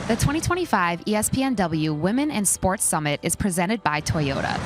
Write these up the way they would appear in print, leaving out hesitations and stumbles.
The 2025 espnW Women in Sports Summit is presented by Toyota.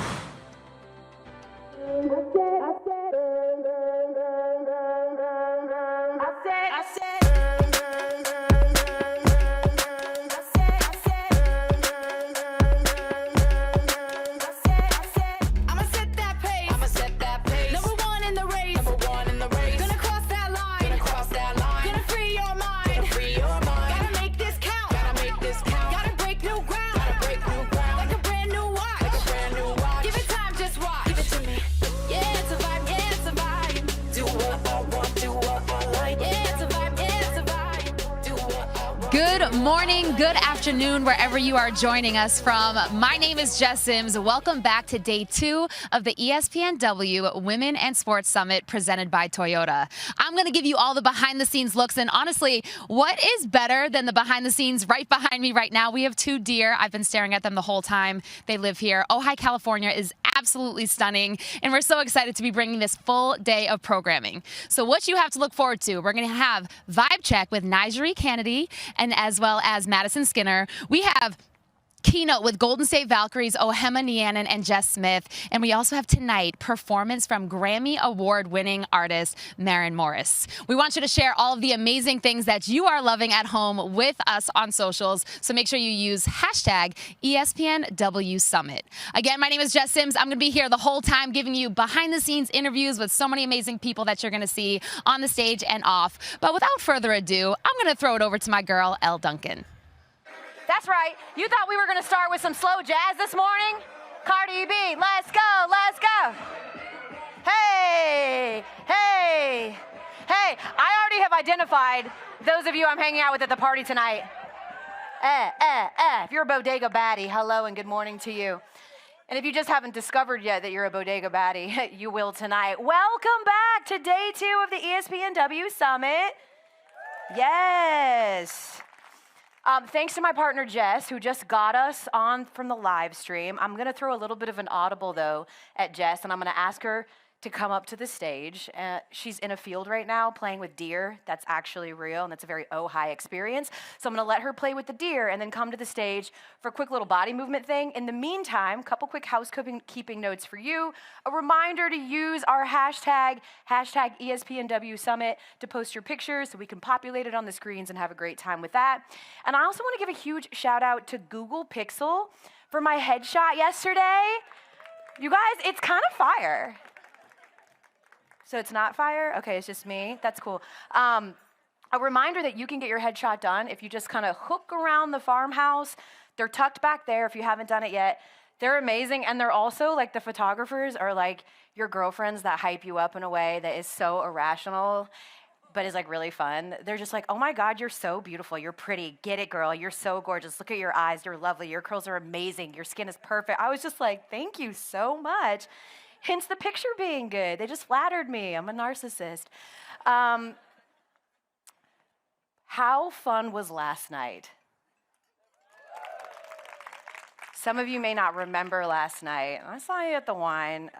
Good morning, good afternoon, wherever you are joining us from. My name is Jess Sims. Welcome back to day 2 of the espnW Women and Sports Summit presented by Toyota. I'm going to give you all the behind-the-scenes looks, and honestly, what is better than the behind-the-scenes right behind me right now? We have 2 deer. I've been staring at them the whole time. They live here. Ojai, California is absolutely stunning, and we're so excited to be bringing this full day of programming. So what you have to look forward to, we're going to have Vibe Check with NiJaree, Canady, and as well as Madisen Skinner. We have Keynote with Golden State Valkyries, Ohema Nianen, and Jess Smith. And we also have tonight performance from Grammy Award-winning artist Maren Morris. We want you to share all of the amazing things that you are loving at home with us on socials. So make sure you use hashtag ESPNW Summit. Again, my name is Jess Sims. I'm going to be here the whole time giving you behind-the-scenes interviews with so many amazing people that you're going to see on the stage and off. But without further ado, I'm going to throw it over to my girl, Elle Duncan. That's right. You thought we were going to start with some slow jazz this morning? Cardi B, let's go, let's go. Hey, hey, hey. I already have identified those of you I'm hanging out with at the party tonight. If you're a bodega baddie, hello and good morning to you. And if you just haven't discovered yet that you're a bodega baddie, you will tonight. Welcome back to day 2 of the espnW Summit. Yes. Thanks to my partner, Jess, who just got us on from the live stream. I'm going to throw a little bit of an audible, though, at Jess, and I'm going to ask her to come up to the stage. She's in a field right now playing with deer. That's actually real, and that's a very Ojai experience. So I'm going to let her play with the deer and then come to the stage for a quick little body movement thing. In the meantime, a couple quick housekeeping notes for you. A reminder to use our hashtag ESPNW Summit to post your pictures so we can populate it on the screens and have a great time with that. And I also want to give a huge shout out to Google Pixel for my headshot yesterday. You guys, it's kind of fire. So it's not fire? Okay, it's just me. That's cool. A reminder that you can get your headshot done if you just kind of hook around the farmhouse. They're tucked back there if you haven't done it yet. They're amazing, and they're also, like, the photographers are like your girlfriends that hype you up in a way that is so irrational, but is, like, really fun. They're just like, oh, my God, you're so beautiful. You're pretty. Get it, girl. You're so gorgeous. Look at your eyes. You're lovely. Your curls are amazing. Your skin is perfect. I was just like, thank you so much. Hence the picture being good. They just flattered me. I'm a narcissist. How fun was last night? Some of you may not remember last night. I saw you at the wine.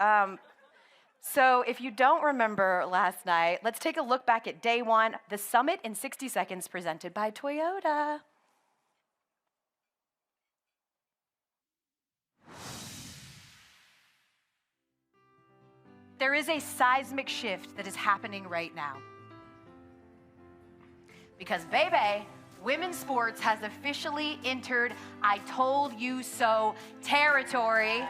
So if you don't remember last night, let's take a look back at day 1, the Summit in 60 Seconds presented by Toyota. there is a seismic shift that is happening right now. Because, baby, women's sports has officially entered I told you so territory.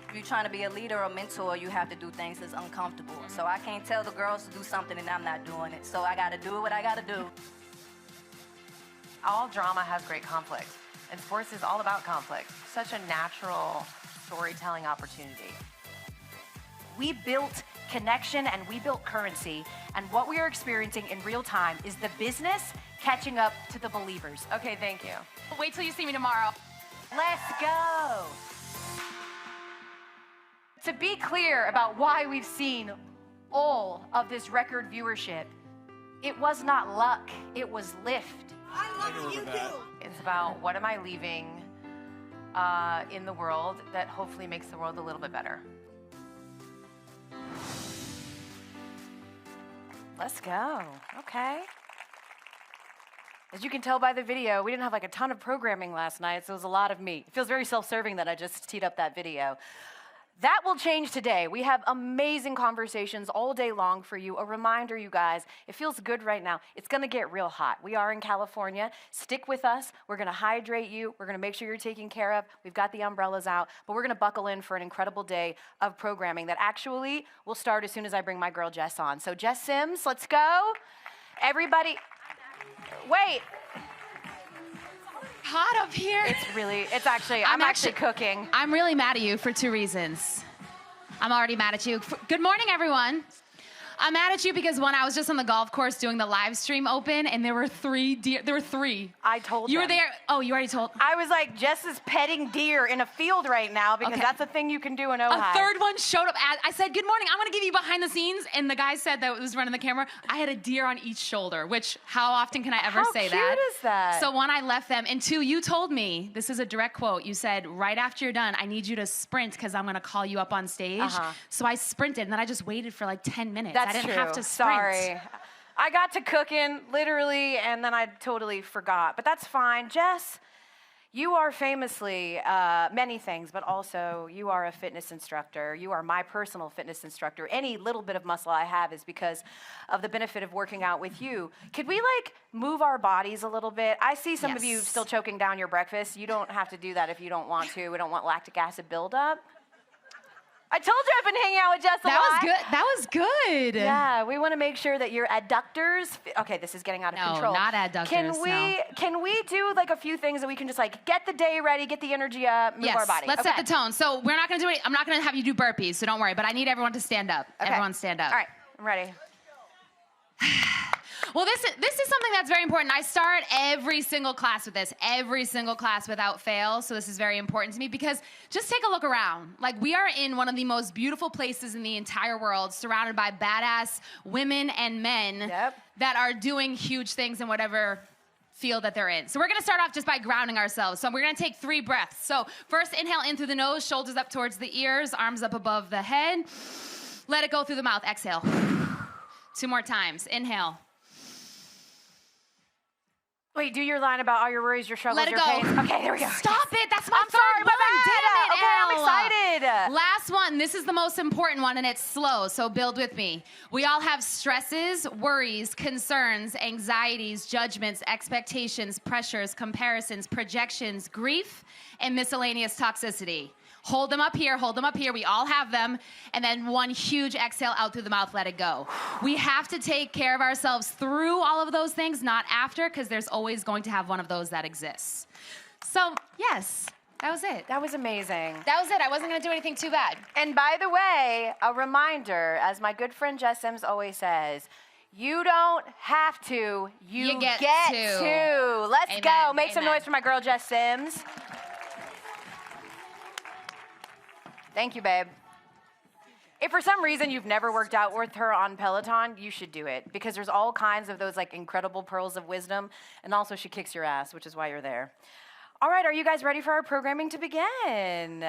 If you're trying to be a leader or mentor, you have to do things that's uncomfortable. So I can't tell the girls to do something and I'm not doing it. So I got to do what I got to do. All drama has great conflict, and sports is all about conflict. Such a natural storytelling opportunity. We built connection and we built currency, and what we are experiencing in real time is the business catching up to the believers. Okay, thank you. Wait till you see me tomorrow. Let's go. To be clear about why we've seen all of this record viewership, it was not luck, it was lift. I love what you do. It's about what am I leaving in the world that hopefully makes the world a little bit better. Let's go. Okay. As you can tell by the video, we didn't have like a ton of programming last night, so it was a lot of me. It feels very self-serving that I just teed up that video. That will change today. We have amazing conversations all day long for you. A reminder, you guys, it feels good right now. It's gonna get real hot. We are in California. Stick with us. We're gonna hydrate you. We're gonna make sure you're taken care of. We've got the umbrellas out, but we're gonna buckle in for an incredible day of programming that actually will start as soon as I bring my girl Jess on. So Jess Sims, let's go. Everybody, wait. Hot up here. I'm actually cooking. I'm really mad at you for two reasons. I'm already mad at you. Good morning, everyone. I'm mad at you because one, I was just on the golf course doing the live stream open, and there were three deer. There were three. I told you them. were there. Oh, you already told. I was like, Jess is petting deer in a field right now because Okay. that's a thing you can do in Ojai. A third one showed up. I said, good morning. I'm going to give you behind the scenes. And the guy said that was running the camera. I had a deer on each shoulder, which how often can I ever say that? How cute is that? So one, I left them. And two, you told me, this is a direct quote. You said, right after you're done, I need you to sprint because I'm going to call you up on stage. So I sprinted, and then I just waited for like 10 minutes. That's I didn't true. have to sprint. Sorry. I got to cooking, literally, and then I totally forgot. But that's fine. Jess, you are famously many things, but also you are a fitness instructor. You are my personal fitness instructor. Any little bit of muscle I have is because of the benefit of working out with you. Could we, like, move our bodies a little bit? I see some of you still choking down your breakfast. You don't have to do that if you don't want to. We don't want lactic acid buildup. I told you I've been hanging out with Jess a lot. That was good. That was good. Yeah, we want to make sure that your adductors. Okay, this is getting out of control. No, not adductors. Can we do like a few things that we can just like get the day ready, get the energy up, move our body? Let's set the tone. So we're not going to do it. I'm not going to have you do burpees, so don't worry. But I need everyone to stand up. Okay. Everyone stand up. All right, I'm ready. Well, this is something that's very important. I start every single class with this, every single class without fail. So this is very important to me because just take a look around. Like, we are in one of the most beautiful places in the entire world, surrounded by badass women and men that are doing huge things in whatever field that they're in. So we're going to start off just by grounding ourselves. So we're going to take 3 breaths. So first, inhale in through the nose, shoulders up towards the ears, arms up above the head. Let it go through the mouth. Exhale. 2 more times. Inhale. Wait, do your line about all your worries, your struggles, Let it your go. pains. Okay, there we go. Stop it. That's my I'm sorry, my bad. Damn it, Okay, I'm Elle. excited. Last one. This is the most important one, and it's slow, so build with me. We all have stresses, worries, concerns, anxieties, judgments, expectations, pressures, comparisons, projections, grief, and miscellaneous toxicity. Hold them up here, hold them up here. We all have them. And then one huge exhale out through the mouth, let it go. We have to take care of ourselves through all of those things, not after, because there's always going to have one of those that exists. So, yes, that was it. That was amazing. That was it. I wasn't going to do anything too bad. And by the way, a reminder, as my good friend Jess Sims always says, you don't have to, you get to. Let's Amen. go. Make some Amen. noise for my girl Jess Sims. Thank you, babe. If for some reason you've never worked out with her on Peloton, you should do it because there's all kinds of those like incredible pearls of wisdom, and also she kicks your ass, which is why you're there. All right, are you guys ready for our programming to begin?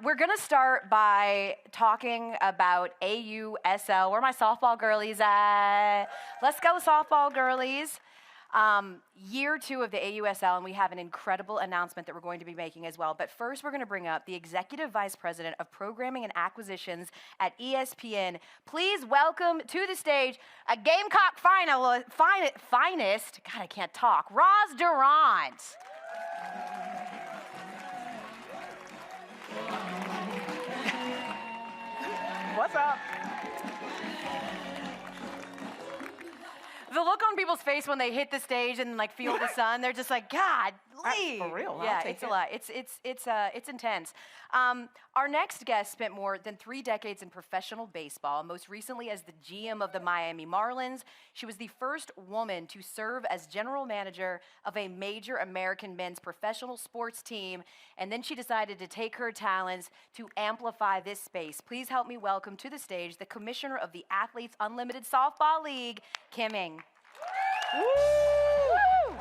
We're gonna start by talking about AUSL. Where are my softball girlies at? Let's go, softball girlies. Year 2 of the AUSL, and we have an incredible announcement that we're going to be making as well. But first, we're going to bring up the Executive Vice President of Programming and Acquisitions at ESPN. Please welcome to the stage a Gamecock finest, God, I can't talk, Roz Durant. What's up? The look on people's face when they hit the stage and like feel the sun, they're just like, God, leave. For real, yeah, I'll take it's it. a lot. It's intense. Our next guest spent more than 3 decades in professional baseball, most recently as the GM of the Miami Marlins. She was the first woman to serve as general manager of a major American men's professional sports team, and then she decided to take her talents to amplify this space. Please help me welcome to the stage the Commissioner of the Athletes Unlimited Softball League, Kim Ng. Woo!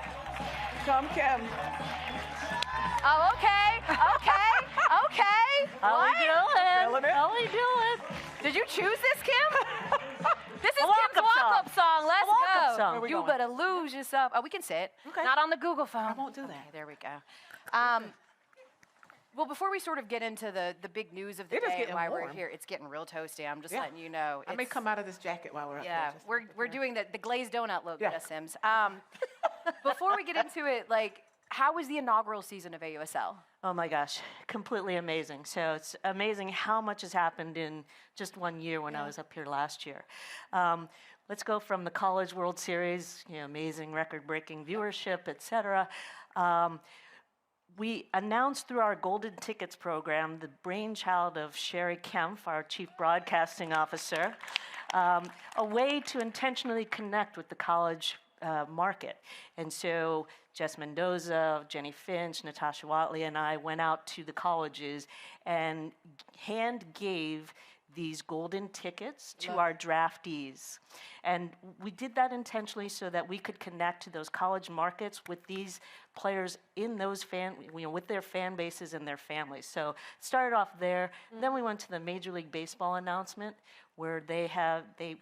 Come, Kim. Oh, okay. How we Feeling doing? it? How we doing? Did you choose this, Kim? This is A Kim's walk-up walk-up song. Let's walk-up go. song. Where we You going? better lose yourself. Oh, we can sit. Okay. Not on the Google phone. I won't do that. Okay, there we go. Well, before we sort of get into the big news of the It is day and getting why we're warm. here, it's getting real toasty. I'm just Yeah. letting you know. I may It's- come out of this jacket while we're up Yeah, there. just we're prepare. doing the glazed donut look, Yeah. Jess Sims. Before we get into it, like, how was the inaugural season of AUSL? Oh my gosh, completely amazing. So it's amazing how much has happened in just 1 year when I was up here last year. Let's go from the College World Series, amazing record-breaking viewership, et cetera. We announced through our Golden Tickets program, the brainchild of Sherry Kempf, our Chief Broadcasting Officer, a way to intentionally connect with the college market. And so Jess Mendoza, Jenny Finch, Natasha Watley, and I went out to the colleges and hand gave these golden tickets to our draftees. And we did that intentionally so that we could connect to those college markets with these players in those with their fan bases and their families. So it started off there. Then we went to the Major League Baseball announcement where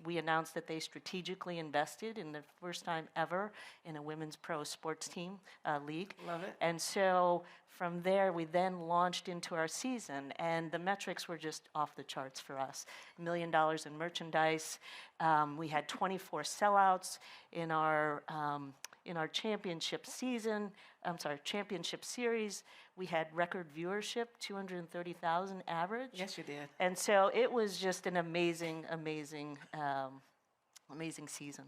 we announced that they strategically invested in the first time ever in a women's pro sports team league. Love it. And so from there, we then launched into our season, and the metrics were just off the charts for us. $1 million in merchandise. We had 24 sellouts in our championship season. Championship series. We had record viewership, 230,000 average. Yes, you did. And so it was just an amazing season.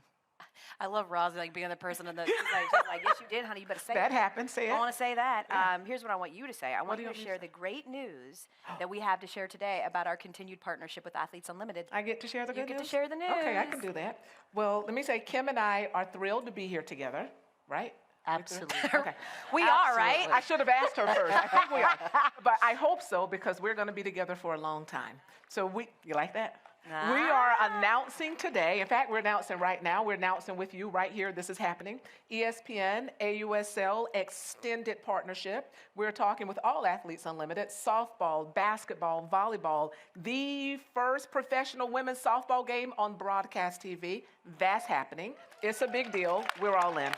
I love Roz like being the person in the she's like, yes, you did, honey. You better say That it. happened. Say it. I want to say that. Yeah. Here's what I want you to say. I want do you you to want me to share say? the great news that we have to share today about our continued partnership with Athletes Unlimited. I get to share the You good get to news? share the Okay, I can news. do that. Well, let me say, Kim and I are thrilled to be here together, right? Absolutely. Okay. We are, right? I should have asked her first. I think we are. But I hope so because we're going to be together for a long time. So you like that? We are announcing today, in fact, we're announcing right now, we're announcing with you right here, this is happening, ESPN, AUSL extended partnership. We're talking with all Athletes Unlimited, softball, basketball, volleyball, the first professional women's softball game on broadcast TV. That's happening. It's a big deal. We're all in.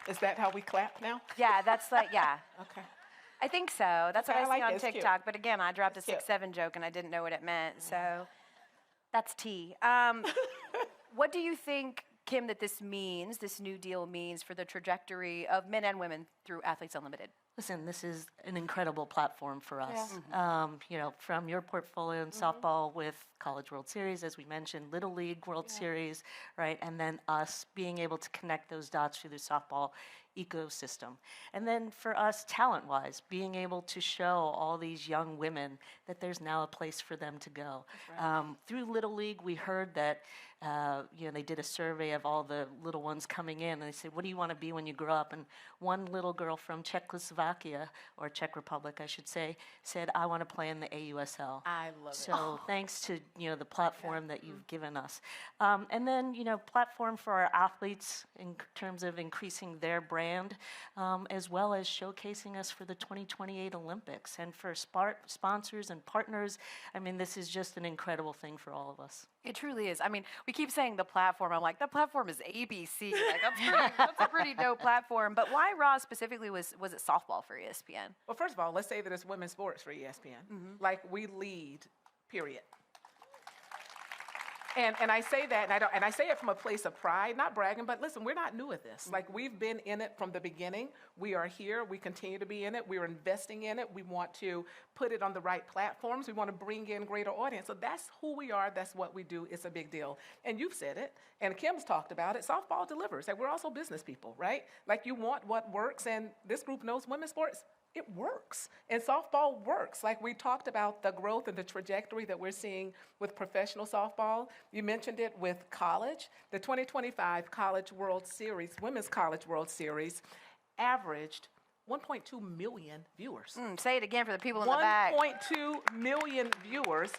Is that how we clap now? Yeah, that's like, yeah. Okay. I think so. That's what Okay, I I see like on it. It's cute. TikTok. But again, I dropped a It's cute. 6'7" joke and I didn't know what it meant. So that's tea. What do you think, Kim, that this means, this new deal means for the trajectory of men and women through Athletes Unlimited? Listen, this is an incredible platform for us. From your portfolio in softball with College World Series, as we mentioned, Little League World Series, right? And then us being able to connect those dots through the softball ecosystem. And then for us, talent-wise, being able to show all these young women that there's now a place for them to go. Through Little League, we heard that they did a survey of all the little ones coming in, and they said, what do you want to be when you grow up? And one little girl from Czechoslovakia, or Czech Republic, I should say, said, I want to play in the AUSL. I love it. So thanks to the platform that you've given us. And then, platform for our athletes in terms of increasing their brand, as well as showcasing us for the 2028 Olympics. And for sponsors and partners, I mean, this is just an incredible thing for all of us. It truly is. I mean, we keep saying the platform. I'm like, the platform is ABC. Like, that's a pretty dope platform. But why Roz specifically was it softball for ESPN? Well, first of all, let's say that it's women's sports for ESPN. Like, we lead, period. And I say that, and I say it from a place of pride, not bragging, but listen, we're not new at this. Like, we've been in it from the beginning. We are here. We continue to be in it. We're investing in it. We want to put it on the right platforms. We want to bring in greater audience. So that's who we are. That's what we do. It's a big deal. And you've said it, and Kim's talked about it. Softball delivers. Like, we're also business people, right? Like, you want what works, and this group knows women's sports. It works, and softball works. Like, we talked about the growth and the trajectory that we're seeing with professional softball. You mentioned it with college. The 2025 College World Series, Women's College World Series, averaged 1.2 million viewers. Say it again for the people in the back. 1.2 million viewers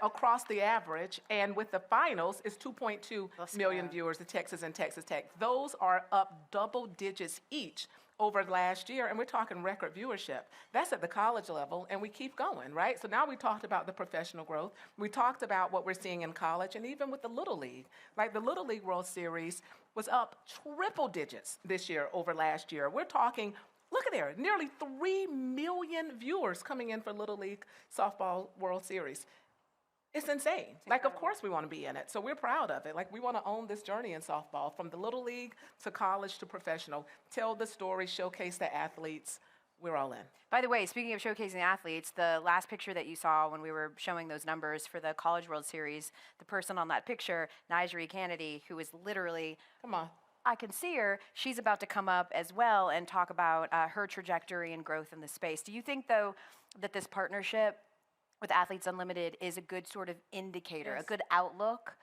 across the average, and with the finals, it's 2.2 million viewers, the Texas and Texas Tech. Those are up double digits each over last year, and we're talking record viewership. That's at the college level, and we keep going, right? So now we talked about the professional growth. We talked about what we're seeing in college, and even with the Little League. Like, the Little League World Series was up triple digits this year over last year. We're talking, look at there, nearly 3 million viewers coming in for Little League Softball World Series. It's insane. Like, of course we want to be in it. So we're proud of it. Like, we want to own this journey in softball, from the Little League to college to professional. Tell the story, showcase the athletes. We're all in. By the way, speaking of showcasing athletes, the last picture that you saw when we were showing those numbers for the College World Series, the person on that picture, NiJaree Canady, who is literally, Come on. I can see her, she's about to come up as well and talk about her trajectory and growth in the space. Do you think, though, that this partnership with Athletes Unlimited is a good sort of indicator, a good outlook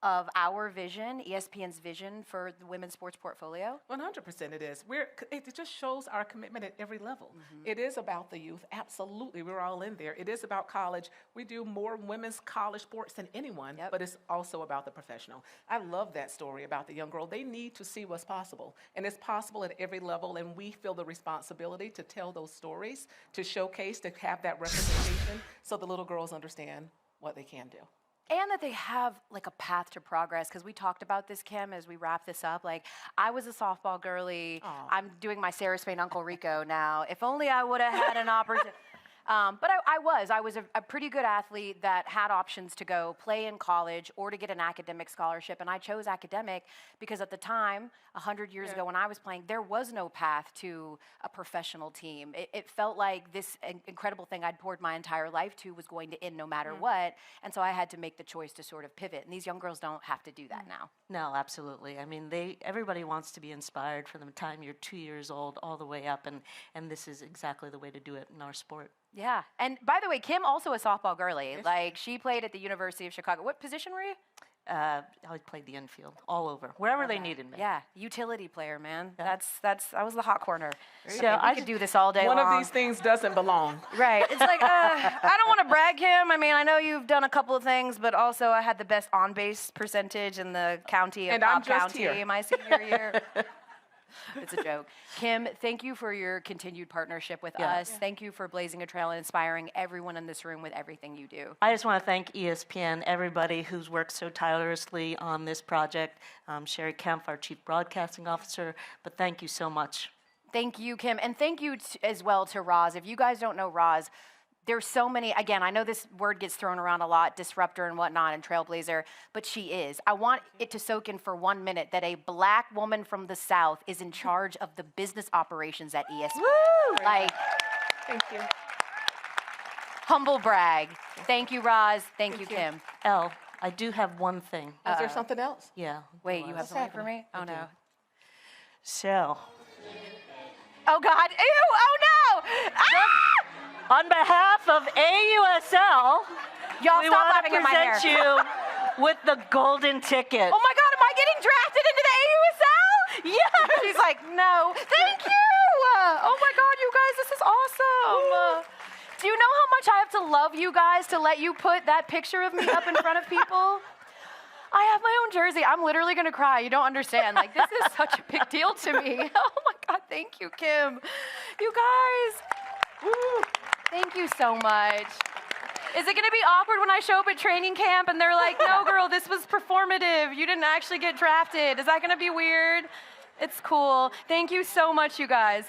of our vision, ESPN's vision for the women's sports portfolio? 100% it is. It just shows our commitment at every level. It is about the youth, absolutely. We're all in there. It is about college. We do more women's college sports than anyone, but it's also about the professional. I love that story about the young girl. They need to see what's possible, and it's possible at every level, and we feel the responsibility to tell those stories, to showcase, to have that representation so the little girls understand what they can do. And that they have, like, a path to progress, because we talked about this, Kim, as we wrap this up. Like, I was a softball girly. I'm doing my Sarah Spain Uncle Rico now. If only I would have had an opportunity. But I was a pretty good athlete that had options to go play in college or to get an academic scholarship. And I chose academic because at the time, 100 years ago when I was playing, there was no path to a professional team. It felt like this incredible thing I'd poured my entire life to was going to end no matter what. And so I had to make the choice to sort of pivot. And these young girls don't have to do that now. No, absolutely. I mean, everybody wants to be inspired from the time you're 2 years old all the way up, and this is exactly the way to do it in our sport. Yeah. And by the way, Kim also a softball girly. Like, she played at the University of Chicago. What position were you? I played the infield, all over, wherever they needed me. Yeah, utility player, man. Yeah. I was the hot corner. So I could do this all day long. One of these things doesn't belong. Right. It's like, I don't want to brag, Kim. I mean, I know you've done a couple of things, but also I had the best on-base percentage in the county of Cobb County my senior year. It's a joke. Kim, thank you for your continued partnership with us. Thank you for blazing a trail and inspiring everyone in this room with everything you do. I just want to thank ESPN, everybody who's worked so tirelessly on this project. Sherry Kemp, our Chief Broadcasting Officer, but thank you so much. Thank you, Kim, and thank you as well to Roz. If you guys don't know Roz, there's so many, again, I know this word gets thrown around a lot, disruptor and whatnot, and trailblazer, but she is. I want it to soak in for 1 minute that a Black woman from the South is in charge of the business operations at ESPN. Woo! Like, Thank you. Humble brag. Thank you, Roz. Thank you, Kim. Elle, I do have one thing. Is there something else? Yeah. Wait, you have something for me? Oh, no. So. Oh, God. Ew, oh, no. Ah! On behalf of AUSL, Y'all we stop want laughing to at my hair. present you with the golden ticket. Oh my God, am I getting drafted into the AUSL? Yes. She's like, no. Thank you. Oh my God, you guys, this is awesome. Do you know how much I have to love you guys to let you put that picture of me up in front of people? I have my own jersey. I'm literally going to cry. You don't understand. Like, this is such a big deal to me. Oh my God, thank you, Kim. You guys. Woo. Thank you so much. Is it gonna be awkward when I show up at training camp and they're like, no, girl, this was performative. You didn't actually get drafted. Is that gonna be weird? It's cool. Thank you so much, you guys.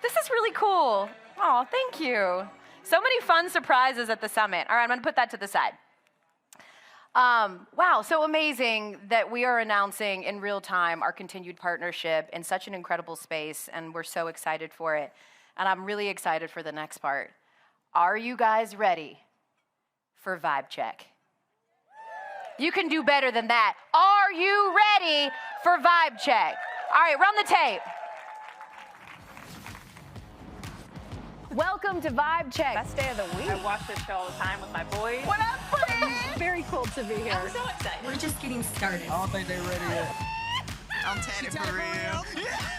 This is really cool. Oh, thank you. So many fun surprises at the summit. All right, I'm gonna put that to the side. Wow, so amazing that we are announcing in real time our continued partnership in such an incredible space, and we're so excited for it. And I'm really excited for the next part. Are you guys ready for Vibe Check? You can do better than that. Are you ready for Vibe Check? All right, run the tape. Welcome to Vibe Check. Best day of the week. I watch this show all the time with my boys. What up, buddy? Very cool to be here. I'm so excited. We're just getting started. I don't think they're ready yet. I'm tatted for real.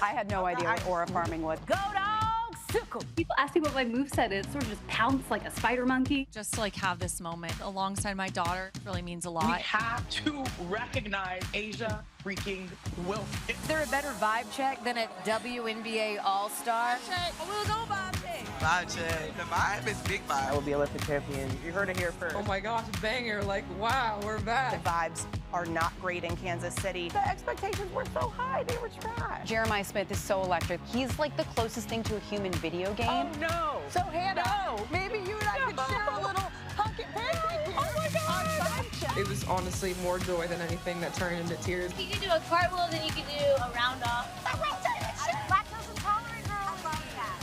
I had no idea what aura farming was. Go dogs, sickle. People ask me what my moveset is. Sort of just pounce like a spider monkey. Just to have this moment alongside my daughter really means a lot. We have to recognize Asia freaking Wilson. Is there a better Vibe Check than a WNBA All-Star? We'll go Bob. Vibe check. The vibe is big vibe. I will be Olympic champion. You heard it here first. Oh my gosh, banger. Like, wow, we're back. The vibes are not great in Kansas City. The expectations were so high, they were trash. Jeremiah Smith is so electric. He's like the closest thing to a human video game. Oh no. So Hannah, maybe you and I could share a little pocket pancake here. Oh my God. It was honestly more joy than anything that turned into tears. You can do a cartwheel, then you can do a round off. Lactose intolerant girl. I love that.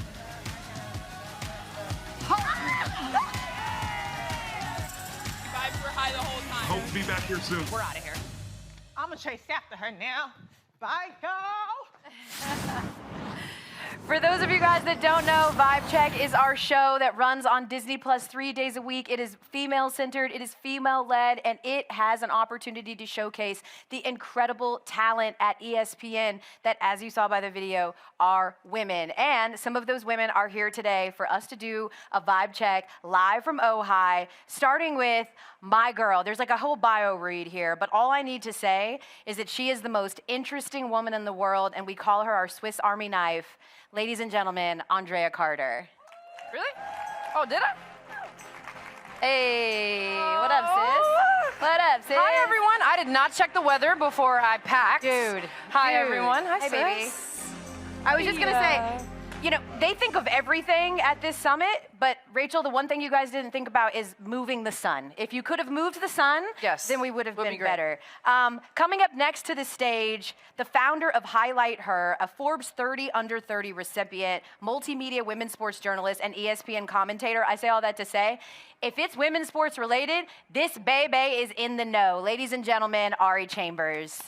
Vibes were high the whole time. Hope to be back here soon. We're out of here. I'm gonna chase after her now. Bye, y'all. For those of you guys that don't know, Vibe Check is our show that runs on Disney Plus 3 days a week. It is female-centered, it is female-led, and it has an opportunity to showcase the incredible talent at ESPN that, as you saw by the video, are women. And some of those women are here today for us to do a Vibe Check live from Ojai, starting with my girl. There's like a whole bio read here, but all I need to say is that she is the most interesting woman in the world, and we call her our Swiss Army knife. Ladies and gentlemen, Andrea Carter. Really? Oh, did I? Hey, what up, sis? What up, sis? Hi, everyone. I did not check the weather before I packed. Dude. Hi, dude. everyone. Hi, Hey, sis. baby. I was just going to say, you know, they think of everything at this summit, but Rachel, the one thing you guys didn't think about is moving the sun. If you could have moved the sun, Yes. then we would have Would been be great. better. Coming up next to the stage, the founder of Highlight Her, a Forbes 30 Under 30 recipient, multimedia women's sports journalist, and ESPN commentator. I say all that to say, if it's women's sports related, this baby is in the know. Ladies and gentlemen, Ari Chambers.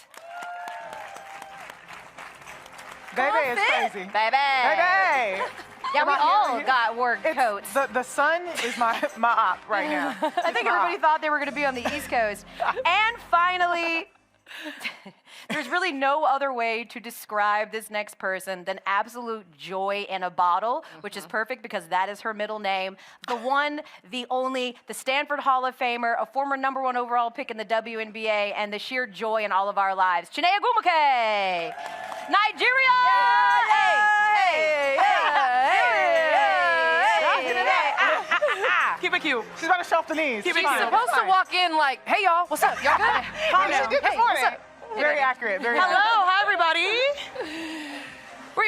Baby is crazy. Baby. Baby. Yeah, we all got work coats. The sun is my op right now. I think everybody thought they were going to be on the East Coast. And finally, there's really no other way to describe this next person than absolute joy in a bottle, which is perfect because that is her middle name. The one, the only, the Stanford Hall of Famer, a former #1 overall pick in the WNBA, and the sheer joy in all of our lives. Chiney Ogwumike, Nigeria! Hey! Keep it cute. She's about to show off the knees. She's supposed to walk in like, hey, y'all, what's up? Y'all good? Calm down. She did this Hey, morning. what's up? Very accurate. Very Hello, accurate. hi, everybody.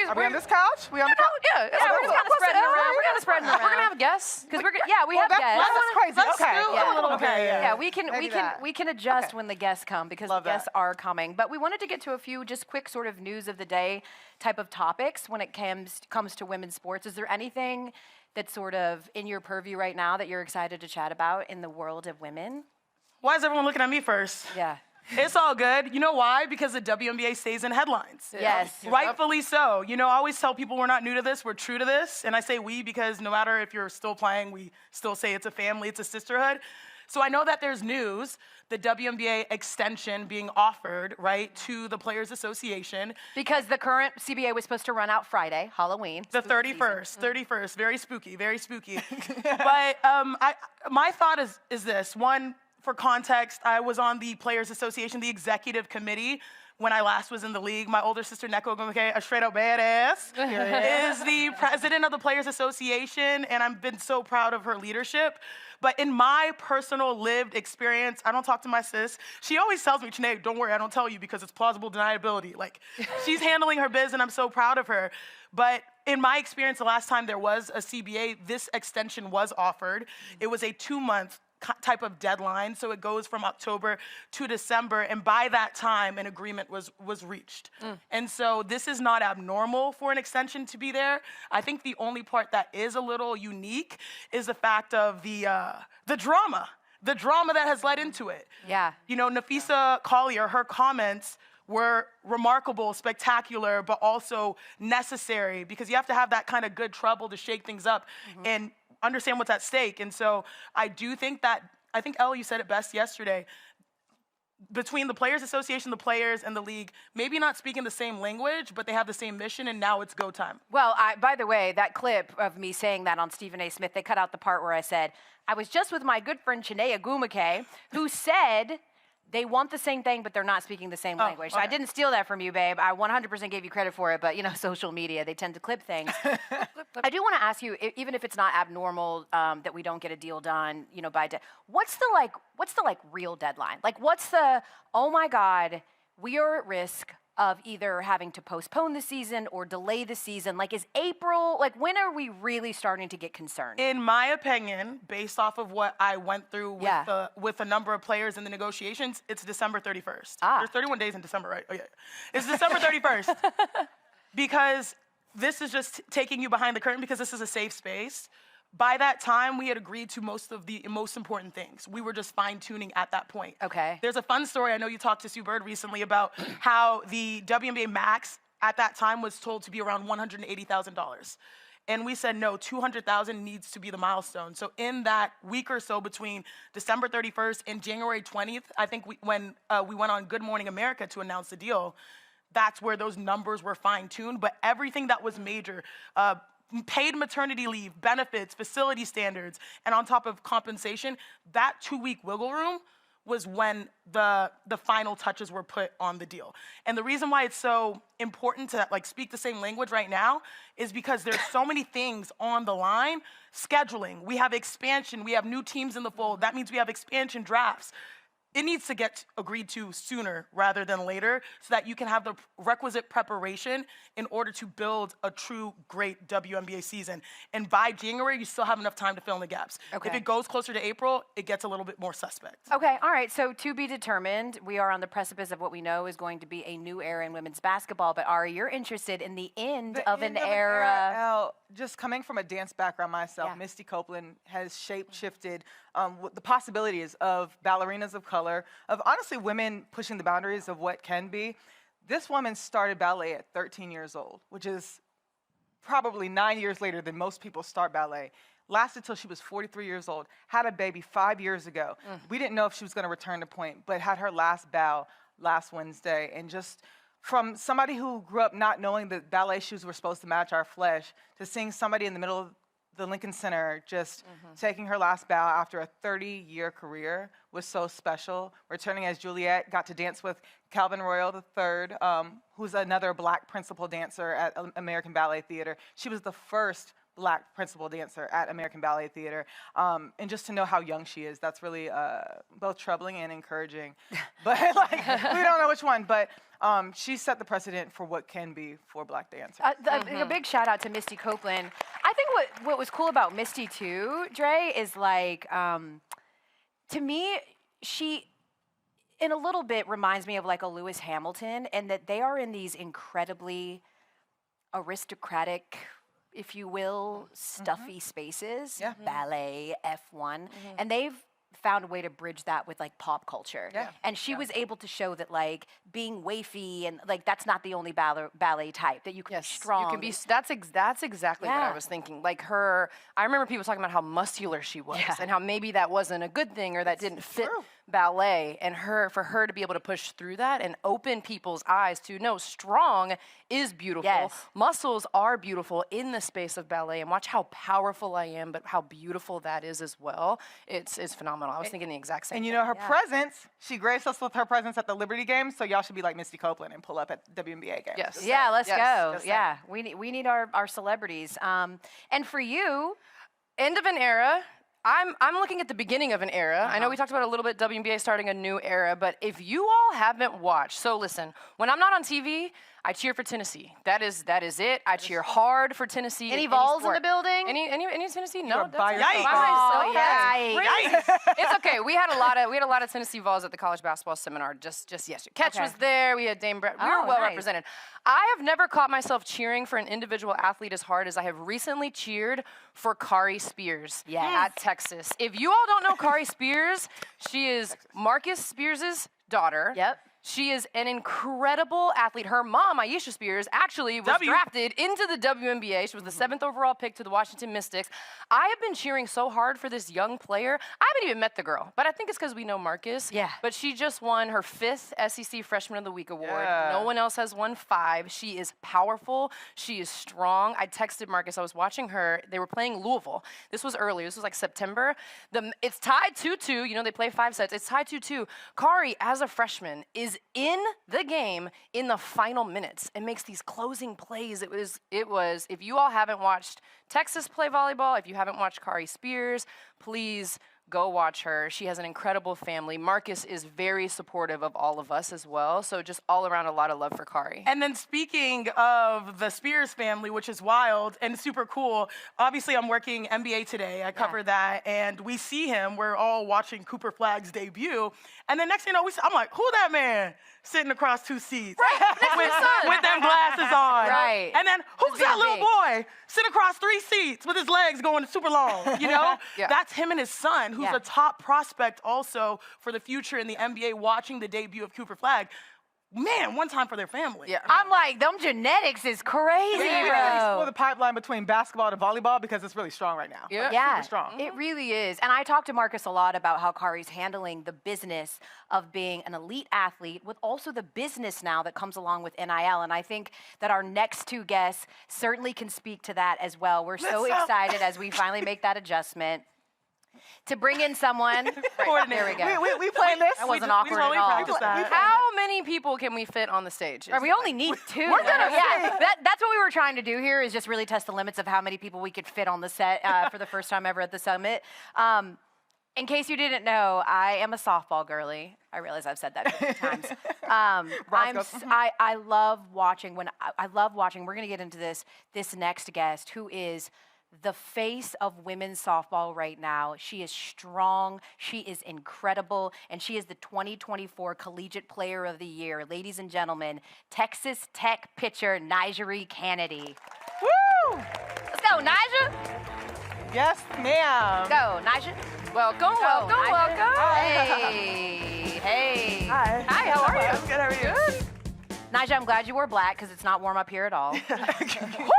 Are we on this couch? We on the couch? Yeah, we're just kind of spreading around. We're kind of spreading around. We're going to have a guest. Because we have guests. That's crazy. Let's Okay. do Yeah. a little Okay, bit. Yeah, we Maybe can adjust when the guests come because Love the guests that. are coming. But we wanted to get to a few just quick sort of news of the day type of topics when it comes to women's sports. Is there anything that's sort of in your purview right now that you're excited to chat about in the world of women? Why is everyone looking at me first? Yeah. It's all good. You know why? Because the WNBA stays in headlines. Yes. Rightfully so. You know, I always tell people we're not new to this, we're true to this. And I say we because no matter if you're still playing, we still say it's a family, it's a sisterhood. So I know that there's news, the WNBA extension being offered, right, to the Players Association. Because the current CBA was supposed to run out Friday, Halloween. The 31st, very spooky. But my thought is this. One, for context, I was on the Players Association, the executive committee, when I last was in the league. My older sister, Ogwumike, a straight up badass, is the president of the Players Association, and I've been so proud of her leadership. But in my personal lived experience, I don't talk to my sis. She always tells me, Chiney, don't worry, I don't tell you because it's plausible deniability. Like, she's handling her biz, and I'm so proud of her. But in my experience, the last time there was a CBA, this extension was offered. It was a 2-month type of deadline, so it goes from October to December, and by that time, an agreement was reached. And so this is not abnormal for an extension to be there. I think the only part that is a little unique is the fact of the drama that has led into it. Yeah. You know, Nafisa Collier, her comments were remarkable, spectacular, but also necessary, because you have to have that kind of good trouble to shake things up and understand what's at stake. And so I do think that, I think, Elle, you said it best yesterday, between the Players Association, the players, and the league, maybe not speaking the same language, but they have the same mission, and now it's go time. Well, by the way, that clip of me saying that on Stephen A. Smith, they cut out the part where I said, I was just with my good friend Chiney Ogwumike, who said they want the same thing, but they're not speaking the same language. So I didn't steal that from you, babe. I 100% gave you credit for it, but, you know, social media, they tend to clip things. I do want to ask you, even if it's not abnormal that we don't get a deal done, you know, what's the real deadline? Like, what's the, oh my God, we are at risk of either having to postpone the season or delay the season? Like, is April, like, when are we really starting to get concerned? In my opinion, based off of what I went through with a number of players in the negotiations, it's December 31st. There's 31 days in December, right? Oh, yeah. It's December 31st. Because this is just taking you behind the curtain, because this is a safe space. By that time, we had agreed to most of the most important things. We were just fine-tuning at that point. Okay. There's a fun story. I know you talked to Sue Bird recently about how the WNBA max at that time was told to be around $180,000. And we said, no, $200,000 needs to be the milestone. So in that week or so between December 31st and January 20th, I think when we went on Good Morning America to announce the deal, that's where those numbers were fine-tuned. But everything that was major, paid maternity leave, benefits, facility standards, and on top of compensation, that 2-week wiggle room was when the final touches were put on the deal. And the reason why it's so important to speak the same language right now is because there's so many things on the line. Scheduling, we have expansion, we have new teams in the fold. That means we have expansion drafts. It needs to get agreed to sooner rather than later so that you can have the requisite preparation in order to build a true great WNBA season. And by January, you still have enough time to fill in the gaps. Okay. If it goes closer to April, it gets a little bit more suspect. Okay, all right, so to be determined, we are on the precipice of what we know is going to be a new era in women's basketball. But Ari, you're interested in the end of an era. Elle, just coming from a dance background myself, Misty Copeland has shape-shifted the possibilities of ballerinas of color, of honestly women pushing the boundaries of what can be. This woman started ballet at 13 years old, which is probably 9 years later than most people start ballet. Lasted till she was 43 years old, had a baby 5 years ago. We didn't know if she was gonna return to Point, but had her last bow last Wednesday. And just from somebody who grew up not knowing that ballet shoes were supposed to match our flesh, to seeing somebody in the middle of the Lincoln Center just taking her last bow after a 30-year career was so special. Returning as Juliet, got to dance with Calvin Royal III, who's another Black principal dancer at American Ballet Theater. She was the first Black principal dancer at American Ballet Theater. And just to know how young she is, that's really both troubling and encouraging. But we don't know which one, but she set the precedent for what can be for Black dancers. A big shout out to Misty Copeland. I think what was cool about Misty too, Dre, is to me, she in a little bit reminds me of a Lewis Hamilton, and that they are in these incredibly aristocratic, if you will, stuffy spaces, ballet, F1, and they've found a way to bridge that with pop culture. And she was able to show that being wafy and that's not the only ballet type, that you can be strong. You can be, that's exactly what I was thinking. I remember people talking about how muscular she was and how maybe that wasn't a good thing or that didn't fit ballet, and for her to be able to push through that and open people's eyes to no, strong is beautiful. Yes. Muscles are beautiful in the space of ballet, and watch how powerful I am, but how beautiful that is as well. It's phenomenal. I was thinking the exact same And you thing. know, her presence, she graced us with her presence at the Liberty Games, so y'all should be like Misty Copeland and pull up at WNBA games. Yes. Yeah, let's go. Just Yeah, we need our celebrities. And for you, end of an era. I'm looking at the beginning of an era. I know we talked about a little bit WNBA starting a new era, but if you all haven't watched, so listen, when I'm not on TV, I cheer for Tennessee. That is it. I cheer hard for Tennessee. Any Vols in the sport. building? Any Tennessee? No. by yourself. By myself. Oh, That's crazy. It's okay. We had a lot of Tennessee Vols at the college basketball seminar just yesterday. Catch was there. We had Dame Brett. We were well represented. I have never caught myself cheering for an individual athlete as hard as I have recently cheered for Kari Spears at Texas. If you all don't know Kari Spears, she is Marcus Spears' daughter. Yep. She is an incredible athlete. Her mom, Aisha Spears, actually was drafted into the WNBA. She was the 7th overall pick to the Washington Mystics. I have been cheering so hard for this young player. I haven't even met the girl, but I think it's because we know Marcus. Yeah. But she just won her 5th SEC Freshman of the Week award. No one else has won 5. She is powerful. She is strong. I texted Marcus. I was watching her. They were playing Louisville. This was early. This was like September. It's tied 2-2. You know, they play 5 sets. It's tied 2-2. Kari, as a freshman, is in the game in the final minutes and makes these closing plays. It was, if you all haven't watched Texas play volleyball, if you haven't watched Kari Spears, please go watch her. She has an incredible family. Marcus is very supportive of all of us as well. So just all around a lot of love for Kari. And then speaking of the Spears family, which is wild and super cool, obviously I'm working NBA today. I cover that, and we see him. We're all watching Cooper Flagg's debut. And then next thing you know, I'm like, who that man sitting across 2 seats with them glasses on? Right. And then who's that little boy sitting across 3 seats with his legs going super long? You know? That's him and his son, who's a top prospect also for the future in the NBA, watching the debut of Cooper Flagg. Man, one time for their family. Yeah. I'm like, them genetics is crazy, bro. Explore the pipeline between basketball to volleyball because it's really strong right now. Yeah, Super strong. it really is. And I talked to Marcus a lot about how Kari's handling the business of being an elite athlete with also the business now that comes along with NIL. And I think that our next 2 guests certainly can speak to that as well. We're so excited as we finally make that adjustment to bring in someone. There we go. We playing this. That wasn't awkward at all. How many people can we fit on the stage? We only need 2. We're gonna that's what we were trying to do here, is just really test the limits of how many people we could fit on the set for the first time ever at the summit. In case you didn't know, I am a softball girly. I realize I've said that 50 times. I love watching I love watching. We're gonna get into this next guest, who is the face of women's softball right now. She is strong, she is incredible, and she is the 2024 Collegiate Player of the Year. Ladies and gentlemen, Texas Tech pitcher NiJaree Canady. Woo! Let's go, Nija. Yes, ma'am. Go, Nija. Welcome. Hey. Hi. Hi, how are you? I'm good, how are you? Good. Nija, I'm glad you wore black because it's not warm up here at all. Woo!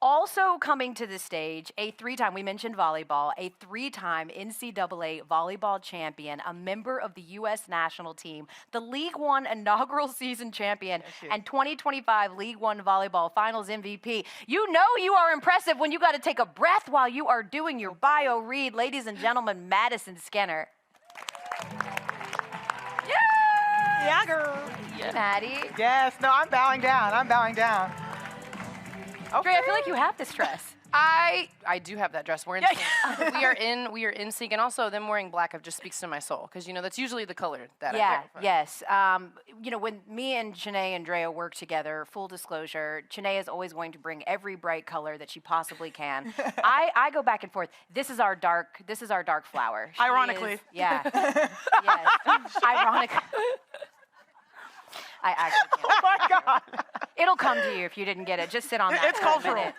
Also coming to the stage, we mentioned volleyball, a 3-time NCAA volleyball champion, a member of the U.S. national team, the League One inaugural season champion, and 2025 League One volleyball finals MVP. You know you are impressive when you got to take a breath while you are doing your bio read. Ladies and gentlemen, Madisen Skinner. Yeah, girl. Maddie. Yes, no, I'm bowing down. Okay. Dre, I feel like you have this dress. I do have that dress. We're in sync. we are in sync, and also them wearing black just speaks to my soul, because that's usually the color that I wear. Yes. When me and Chiney and Drea work together, full disclosure, Chiney is always going to bring every bright color that she possibly can. I go back and forth. This is our dark flower. She Ironically. Yes. Ironically. I actually can't. Oh my God. It'll come to you if you didn't get it. Just sit on that. It's for a cultural. minute.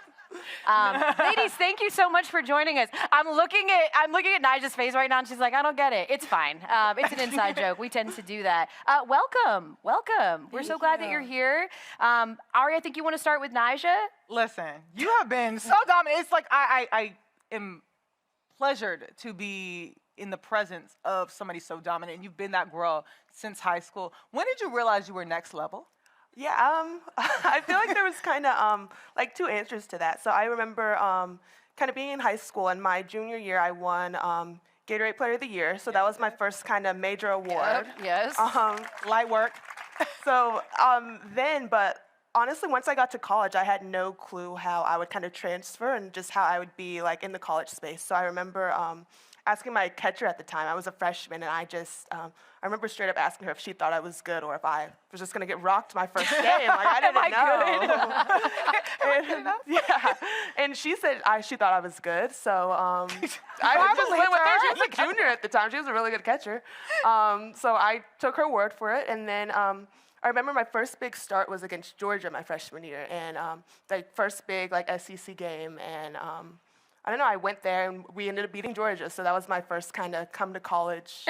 Ladies, thank you so much for joining us. I'm looking at Nija's face right now, and she's like, I don't get it. It's fine. It's an inside joke. We tend to do that. Welcome. We're so glad that you're here. Ari, I think you want to start with Nija. Listen, you have been so dominant. It's like I am pleasured to be in the presence of somebody so dominant, and you've been that girl since high school. When did you realize you were next level? Yeah, I feel like there was kind of like two answers to that. So I remember kind of being in high school, and my junior year, I won Gatorade Player of the Year. So that was my first kind of major award. Yes. Light work. So but honestly, once I got to college, I had no clue how I would kind of transfer and just how I would be like in the college space. So I remember asking my catcher at the time. I was a freshman, and I remember straight up asking her if she thought I was good or if I was just gonna get rocked my first game. Like I didn't know. And she said she thought I was good. So I just went with her. She was a junior at the time. She was a really good catcher. So I took her word for it, and then. I remember my first big start was against Georgia my freshman year, and the first big SEC game, and I don't know, I went there and we ended up beating Georgia, so that was my first kind of come to college.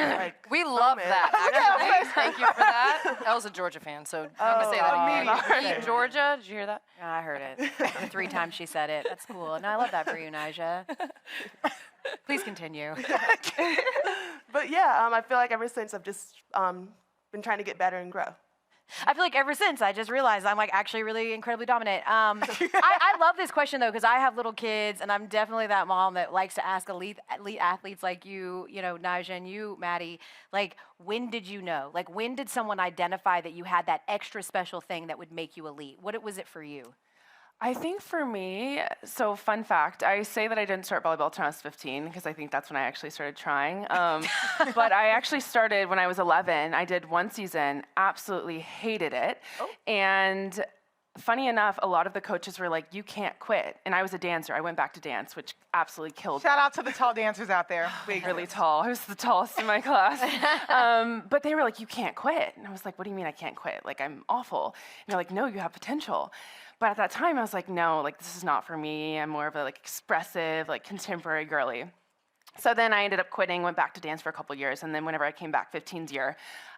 We love that, actually. Thank you for that. I was a Georgia fan, so I'm going to say that again. Beat Georgia, did you hear that? Yeah, I heard it. The 3 times she said it. That's cool. No, I love that for you, NiJaree. Please continue. But yeah, I feel like ever since I've just been trying to get better and grow. I feel like ever since I just realized I'm actually really incredibly dominant. I love this question though, because I have little kids, and I'm definitely that mom that likes to ask elite athletes like you, NiJaree, and you, Maddie, when did you know? When did someone identify that you had that extra special thing that would make you elite? What was it for you? I think for me, so fun fact, I say that I didn't start volleyball until I was 15 because I think that's when I actually started trying. But I actually started when I was 11. I did 1 season, absolutely hated it. And funny enough, a lot of the coaches were like, you can't quit. And I was a dancer. I went back to dance, which absolutely killed me. Shout out to the tall dancers out there. Really tall. I was the tallest in my class. But they were like, you can't quit. And I was like, what do you mean I can't quit? I'm awful. And they're like, no, you have potential. But at that time, I was like, no, this is not for me. I'm more of a expressive, contemporary girly. So then I ended up quitting, went back to dance for a couple years, and then whenever I came back 15th year,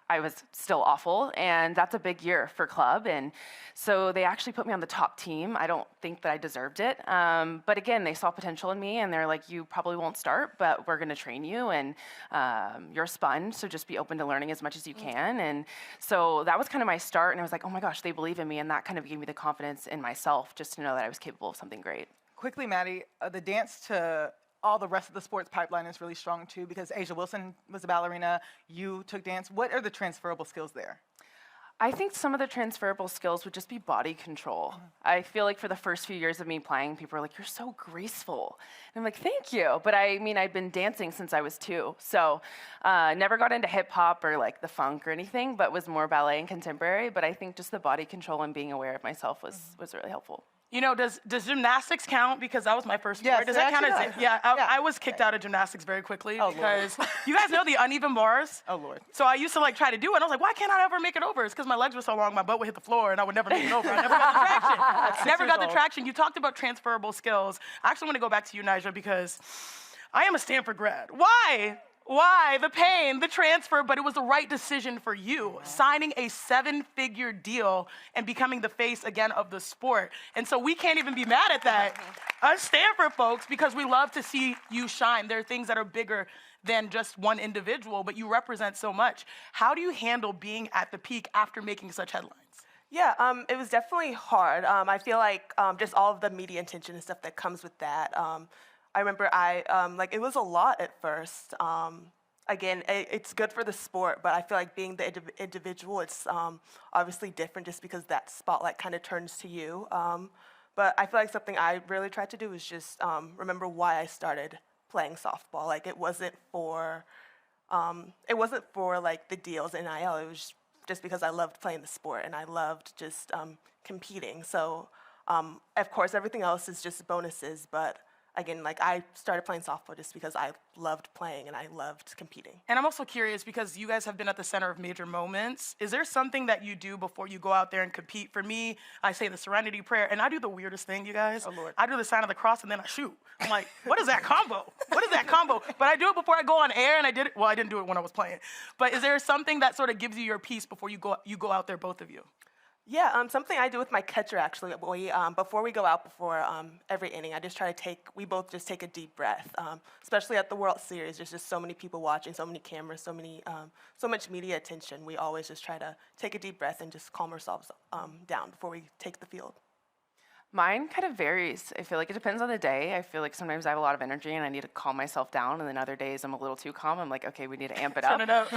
I was still awful, and that's a big year for club, and so they actually put me on the top team. I don't think that I deserved it, but again, they saw potential in me, and they're like, you probably won't start, but we're gonna train you, and you're a sponge, so just be open to learning as much as you can, and so that was kind of my start, and I was like, oh my gosh, they believe in me, and that kind of gave me the confidence in myself just to know that I was capable of something great. Quickly, Maddie, the dance to all the rest of the sports pipeline is really strong too, because Asia Wilson was a ballerina, you took dance. What are the transferable skills there? I think some of the transferable skills would just be body control. I feel like for the first few years of me playing, people were like, you're so graceful. And I'm like, thank you. But I mean, I've been dancing since I was 2. So never got into hip hop or the funk or anything, but was more ballet and contemporary. But I think just the body control and being aware of myself was really helpful. Does gymnastics count? Because that was my first sport. Yes, does that count as it? Yeah, I was kicked out of gymnastics very quickly because you guys know the uneven bars? Oh, Lord. So I used to try to do it, and I was like, why can't I ever make it over? It's because my legs were so long, my butt would hit the floor, and I would never make it over. I never got the traction. Never got the traction. You talked about transferable skills. I actually want to go back to you, NiJaree, because I am a Stanford grad. Why? The pain, the transfer, but it was the right decision for you. Signing a 7-figure deal and becoming the face again of the sport. And so we can't even be mad at that, us Stanford folks, because we love to see you shine. There are things that are bigger than just one individual, but you represent so much. How do you handle being at the peak after making such headlines? Yeah, it was definitely hard. I feel like just all of the media attention and stuff that comes with that. I remember it was a lot at first. Again, it's good for the sport, but I feel like being the individual, it's obviously different just because that spotlight kind of turns to you. But I feel like something I really tried to do is just remember why I started playing softball. It wasn't for the deals in NIL. It was just because I loved playing the sport and I loved just competing. So, of course, everything else is just bonuses, but again, I started playing softball just because I loved playing and I loved competing. And I'm also curious, because you guys have been at the center of major moments, is there something that you do before you go out there and compete? For me, I say the Serenity Prayer, and I do the weirdest thing, you guys. Oh, Lord. I do the sign of the cross, and then I shoot. I'm like, what is that combo? What is that combo? But I do it before I go on air, and I didn't do it when I was playing. But is there something that sort of gives you your peace before you go out there, both of you? Yeah, something I do with my catcher actually. Before we go out before every inning, we both just take a deep breath. Especially at the World Series, there's just so many people watching, so many cameras, so much media attention. We always just try to take a deep breath and just calm ourselves down before we take the field. Mine kind of varies. I feel like it depends on the day. I feel like sometimes I have a lot of energy and I need to calm myself down, and then other days I'm a little too calm. I'm like, okay, we need to amp it up. Turn it up.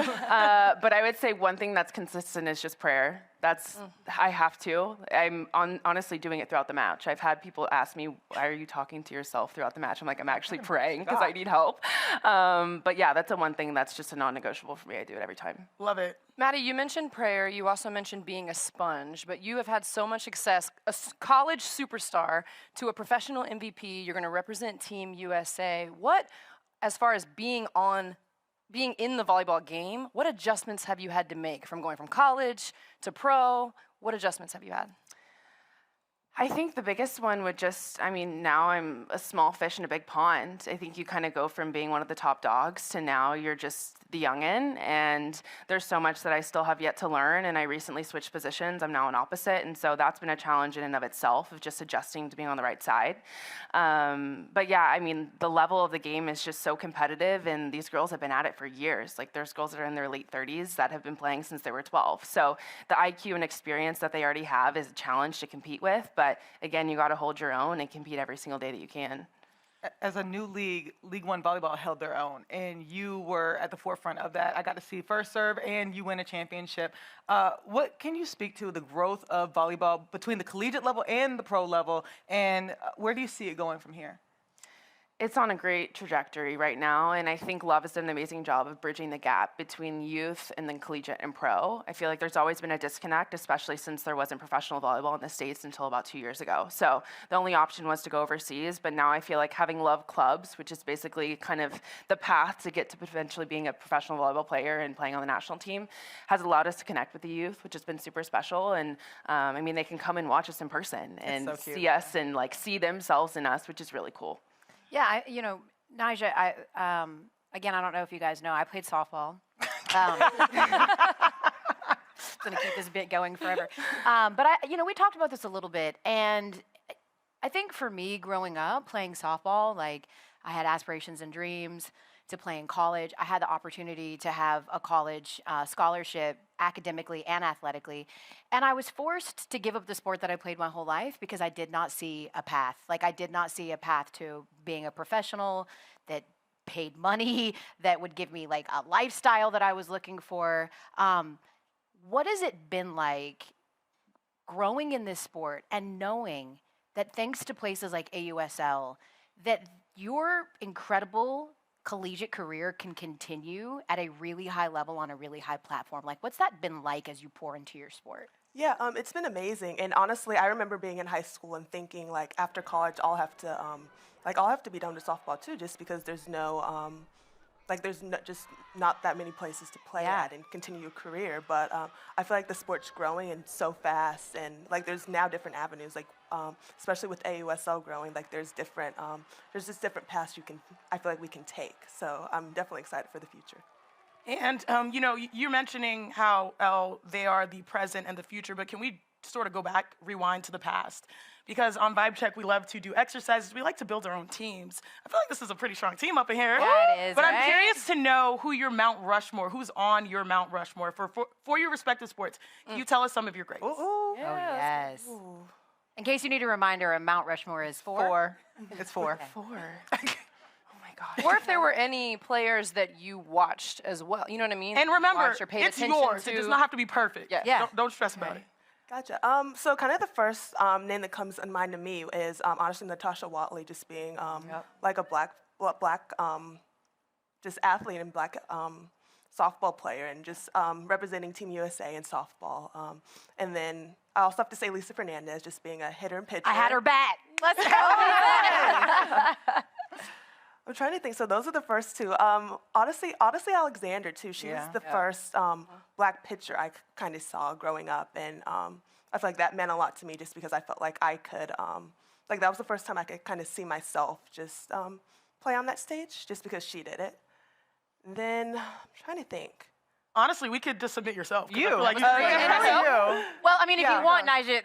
But I would say one thing that's consistent is just prayer. I have to. I'm honestly doing it throughout the match. I've had people ask me, why are you talking to yourself throughout the match? I'm like, I'm actually praying because I need help. But yeah, that's the one thing that's just a non-negotiable for me. I do it every time. Love it. Maddie, you mentioned prayer. You also mentioned being a sponge, but you have had so much success, college superstar to a professional MVP. You're going to represent Team USA. What, as far as being in the volleyball game, what adjustments have you had to make from going from college to pro? What adjustments have you had? I think the biggest one would now I'm a small fish in a big pond. I think you kind of go from being one of the top dogs to now you're just the youngin', and there's so much that I still have yet to learn, and I recently switched positions. I'm now an opposite, and so that's been a challenge in and of itself of just adjusting to being on the right side. But yeah, the level of the game is just so competitive, and these girls have been at it for years. Like, there's girls that are in their late 30s that have been playing since they were 12. So the IQ and experience that they already have is a challenge to compete with, but again, you got to hold your own and compete every single day that you can. As a new league, League One Volleyball held their own, and you were at the forefront of that. I got to see first serve, and you win a championship. What can you speak to the growth of volleyball between the collegiate level and the pro level, and where do you see it going from here? It's on a great trajectory right now, and I think Love has done an amazing job of bridging the gap between youth and then collegiate and pro. I feel like there's always been a disconnect, especially since there wasn't professional volleyball in the States until about 2 years ago. So the only option was to go overseas, but now I feel like having Love clubs, which is basically kind of the path to get to potentially being a professional volleyball player and playing on the national team, has allowed us to connect with the youth, which has been super special. And they can come and watch us in person and see us and see themselves in us, which is really cool. Yeah, NiJaree, again, I don't know if you guys know, I played softball. Gonna keep this bit going forever. But we talked about this a little bit, and I think for me, growing up, playing softball, I had aspirations and dreams to play in college. I had the opportunity to have a college scholarship academically and athletically. And I was forced to give up the sport that I played my whole life because I did not see a path. I did not see a path to being a professional that paid money, that would give me a lifestyle that I was looking for. What has it been like growing in this sport and knowing that thanks to places like AUSL, that your incredible collegiate career can continue at a really high level on a really high platform? What's that been like as you pour into your sport? Yeah, it's been amazing. And honestly, I remember being in high school and thinking after college, I'll have to be done with softball too, just because there's just not that many places to play at and continue your career. But I feel like the sport's growing and so fast, and there's now different avenues, especially with AUSL growing, there's just different paths I feel like we can take. So I'm definitely excited for the future. And, you're mentioning how, Elle, they are the present and the future, but can we sort of go back, rewind to the past? Because on Vibe Check, we love to do exercises. We like to build our own teams. I feel like this is a pretty strong team up in here. Yeah, it is, But right? I'm curious to know who's on your Mount Rushmore for your respective sports. Can you tell us some of your greats? Yes. Oh, yes. Ooh. In case you need a reminder, a Mount Rushmore is 4. It's 4. Okay. 4. Or if there were any players that you watched as well, you know what I mean? And remember, Watched or paid it's attention yours. to. It does not have to be perfect. Yeah. Don't stress about it. Gotcha. So kind of the first name that comes in mind to me is honestly Natasha Watley, just being a black just athlete and black softball player, and just representing Team USA in softball. And then I also have to say Lisa Fernandez, just being a hitter and pitcher. I had her back. Let's go. I'm trying to think. So those are the first two. Honestly, Alexander too. She was the first black pitcher I kind of saw growing up, and I feel like that meant a lot to me, just because I felt like I could, that was the first time I could kind of see myself just play on that stage, just because she did it. And then I'm trying to think. Honestly, we could just submit yourself. 'cause I You. feel like Well, I mean, if Yeah. you want, NiJaree.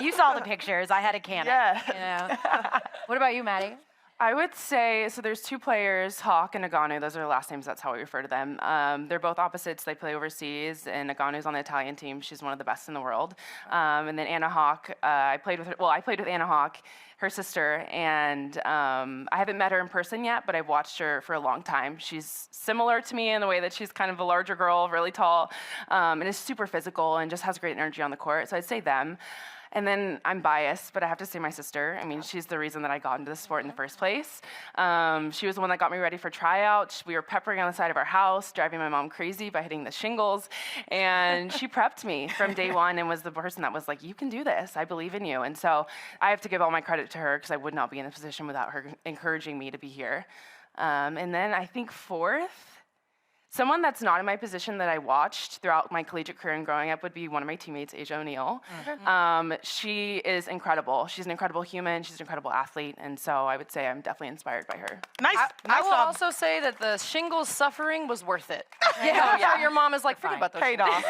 You saw the pictures. I had a cannon. Yeah. You know? What about you, Maddie? I would say, so there's two players, Hawk and Nagano. Those are their last names. That's how we refer to them. They're both opposites. They play overseas, and Nagano's on the Italian team. She's one of the best in the world. And then Anna Hawk, I played with her. Well, I played with Anna Hawk, her sister, and I haven't met her in person yet, but I've watched her for a long time. She's similar to me in the way that she's kind of a larger girl, really tall, and is super physical and just has great energy on the court. So I'd say them. And then I'm biased, but I have to say my sister. I mean, she's the reason that I got into the sport in the first place. She was the one that got me ready for tryouts. We were peppering on the side of our house, driving my mom crazy by hitting the shingles. And she prepped me from day one and was the person that was like, you can do this. I believe in you. And so I have to give all my credit to her because I would not be in a position without her encouraging me to be here. And then I think fourth, someone that's not in my position that I watched throughout my collegiate career and growing up would be one of my teammates, Asia O'Neal. She is incredible. She's an incredible human. She's an incredible athlete. And so I would say I'm definitely inspired by her. I will also say that the shingles suffering was worth it. Your mom is like, forget about those. Paid off.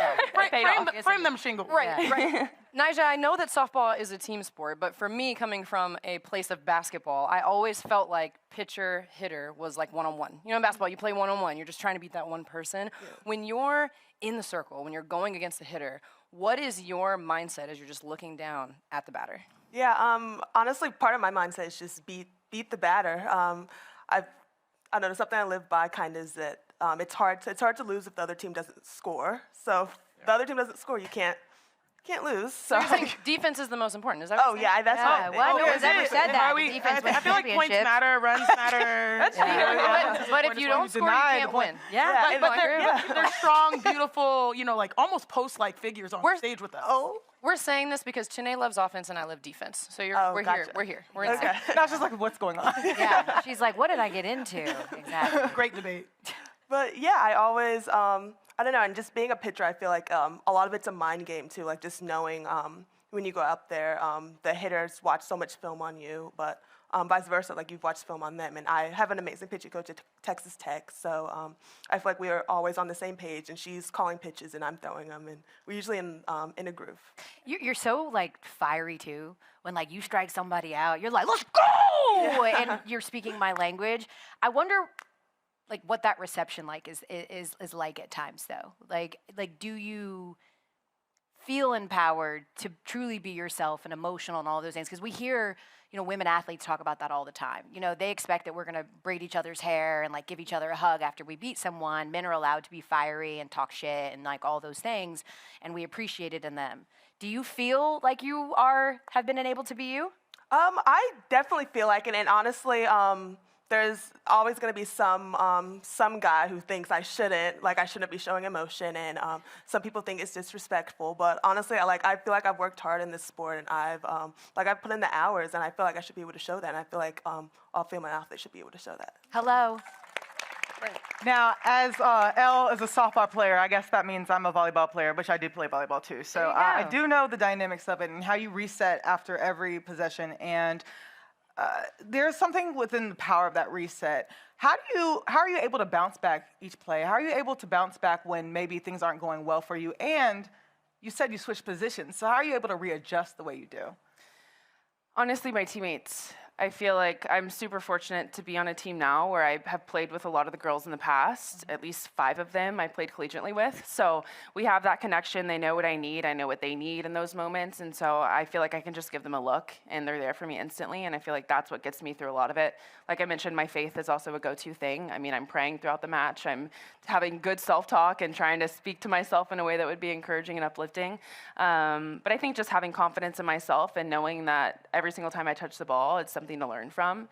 Frame them shingles. Right. NiJaree, I know that softball is a team sport, but for me, coming from a place of basketball, I always felt like pitcher hitter was like one-on-one. You know, in basketball, you play one-on-one. You're just trying to beat that one person. Yeah. When you're in the circle, when you're going against the hitter, what is your mindset as you're just looking down at the batter? Yeah, honestly, part of my mindset is just beat the batter. I know something I live by kind of is that it's hard to lose if the other team doesn't score. So if the other team doesn't score, you can't lose. So you're saying defense is the most important, is that what you're saying? That's right. Well, no one's ever said that. I feel like points matter, runs matter. That's but if you don't score, you can't win. Yeah, but they're strong, beautiful, like almost post-like figures on stage with us. We're saying this because Chiney loves offense and I love defense. So we're here. We're here. We're in sync. Not just like what's going on. Yeah. She's like, what did I get into? Exactly. Great debate. But yeah, I always, I don't know, and just being a pitcher, I feel like a lot of it's a mind game too, like just knowing when you go out there, the hitters watch so much film on you, but vice versa, like you've watched film on them. And I have an amazing pitching coach at Texas Tech, so I feel like we are always on the same page, and she's calling pitches and I'm throwing them, and we're usually in a groove. You're so like fiery too. When like you strike somebody out, you're like, let's go, and you're speaking my language. I wonder, like, what that reception like is like at times though. Like do you feel empowered to truly be yourself and emotional and all those things? Because we hear, women athletes talk about that all the time. They expect that we're gonna braid each other's hair and like give each other a hug after we beat someone. Men are allowed to be fiery and talk shit and like all those things, and we appreciate it in them. Do you feel like you have been able to be you? I definitely feel like it, and honestly, there's always going to be some guy who thinks I shouldn't be showing emotion, and some people think it's disrespectful. But honestly, I feel like I've worked hard in this sport, and I've put in the hours, and I feel like I should be able to show that. And I feel like all female athletes should be able to show that. Hello. Now, as Elle is a softball player, I guess that means I'm a volleyball player, which I did play volleyball too. So I do know the dynamics of it and how you reset after every possession. And there's something within the power of that reset. How are you able to bounce back each play? How are you able to bounce back when maybe things aren't going well for you? And you said you switched positions, so how are you able to readjust the way you do? Honestly, my teammates. I feel like I'm super fortunate to be on a team now where I have played with a lot of the girls in the past, at least 5 of them I played collegiately with. So we have that connection. They know what I need. I know what they need in those moments. And so I feel like I can just give them a look and they're there for me instantly. And I feel like that's what gets me through a lot of it. Like I mentioned, my faith is also a go-to thing. I mean, I'm praying throughout the match. I'm having good self-talk and trying to speak to myself in a way that would be encouraging and uplifting. But I think just having confidence in myself and knowing that every single time I touch the ball, it's something to learn from.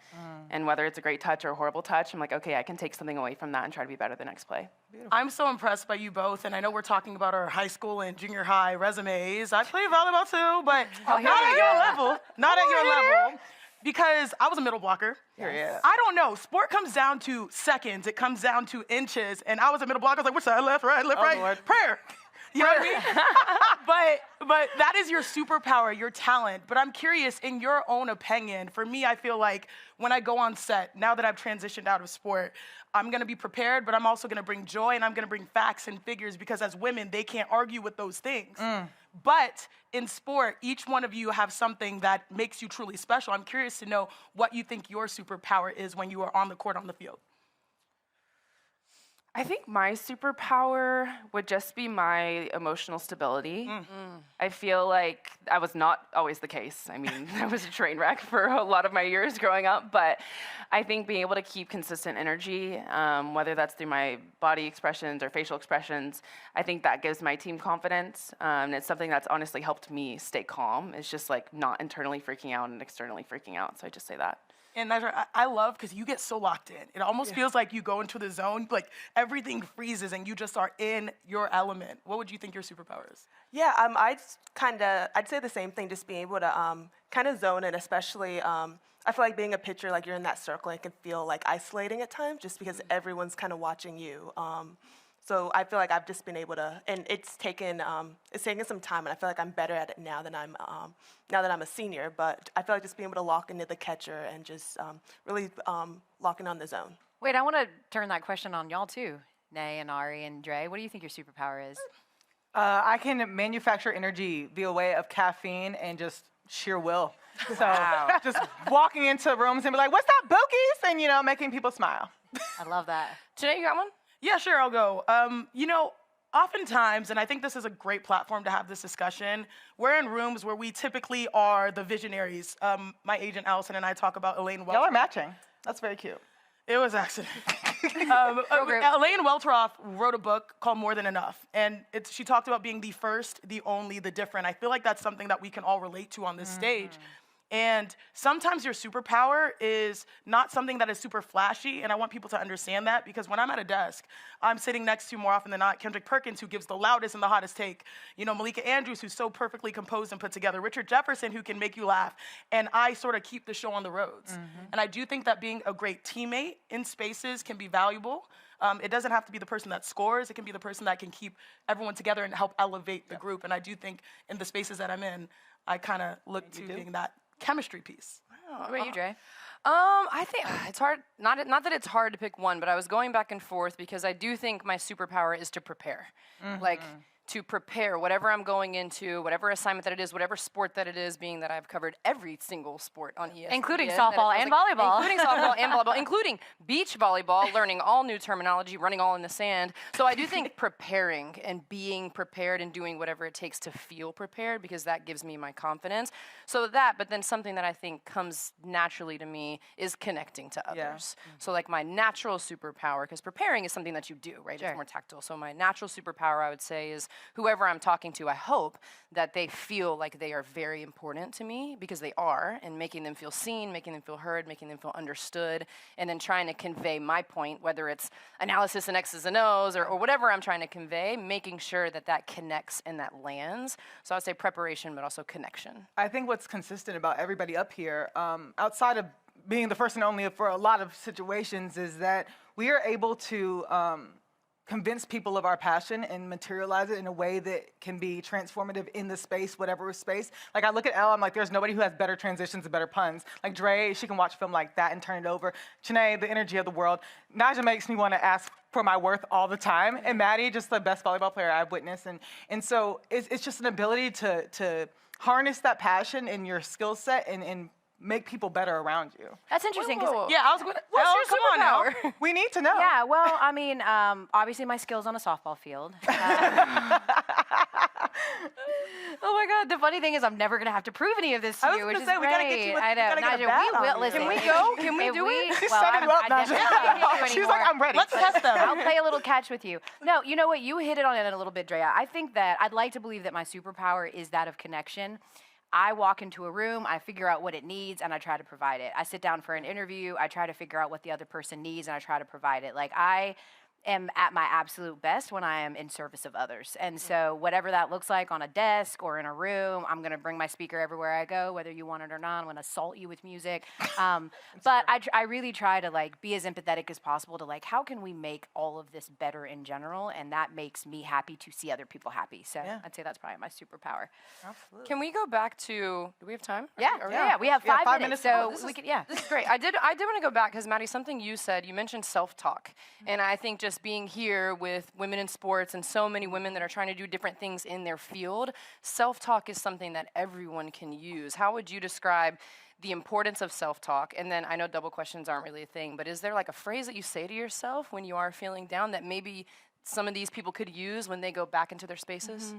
And whether it's a great touch or a horrible touch, I'm like, okay, I can take something away from that and try to be better the next play. Beautiful. I'm so impressed by you both, and I know we're talking about our high school and junior high resumes. I played volleyball too, but not at your level. Not at your level. Because I was a middle blocker. Yes. I don't know. Sport comes down to seconds. It comes down to inches. And I was a middle blocker. I was like, which side? Left, right, left, right. Lord. Prayer. You know what I mean? but that is your superpower, your talent. But I'm curious, in your own opinion, for me, I feel like when I go on set, now that I've transitioned out of sport, I'm going to be prepared, but I'm also going to bring joy and I'm going to bring facts and figures because as women, they can't argue with those things. But in sport, each one of you have something that makes you truly special. I'm curious to know what you think your superpower is when you are on the court, on the field. I think my superpower would just be my emotional stability. I feel like I was not always the case. I mean, I was a train wreck for a lot of my years growing up, but I think being able to keep consistent energy, whether that's through my body expressions or facial expressions, I think that gives my team confidence. And it's something that's honestly helped me stay calm. It's just like not internally freaking out and externally freaking out. So I just say that. And NiJaree, I love because you get so locked in. It almost feels like you go into the zone, like everything freezes and you just are in your element. What would you think your superpower is? Yeah, I'd say the same thing, just being able to kind of zone in, especially, I feel like being a pitcher, like you're in that circle, it can feel like isolating at times just because everyone's kind of watching you. So I feel like I've just been able to, and it's taken some time, and I feel like I'm better at it now that I'm a senior. But I feel like just being able to lock into the catcher and just really locking on the zone. Wait, I want to turn that question on y'all too, Nay and Ari and Dre. What do you think your superpower is? I can manufacture energy via way of caffeine and just sheer will. So just walking into rooms and be like, "What's that, Bokies?" and making people smile. I love that. Janae, you got one? Yeah, sure, I'll go. Oftentimes, and I think this is a great platform to have this discussion, we're in rooms where we typically are the visionaries. My agent, Allison, and I talk about Elaine Weltroff. Y'all are matching. That's very cute. It was accident. Elaine Weltroff wrote a book called More Than Enough, and she talked about being the first, the only, the different. I feel like that's something that we can all relate to on this stage. And sometimes your superpower is not something that is super flashy, and I want people to understand that because when I'm at a desk, I'm sitting next to, more often than not, Kendrick Perkins, who gives the loudest and the hottest take, Malika Andrews, who's so perfectly composed and put together, Richard Jefferson, who can make you laugh, and I sort of keep the show on the roads. And I do think that being a great teammate in spaces can be valuable. It doesn't have to be the person that scores. It can be the person that can keep everyone together and help elevate the group. And I do think in the spaces that I'm in, I kind of look to being that chemistry piece. What about you, Dre? I think it's hard. Not that it's hard to pick one, but I was going back and forth because I do think my superpower is to prepare. Like to prepare whatever I'm going into, whatever assignment that it is, whatever sport that it is, being that I've covered every single sport on ESPN. Including softball and volleyball. Including softball and volleyball, including beach volleyball, learning all new terminology, running all in the sand. So I do think preparing and being prepared and doing whatever it takes to feel prepared, because that gives me my confidence. So that, but then something that I think comes naturally to me is connecting to others. So like my natural superpower, because preparing is something that you do, right? It's more tactile. So my natural superpower, I would say, is whoever I'm talking to, I hope that they feel like they are very important to me, because they are, and making them feel seen, making them feel heard, making them feel understood, and then trying to convey my point, whether it's analysis and X's and O's or whatever I'm trying to convey, making sure that that connects and that lands. So I would say preparation, but also connection. I think what's consistent about everybody up here, outside of being the first and only for a lot of situations, is that we are able to convince people of our passion and materialize it in a way that can be transformative in the space, whatever space. Like I look at Elle, I'm like, there's nobody who has better transitions and better puns. Like Dre, she can watch film like that and turn it over. Chiney, the energy of the world. NiJaree makes me want to ask for my worth all the time. And Maddie, just the best volleyball player I've witnessed. And so it's just an ability to harness that passion in your skill set and make people better around you. That's interesting. Yeah, I was going to. What's your superpower? Now. We need to know. Yeah, well, I mean, obviously my skills on a softball field. Oh my God! The funny thing is, I'm never gonna have to prove any of this to you, which is great. We gotta get you. I know. NiJaree, we will. Listen, can we go? Can we do it? She's setting you up, NiJaree. She's like, I'm ready. Let's test them. I'll play a little catch with you. No, you know what? You hit it on it a little bit, Drea. I think that I'd like to believe that my superpower is that of connection. I walk into a room, I figure out what it needs, and I try to provide it. I sit down for an interview, I try to figure out what the other person needs, and I try to provide it. Like I am at my absolute best when I am in service of others. And so whatever that looks like on a desk or in a room, I'm going to bring my speaker everywhere I go, whether you want it or not. I'm going to assault you with music. But I really try to like be as empathetic as possible to like, how can we make all of this better in general? And that makes me happy to see other people happy. So I'd say that's probably my superpower. Absolutely. Can we go back to, do we have time? Yeah, we have 5 minutes. So this we is, could, This is great. I did want to go back because Maddie, something you said, you mentioned self-talk. And I think just being here with women in sports and so many women that are trying to do different things in their field, self-talk is something that everyone can use. How would you describe the importance of self-talk? And then I know double questions aren't really a thing, but is there like a phrase that you say to yourself when you are feeling down that maybe some of these people could use when they go back into their spaces?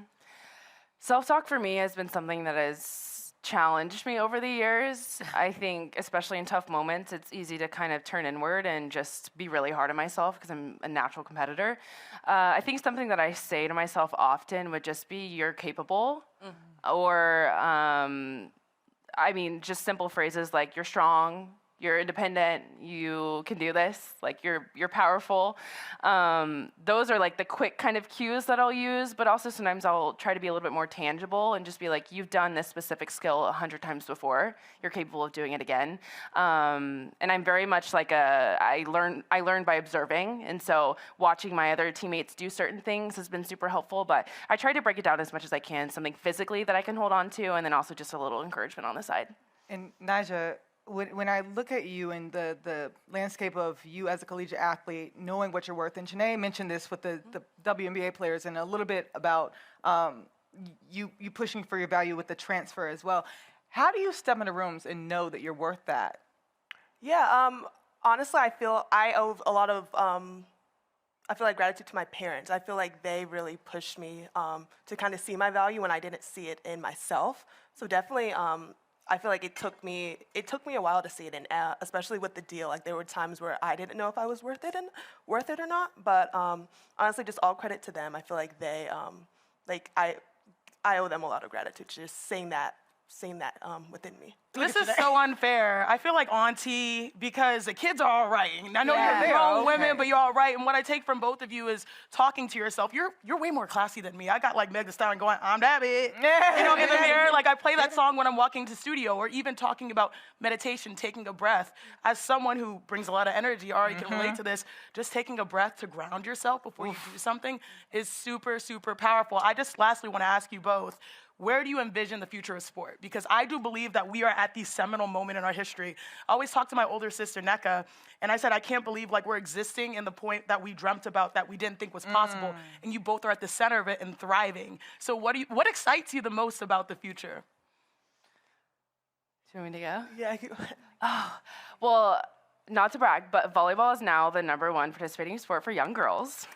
Self-talk for me has been something that has challenged me over the years. I think, especially in tough moments, it's easy to kind of turn inward and just be really hard on myself because I'm a natural competitor. I think something that I say to myself often would just be, you're capable, or, I mean, just simple phrases like, you're strong, you're independent, you can do this, like you're powerful. Those are like the quick kind of cues that I'll use, but also sometimes I'll try to be a little bit more tangible and just be like, you've done this specific skill 100 times before, you're capable of doing it again. And I'm very much like I learn by observing, and so watching my other teammates do certain things has been super helpful, but I try to break it down as much as I can, something physically that I can hold on to, and then also just a little encouragement on the side. And NiJaree, when I look at you and the landscape of you as a collegiate athlete, knowing what you're worth, and Chiney mentioned this with the WNBA players and a little bit about you pushing for your value with the transfer as well. How do you step into rooms and know that you're worth that? Yeah, honestly, I feel I owe a lot of, I feel like gratitude to my parents. I feel like they really pushed me to kind of see my value when I didn't see it in myself. So definitely, I feel like it took me a while to see it, especially with the deal. Like there were times where I didn't know if I was worth it or not. But honestly, just all credit to them. I feel like they, I owe them a lot of gratitude, just seeing that within me. This is so unfair. I feel like auntie because the kids are all right. I know you're grown women, but you're all right. And what I take from both of you is talking to yourself. You're way more classy than me. I got like Meg Thee Stallion going, I'm that bitch. You know, in the mirror. Like I play that song when I'm walking to studio, or even talking about meditation, taking a breath. As someone who brings a lot of energy, Ari can relate to this. Just taking a breath to ground yourself before you do something is super, super powerful. I just lastly want to ask you both, where do you envision the future of sport? Because I do believe that we are at the seminal moment in our history. I always talk to my older sister, Neka, and I said, I can't believe like we're existing in the point that we dreamt about that we didn't think was possible. And you both are at the center of it and thriving. So what excites you the most about the future? Do you want me to go? Yeah. Well, not to brag, but volleyball is now the #1 participating sport for young girls.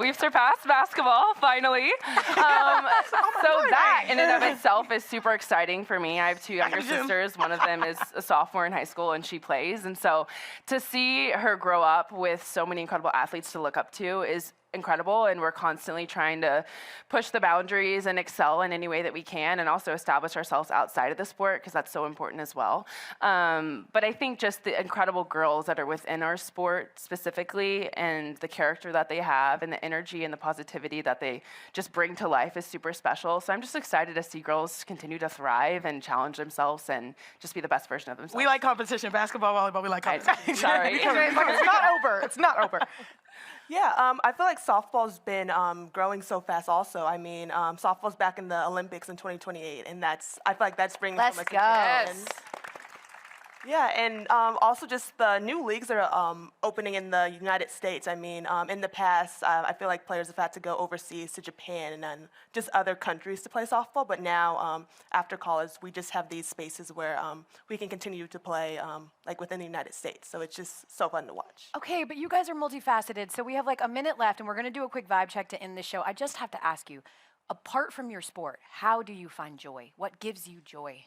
We've surpassed basketball, finally. So that in and of itself is super exciting for me. I have 2 younger sisters. One of them is a sophomore in high school, and she plays. And so to see her grow up with so many incredible athletes to look up to is incredible, and we're constantly trying to push the boundaries and excel in any way that we can, and also establish ourselves outside of the sport, because that's so important as well. But I think just the incredible girls that are within our sport specifically, and the character that they have, and the energy and the positivity that they just bring to life is super special. So I'm just excited to see girls continue to thrive and challenge themselves and just be the best version of themselves. We like competition, basketball, volleyball, we like competition. Sorry. It's not over. It's not over. Yeah, I feel like softball's been growing so fast also. I mean, softball's back in the Olympics in 2028, and I feel like that's bringing so much attention. Yeah, and also just the new leagues that are opening in the United States. I mean, in the past, I feel like players have had to go overseas to Japan and then just other countries to play softball. But now, after college, we just have these spaces where we can continue to play like within the United States. So it's just so fun to watch. Okay, but you guys are multifaceted. So we have like a minute left, and we're going to do a quick vibe check to end the show. I just have to ask you, apart from your sport, how do you find joy? What gives you joy?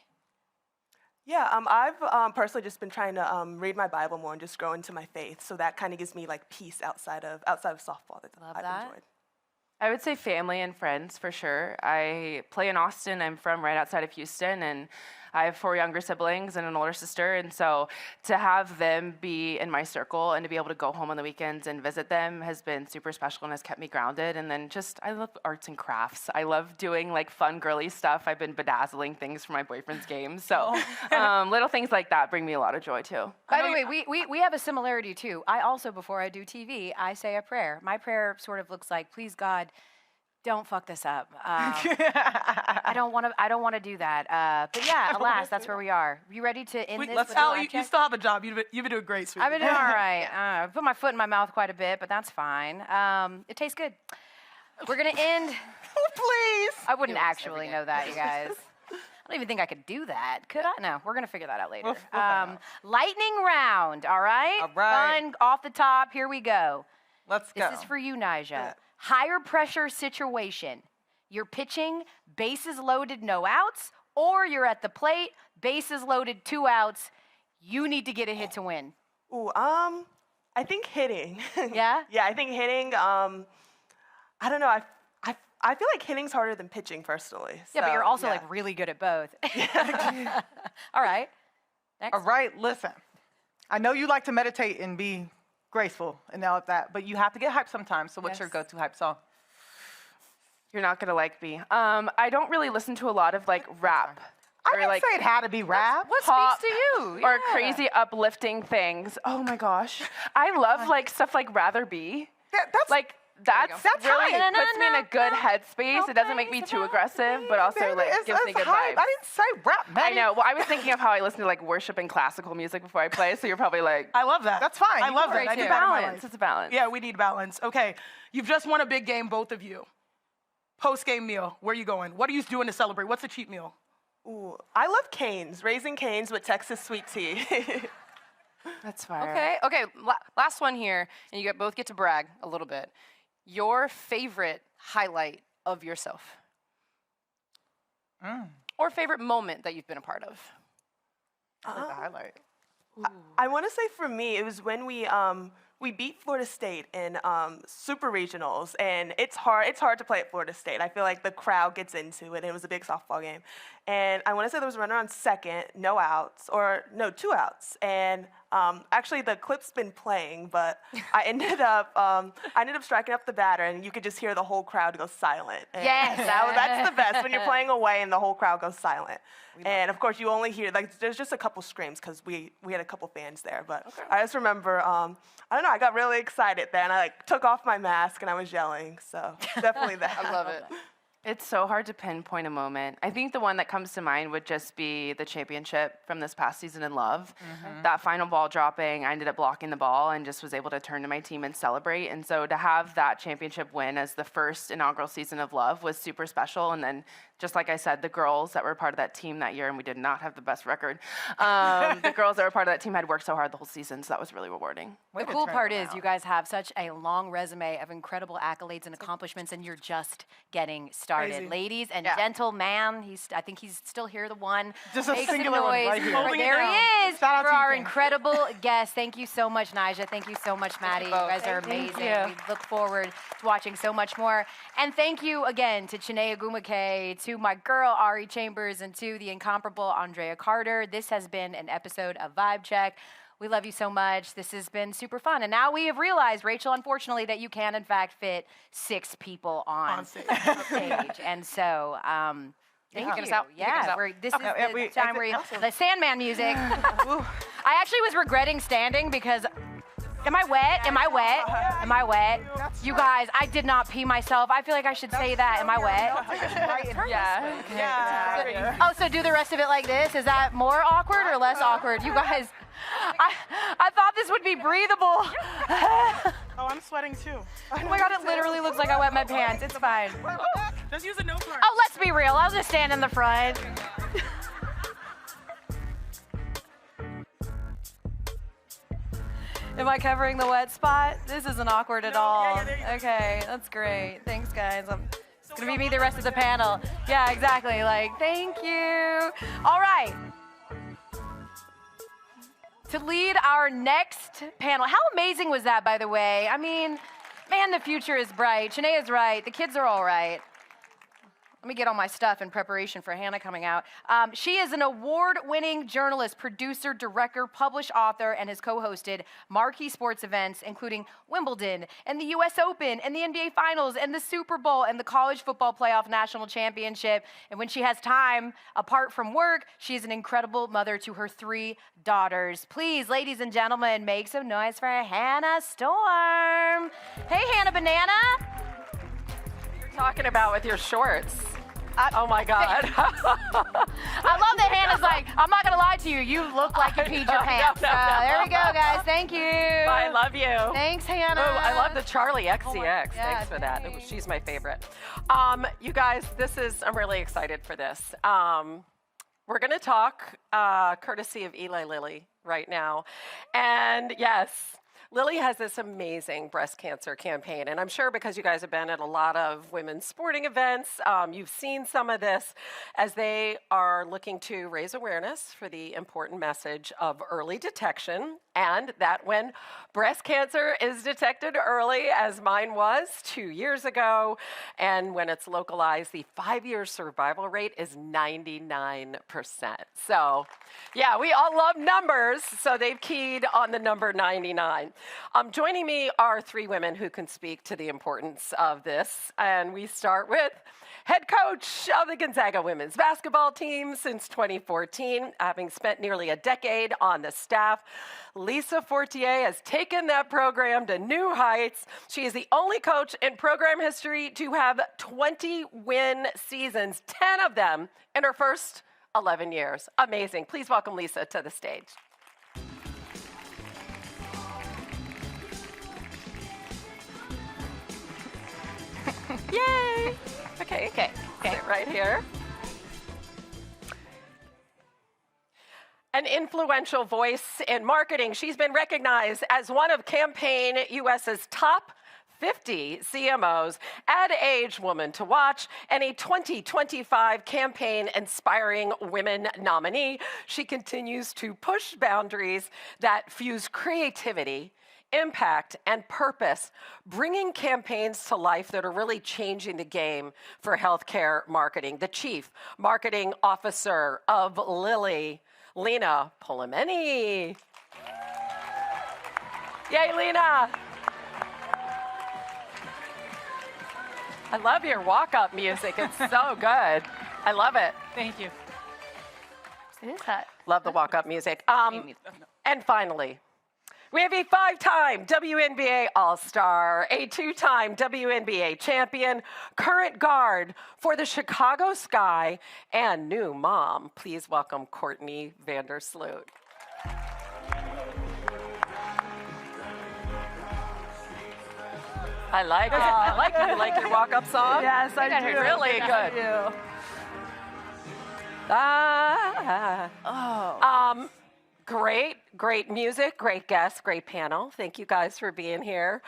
Yeah, I've personally just been trying to read my Bible more and just grow into my faith. So that kind of gives me like peace outside of softball that I've enjoyed. I would say family and friends for sure. I play in Austin. I'm from right outside of Houston, and I have 4 younger siblings and an older sister. And so to have them be in my circle and to be able to go home on the weekends and visit them has been super special and has kept me grounded. And then just, I love arts and crafts. I love doing like fun girly stuff. I've been bedazzling things for my boyfriend's games. So little things like that bring me a lot of joy too. By the way, we have a similarity too. I also, before I do TV, I say a prayer. My prayer sort of looks like, please God, don't fuck this up. I don't want to do that. But yeah, alas, that's where we are. You ready to end this? Let's tell you, you still have a job. You've been doing great, sweetie. I've been doing all right. I put my foot in my mouth quite a bit, but that's fine. It tastes good. We're gonna end. Please. I wouldn't actually know that, you guys. I don't even think I could do that. Could I? No, we're gonna figure that out later. Lightning round. All right. All right. Fun off the top. Here we go. Let's go. This is for you, NiJaree. Higher pressure situation. You're pitching, bases loaded, no outs, or you're at the plate, bases loaded, 2 outs. You need to get a hit to win. Ooh, I think hitting. Yeah? Yeah, I think hitting. I don't know. I feel like hitting's harder than pitching personally. Yeah, but you're also like really good at both. All right. Next. All right, listen. I know you like to meditate and be graceful and all of that, but you have to get hyped sometimes. So what's your go-to hype song? You're not gonna like me. I don't really listen to a lot of like rap. I didn't say it had to be rap. What Pop speaks to you? or crazy uplifting things. Oh my gosh. I love like stuff like Rather Be. That's like that's really hype. puts me in a good headspace. It doesn't make me too aggressive, but also like gives me good hype. vibes. I didn't say rap, man. I know. Well, I was thinking of how I listen to like worship and classical music before I play, so you're probably like, I love that. That's fine. I love that. I it's do a that in my balance. life. It's a balance. Yeah, we need balance. Okay, you've just won a big game, both of you. Post-game meal, where are you going? What are you doing to celebrate? What's a cheat meal? Ooh, I love canes, Raising Canes with Texas sweet tea. That's fire. Okay. Last one here, and you both get to brag a little bit. Your favorite highlight of yourself, or favorite moment that you've been a part of. I like the highlight. I want to say for me, it was when we beat Florida State in super regionals, and it's hard to play at Florida State. I feel like the crowd gets into it. It was a big softball game, and I want to say there was a runner on second, 2 outs, and actually the clip's been playing, but I ended up striking up the batter, and you could just hear the whole crowd go silent. And Yes, that's the best when you're playing away and the whole crowd goes silent. And of course, you only hear there's just a couple screams because we had a couple fans there. But I just remember, I don't know, I got really excited then. I took off my mask and I was yelling. So definitely that. I love it. It's so hard to pinpoint a moment. I think the one that comes to mind would just be the championship from this past season in Love. That final ball dropping, I ended up blocking the ball and just was able to turn to my team and celebrate. And so to have that championship win as the first inaugural season of Love was super special. And then, just like I said, the girls that were part of that team that year, and we did not have the best record, the girls that were part of that team had worked so hard the whole season, so that was really rewarding. The cool part is you guys have such a long resume of incredible accolades and accomplishments, and you're just getting started. Crazy. Ladies and gentlemen, I think he's still here, the one. Just a Make some singular one noise. right here. Holding it There down. he is Shout out for to you, our King. incredible guest. Thank you so much, NiJaree. Thank you so much, Maddie. You guys are Thank amazing. you. We look forward to watching so much more. And thank you again to Chiney Ogwumike, to my girl, Ari Chambers, and to the incomparable Andrea Carter. This has been an episode of Vibe Check. We love you so much. This has been super fun. And now we have realized, Rachel, unfortunately, that you can, in fact, fit 6 people on stage. And so, thank you. Yeah, this is the time where the Sandman music. I actually was regretting standing because... Am I wet? Am I wet? Am I wet? You guys, I did not pee myself. I feel like I should say that. Am I wet? Yeah. Yeah. Oh, so do the rest of it like this? Is that more awkward or less awkward? You guys, I thought this would be breathable. Oh, I'm sweating too. Oh my God, it literally looks like I wet my pants. It's fine. Just use a note card. Oh, let's be real. I'll just stand in the front. Am I covering the wet spot? This isn't awkward at all. Okay, that's great. Thanks, guys. It's gonna be me the rest of the panel. Yeah, exactly. Thank you. All right. To lead our next panel. How amazing was that, by the way? I mean, Man, the future is bright. Shanae is right. The kids are all right. Let me get all my stuff in preparation for Hannah coming out. She is an award-winning journalist, producer, director, published author, and has co-hosted marquee sports events, including Wimbledon and the U.S. Open and the NBA Finals and the Super Bowl and the College Football Playoff National Championship. And when she has time, apart from work, she is an incredible mother to her 3 daughters. Please, ladies and gentlemen, make some noise for Hannah Storm. Hey, Hannah Banana. Talking about with your shorts. Oh my God. I love that Hannah's like, I'm not gonna lie to you, you look like you peed your pants. There we go, guys, thank you. I love you. Thanks, Hannah. Oh, I love the Charlie XCX. Oh yeah, thanks for that. thanks. She's my favorite. You guys, I'm really excited for this. We're gonna talk courtesy of Eli Lilly right now. And yes, Lilly has this amazing breast cancer campaign, and I'm sure because you guys have been at a lot of women's sporting events, you've seen some of this as they are looking to raise awareness for the important message of early detection, and that when breast cancer is detected early, as mine was 2 years ago, and when it's localized, the 5-year survival rate is 99%. So, yeah, we all love numbers, so they've keyed on the number 99. Joining me are 3 women who can speak to the importance of this, and we start with head coach of the Gonzaga women's basketball team since 2014, having spent nearly a decade on the staff. Lisa Fortier has taken that program to new heights. She is the only coach in program history to have 20 win seasons, 10 of them in her first 11 years. Amazing. Please welcome Lisa to the stage. Yay! Okay. Sit right here. An influential voice in marketing, she's been recognized as one of Campaign US's top 50 CMOs, Ad Age Woman to Watch, and a 2025 Campaign Inspiring Women nominee. She continues to push boundaries that fuse creativity, impact, and purpose, bringing campaigns to life that are really changing the game for healthcare marketing. The Chief Marketing Officer of Lilly, Lina Polimeni. Yay, Lina. I love your walk-up music. It's so good. I love it. Thank you. It is hot. Love the walk-up music. And finally, we have a 5-time WNBA All-Star, a 2-time WNBA champion, current guard for the Chicago Sky, and new mom. Please welcome Courtney Vandersloot. I like it. I like it. You like your walk-up song? Yes, I do. Really good. I do. Great music, great guests, great panel. Thank you guys for being here.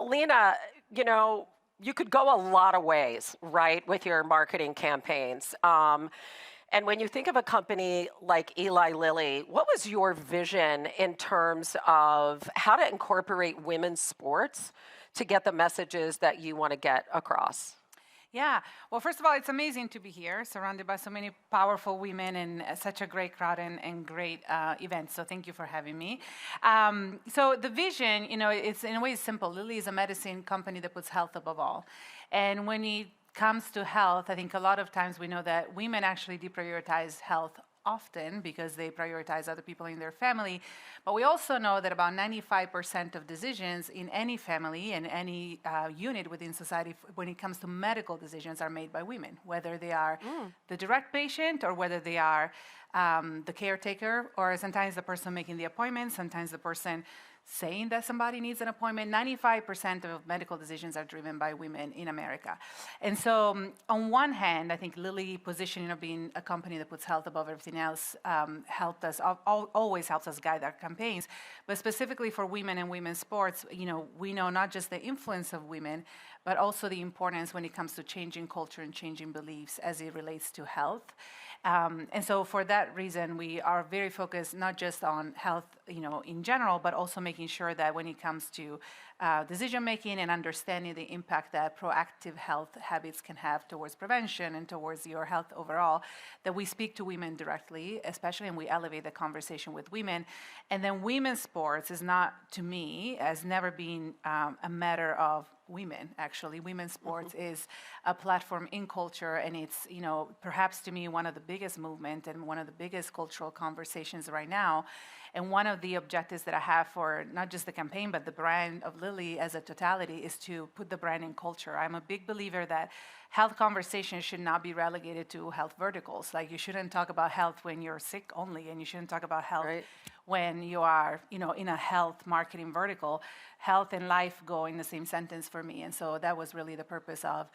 Lina, you could go a lot of ways, right, with your marketing campaigns. And when you think of a company like Eli Lilly, what was your vision in terms of how to incorporate women's sports to get the messages that you want to get across? Yeah. Well, first of all, it's amazing to be here, surrounded by so many powerful women and such a great crowd and great events. So thank you for having me. So the vision, it's in a way simple. Lilly is a medicine company that puts health above all. And when it comes to health, I think a lot of times we know that women actually deprioritize health often because they prioritize other people in their family. But we also know that about 95% of decisions in any family and any unit within society, when it comes to medical decisions, are made by women, whether they are the direct patient or whether they are the caretaker, or sometimes the person making the appointment, sometimes the person saying that somebody needs an appointment. 95% of medical decisions are driven by women in America. And so on one hand, I think Lilly positioning of being a company that puts health above everything else helped us, always helps us guide our campaigns. But specifically for women and women's sports, we know not just the influence of women, but also the importance when it comes to changing culture and changing beliefs as it relates to health. And so for that reason, we are very focused not just on health, in general, but also making sure that when it comes to decision making and understanding the impact that proactive health habits can have towards prevention and towards your health overall, that we speak to women directly, especially, and we elevate the conversation with women. And then women's sports is not, to me, has never been a matter of women. Actually, women's sports is a platform in culture, and it's, perhaps to me, one of the biggest movement and one of the biggest cultural conversations right now. And one of the objectives that I have for not just the campaign, but the brand of Lilly as a totality is to put the brand in culture. I'm a big believer that health conversations should not be relegated to health verticals. Like, you shouldn't talk about health when you're sick only, and you shouldn't talk about health when you are, in a health marketing vertical. Health and life go in the same sentence for me. And so that was really the purpose of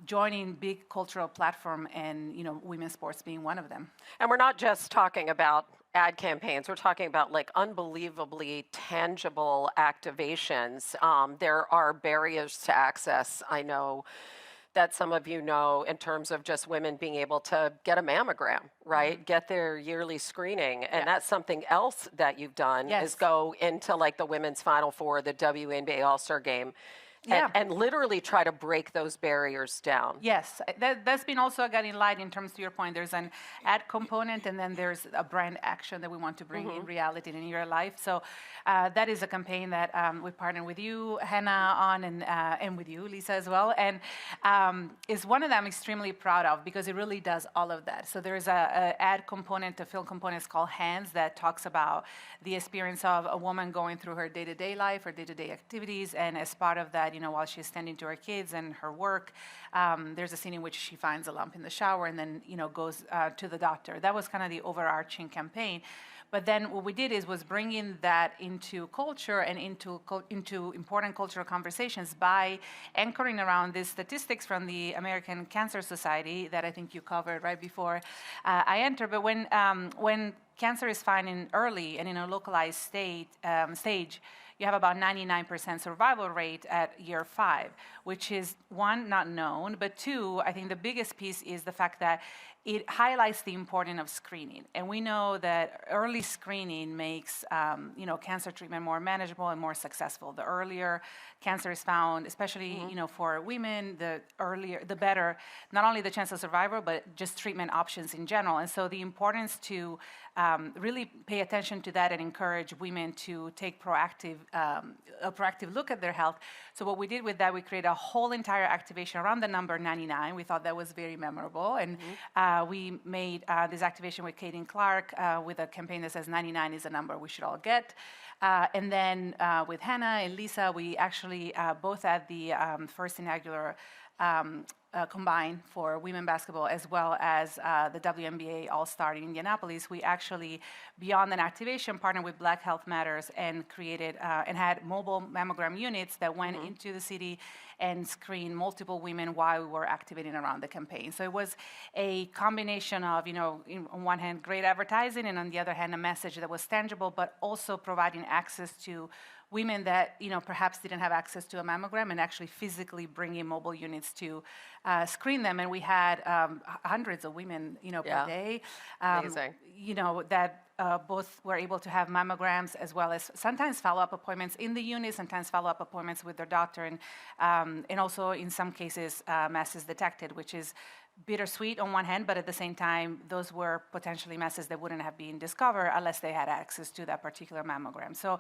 joining big cultural platform, and women's sports being one of them. And we're not just talking about ad campaigns. We're talking about like unbelievably tangible activations. There are barriers to access, I know, that some of you know, in terms of just women being able to get a mammogram, right? Get their yearly screening. And that's something else that you've done is go into like the women's Final Four, the WNBA All-Star Game, and literally try to break those barriers down. Yes, that's been also a guiding light in terms, to your point. There's an ad component, and then there's a brand action that we want to bring in reality and in your life. So that is a campaign that we partnered with you, Hannah, on, and with you, Lisa, as well. And is one of them I'm extremely proud of, because it really does all of that. So there's a ad component, a film component called Hands, that talks about the experience of a woman going through her day-to-day life, her day-to-day activities, and as part of that, while she's tending to her kids and her work, there's a scene in which she finds a lump in the shower and then, goes to the doctor. That was kind of the overarching campaign. But then what we did was bringing that into culture and into important cultural conversations by anchoring around these statistics from the American Cancer Society that I think you covered right before I entered. But when cancer is found in early and in a localized stage, you have about 99% survival rate at year 5, which is, one, not known, but two, I think the biggest piece is the fact that it highlights the importance of screening. And we know that early screening makes cancer treatment more manageable and more successful. The earlier cancer is found, especially for women, the earlier, the better, not only the chance of survival, but just treatment options in general. And so the importance to really pay attention to that and encourage women to take a proactive look at their health. So what we did with that, we created a whole entire activation around the number 99. We thought that was very memorable. And we made this activation with Kate and Clark with a campaign that says 99 is a number we should all get. And then with Hannah and Lisa, we actually both at the first inaugural combined for women basketball, as well as the WNBA All-Star in Indianapolis, we actually, beyond an activation, partnered with Black Health Matters and created and had mobile mammogram units that went into the city and screened multiple women while we were activating around the campaign. So it was a combination of, on one hand, great advertising, and on the other hand, a message that was tangible, but also providing access to women that perhaps didn't have access to a mammogram, and actually physically bringing mobile units to screen them. And we had hundreds of women per day. Amazing. That both were able to have mammograms, as well as sometimes follow-up appointments in the unit, sometimes follow-up appointments with their doctor, and also in some cases masses detected, which is bittersweet on one hand, but at the same time, those were potentially masses that wouldn't have been discovered unless they had access to that particular mammogram. So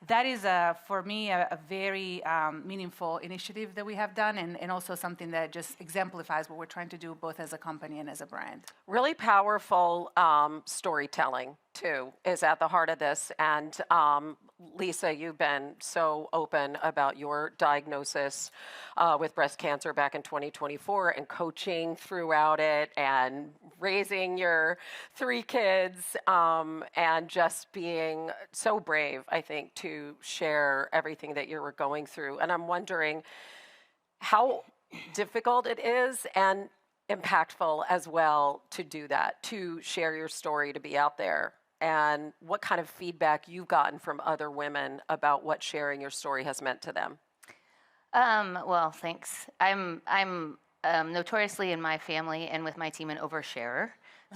that is, for me, a very meaningful initiative that we have done, and also something that just exemplifies what we're trying to do both as a company and as a brand. Really powerful storytelling, too, is at the heart of this. And Lisa, you've been so open about your diagnosis with breast cancer back in 2024 and coaching throughout it and raising your 3 kids and just being so brave, I think, to share everything that you were going through. And I'm wondering how difficult it is and impactful as well to do that, to share your story, to be out there. And what kind of feedback you've gotten from other women about what sharing your story has meant to them? Well, thanks. I'm notoriously in my family and with my team an oversharer.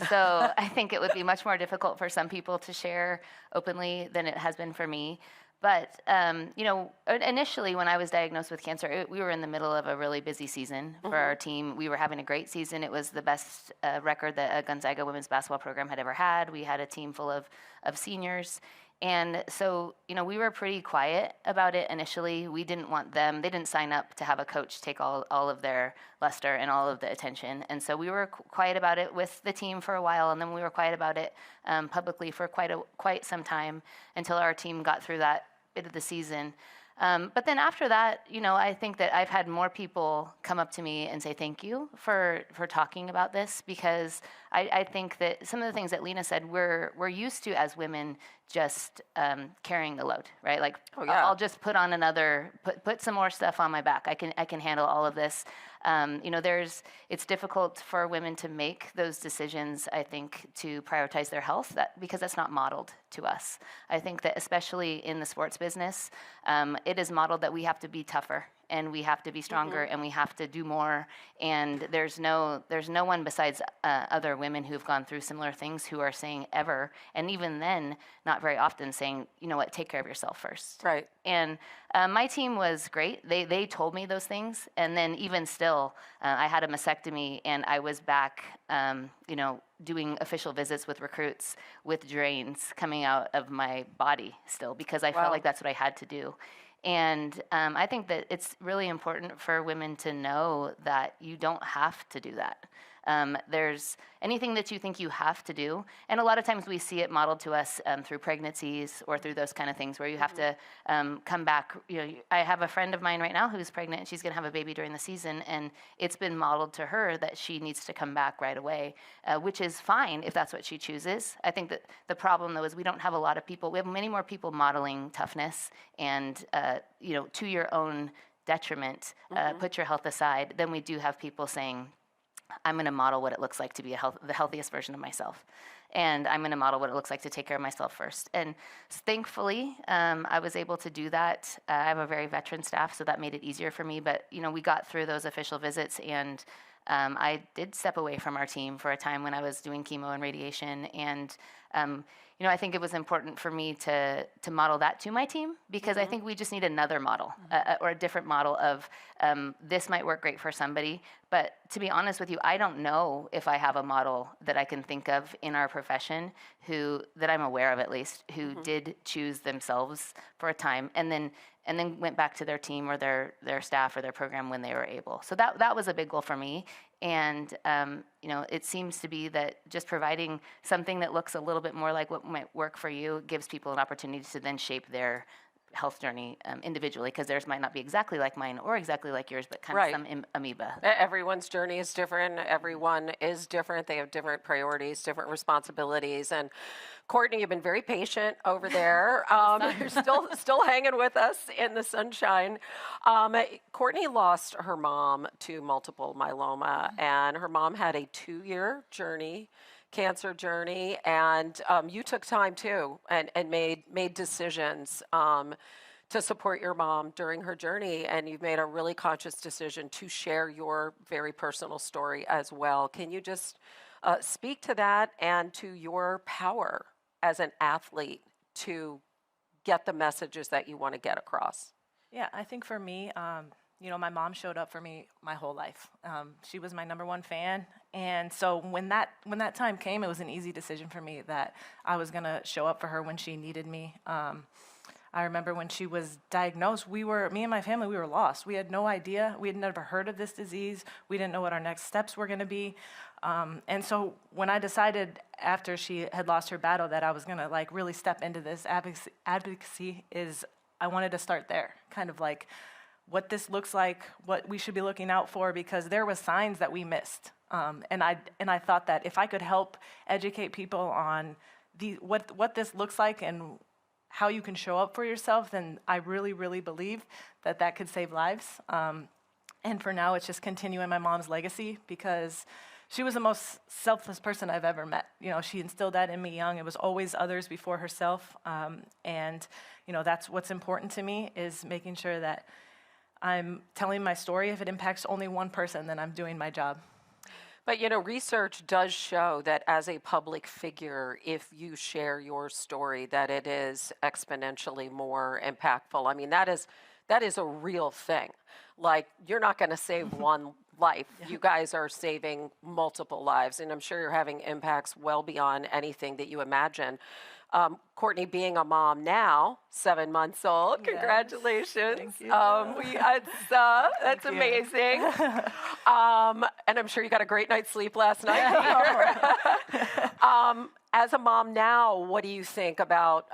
So I think it would be much more difficult for some people to share openly than it has been for me. But, initially when I was diagnosed with cancer, we were in the middle of a really busy season for our team. We were having a great season. It was the best record that a Gonzaga women's basketball program had ever had. We had a team full of seniors. And so, we were pretty quiet about it initially. We didn't want them, they didn't sign up to have a coach take all of their luster and all of the attention. And so we were quiet about it with the team for a while, and then we were quiet about it publicly for quite some time until our team got through that bit of the season. But then after that, I think that I've had more people come up to me and say thank you for talking about this, because I think that some of the things that Lina said, we're used to as women just carrying the load, right? Like, I'll just put on put some more stuff on my back. I can handle all of this. It's difficult for women to make those decisions, I think, to prioritize their health, because that's not modeled to us. I think that especially in the sports business, it is modeled that we have to be tougher and we have to be stronger and we have to do more. And there's no one besides other women who've gone through similar things who are saying ever, and even then, not very often, saying, take care of yourself first. Right. And my team was great. They told me those things. And then even still, I had a mastectomy and I was back, doing official visits with recruits with drains coming out of my body still, because I felt like that's what I had to do. And I think that it's really important for women to know that you don't have to do that. There's anything that you think you have to do, and a lot of times we see it modeled to us through pregnancies or through those kind of things where you have to come back. I have a friend of mine right now who's pregnant, and she's going to have a baby during the season, and it's been modeled to her that she needs to come back right away, which is fine if that's what she chooses. I think that the problem, though, is we don't have a lot of people. We have many more people modeling toughness and, to your own detriment, put your health aside, than we do have people saying, I'm going to model what it looks like to be the healthiest version of myself. And I'm going to model what it looks like to take care of myself first. And thankfully, I was able to do that. I have a very veteran staff, so that made it easier for me. But, we got through those official visits, and I did step away from our team for a time when I was doing chemo and radiation. And, I think it was important for me to model that to my team, because I think we just need another model or a different model of this might work great for somebody. But to be honest with you, I don't know if I have a model that I can think of in our profession that I'm aware of at least, who did choose themselves for a time and then went back to their team or their staff or their program when they were able. So that was a big goal for me. And, it seems to be that just providing something that looks a little bit more like what might work for you gives people an opportunity to then shape their health journey individually, because theirs might not be exactly like mine or exactly like yours, but kind of some amoeba. Everyone's journey is different. Everyone is different. They have different priorities, different responsibilities. And Courtney, you've been very patient over there. You're still hanging with us in the sunshine. Courtney lost her mom to multiple myeloma, and her mom had a 2-year cancer journey, and you took time too and made decisions to support your mom during her journey, and you've made a really conscious decision to share your very personal story as well. Can you just speak to that and to your power as an athlete to get the messages that you want to get across? Yeah, I think for me, my mom showed up for me my whole life. She was my number one fan. And so when that time came, it was an easy decision for me that I was going to show up for her when she needed me. I remember when she was diagnosed, me and my family, we were lost. We had no idea. We had never heard of this disease. We didn't know what our next steps were going to be. And so when I decided after she had lost her battle that I was going to really step into this advocacy, I wanted to start there, kind of like what this looks like, what we should be looking out for, because there were signs that we missed. And I thought that if I could help educate people on what this looks like and how you can show up for yourself, then I really, really believe that could save lives. And for now, it's just continuing my mom's legacy, because she was the most selfless person I've ever met. She instilled that in me young. It was always others before herself. And that's what's important to me, is making sure that I'm telling my story. If it impacts only one person, then I'm doing my job. But you know, research does show that as a public figure, if you share your story, that it is exponentially more impactful. I mean, that is a real thing. Like, you're not going to save one life. You guys are saving multiple lives, and I'm sure you're having impacts well beyond anything that you imagine. Courtney, being a mom now, 7 months old, congratulations. Thank you. That's amazing. And I'm sure you got a great night's sleep last night. As a mom now, what do you think about,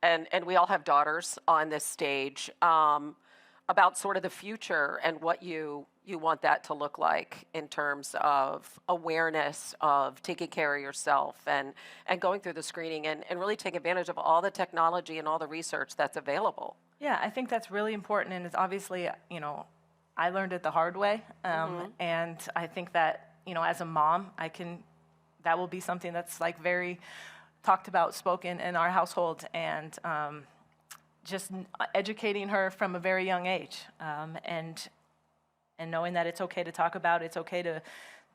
and we all have daughters on this stage, about sort of the future and what you want that to look like in terms of awareness of taking care of yourself and going through the screening and really take advantage of all the technology and all the research that's available? Yeah, I think that's really important, and it's obviously, I learned it the hard way, and I think that, as a mom, that will be something that's like very talked about, spoken in our household, and just educating her from a very young age, and knowing that it's okay to talk about, it's okay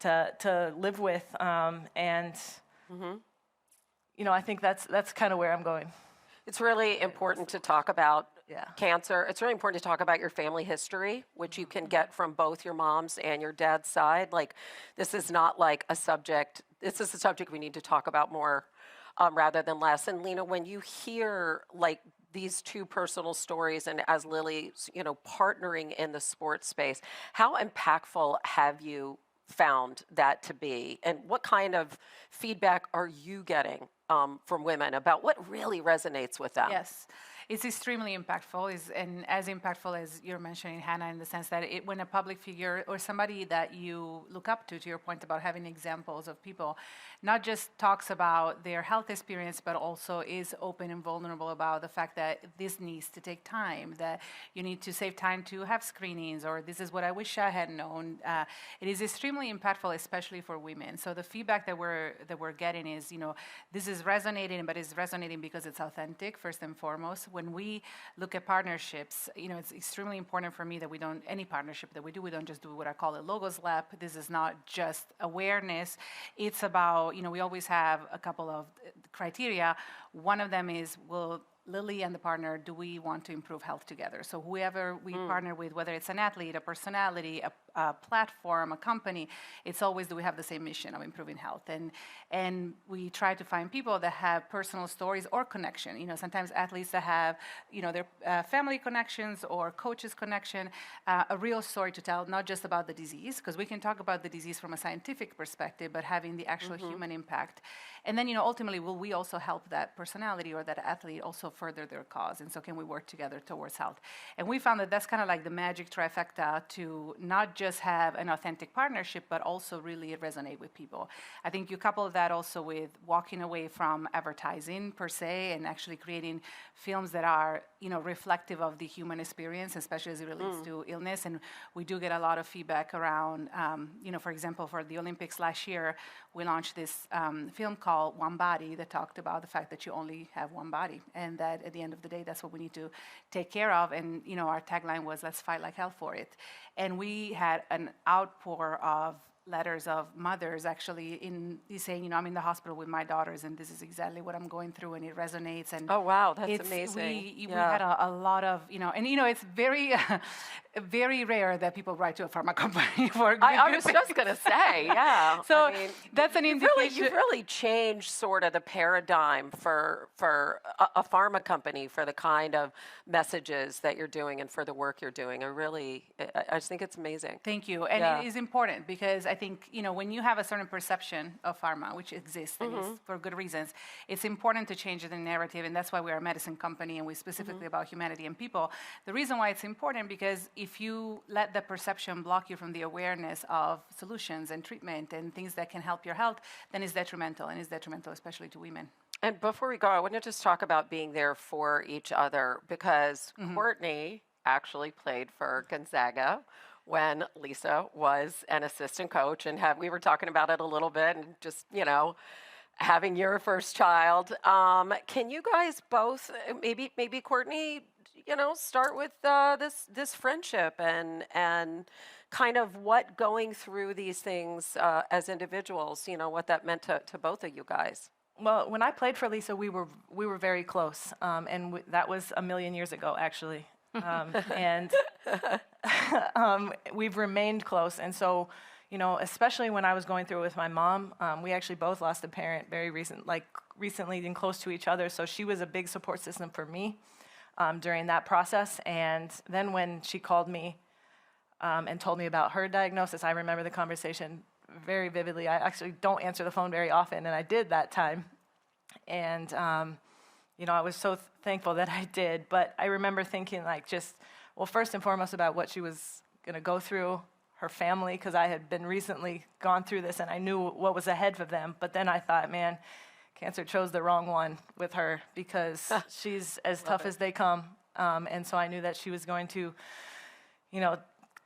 to live with, and I think that's kind of where I'm going. It's really important to talk about cancer. It's really important to talk about your family history, which you can get from both your mom's and your dad's side. Like, this is not like a subject. This is a subject we need to talk about more rather than less. And Lina, when you hear like these two personal stories, and as Lilly, partnering in the sports space, how impactful have you found that to be? And what kind of feedback are you getting from women about what really resonates with them? Yes. It's extremely impactful, and as impactful as you're mentioning, Hannah, in the sense that when a public figure or somebody that you look up to your point about having examples of people, not just talks about their health experience, but also is open and vulnerable about the fact that this needs to take time, that you need to save time to have screenings, or this is what I wish I had known. It is extremely impactful, especially for women. So the feedback that we're getting is, this is resonating, but it's resonating because it's authentic, first and foremost. When we look at partnerships, it's extremely important for me that any partnership that we don't just do what I call a logo slap. This is not just awareness. It's about, we always have a couple of criteria. One of them is, will Lilly and the partner, do we want to improve health together? So whoever we partner with, whether it's an athlete, a personality, a platform, a company, it's always, do we have the same mission of improving health? And we try to find people that have personal stories or connection. Sometimes athletes that have, their family connections or coaches connection, a real story to tell, not just about the disease, because we can talk about the disease from a scientific perspective, but having the actual human impact. And then, ultimately, will we also help that personality or that athlete also further their cause? And so can we work together towards health? And we found that that's kind of like the magic trifecta to not just have an authentic partnership, but also really resonate with people. I think you couple that also with walking away from advertising per se and actually creating films that are, reflective of the human experience, especially as it relates to illness. And we do get a lot of feedback around, for example, for the Olympics last year, we launched this film called One Body that talked about the fact that you only have one body, and that at the end of the day, that's what we need to take care of. And, our tagline was, let's fight like hell for it. And we had an outpour of letters of mothers actually saying, I'm in the hospital with my daughters and this is exactly what I'm going through, and it resonates. And oh, wow, that's amazing. We had a lot of, and it's very, very rare that people write to a pharma company for I was just going to say, yeah. So that's an indication. You've really changed sort of the paradigm for a pharma company for the kind of messages that you're doing and for the work you're doing. I just think it's amazing. Thank you. And it is important because I think, when you have a certain perception of pharma, which exists and is for good reasons, it's important to change the narrative. And that's why we're a medicine company and we specifically about humanity and people. The reason why it's important because if you let the perception block you from the awareness of solutions and treatment and things that can help your health, then it's detrimental, and it's detrimental especially to women. And before we go, I want to just talk about being there for each other because Courtney actually played for Gonzaga when Lisa was an assistant coach, and we were talking about it a little bit, and just, having your first child. Can you guys both, maybe Courtney, start with this friendship and kind of what going through these things as individuals, what that meant to both of you guys. Well, when I played for Lisa, we were very close, and that was a million years ago, actually. And we've remained close. And so, especially when I was going through it with my mom, we actually both lost a parent recently and close to each other. So she was a big support system for me during that process. And then when she called me and told me about her diagnosis, I remember the conversation very vividly. I actually don't answer the phone very often, and I did that time. And I was so thankful that I did. But I remember thinking, first and foremost about what she was going to go through, her family, because I had been recently gone through this, and I knew what was ahead for them. But then I thought, man, cancer chose the wrong one with her, because she's as tough as they come. And so I knew that she was going to,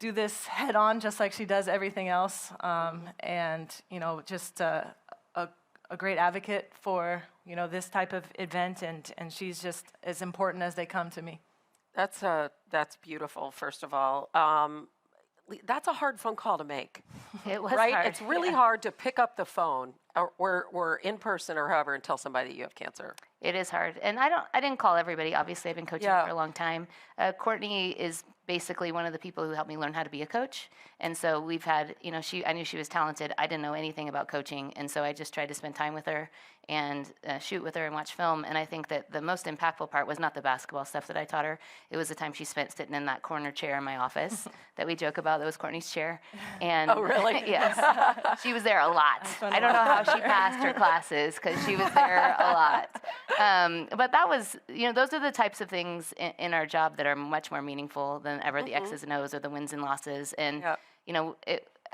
do this head on, just like she does everything else. And, just a great advocate for, this type of event. And she's just as important as they come to me. That's beautiful, first of all. That's a hard phone call to make. It was right? hard. It's really hard to pick up the phone or in person or however and tell somebody that you have cancer. It is hard. And I didn't call everybody. Obviously, I've been coaching for a long time. Courtney is basically one of the people who helped me learn how to be a coach. And so we've had, I knew she was talented. I didn't know anything about coaching. And so I just tried to spend time with her and shoot with her and watch film. And I think that the most impactful part was not the basketball stuff that I taught her. It was the time she spent sitting in that corner chair in my office that we joke about. That was Courtney's chair. And oh, really? Yes. She was there a lot. I don't know how she passed her classes, because she was there a lot. But that was, those are the types of things in our job that are much more meaningful than ever the X's and O's or the wins and losses. And,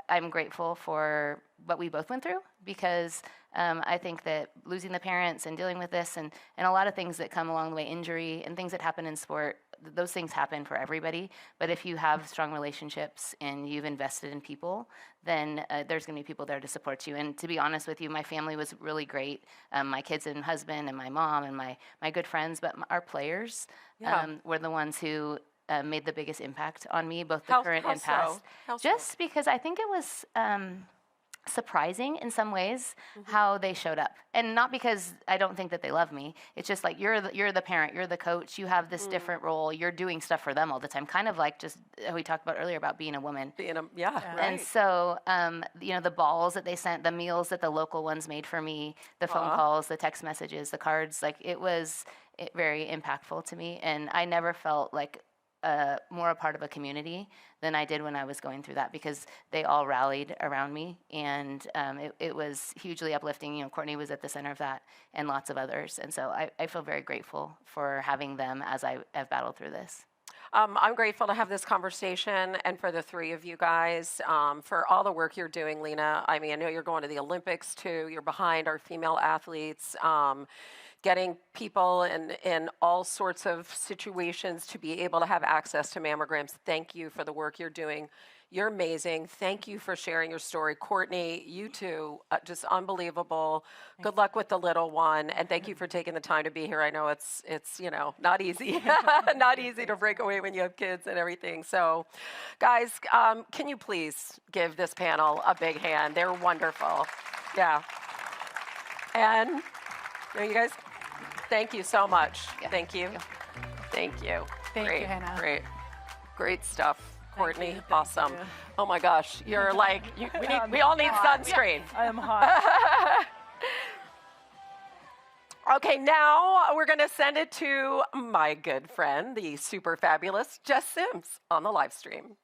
I'm grateful for what we both went through, because I think that losing the parents and dealing with this and a lot of things that come along the way, injury and things that happen in sport, those things happen for everybody. But if you have strong relationships and you've invested in people, then there's going to be people there to support you. And to be honest with you, my family was really great. My kids and husband and my mom and my good friends, but our players were the ones who made the biggest impact on me, both the current and past. Just because I think it was surprising in some ways how they showed up. And not because I don't think that they love me. It's just like you're the parent, you're the coach, you have this different role, you're doing stuff for them all the time, kind of like just we talked about earlier about being a woman. Right. And so, the balls that they sent, the meals that the local ones made for me, the phone calls, the text messages, the cards, it was very impactful to me. And I never felt like more a part of a community than I did when I was going through that, because they all rallied around me, and it was hugely uplifting. Courtney was at the center of that, and lots of others. And so I feel very grateful for having them as I have battled through this. I'm grateful to have this conversation, and for the three of you guys, for all the work you're doing, Lina. I mean, I know you're going to the Olympics too. You're behind our female athletes. Getting people in all sorts of situations to be able to have access to mammograms. Thank you for the work you're doing. You're amazing. Thank you for sharing your story. Courtney, you too, just unbelievable. Good luck with the little one, and thank you for taking the time to be here. I know it's not easy, not easy to break away when you have kids and everything. So, guys, can you please give this panel a big hand? They're wonderful. Yeah. And you guys, thank you so much. Yeah. Thank you. Thank you. Thank you, Hannah. Great stuff. Courtney, awesome. Oh my gosh, you're like, we all need sunscreen. I am hot. Okay, now we're going to send it to my good friend, the super fabulous Jess Sims on the live stream.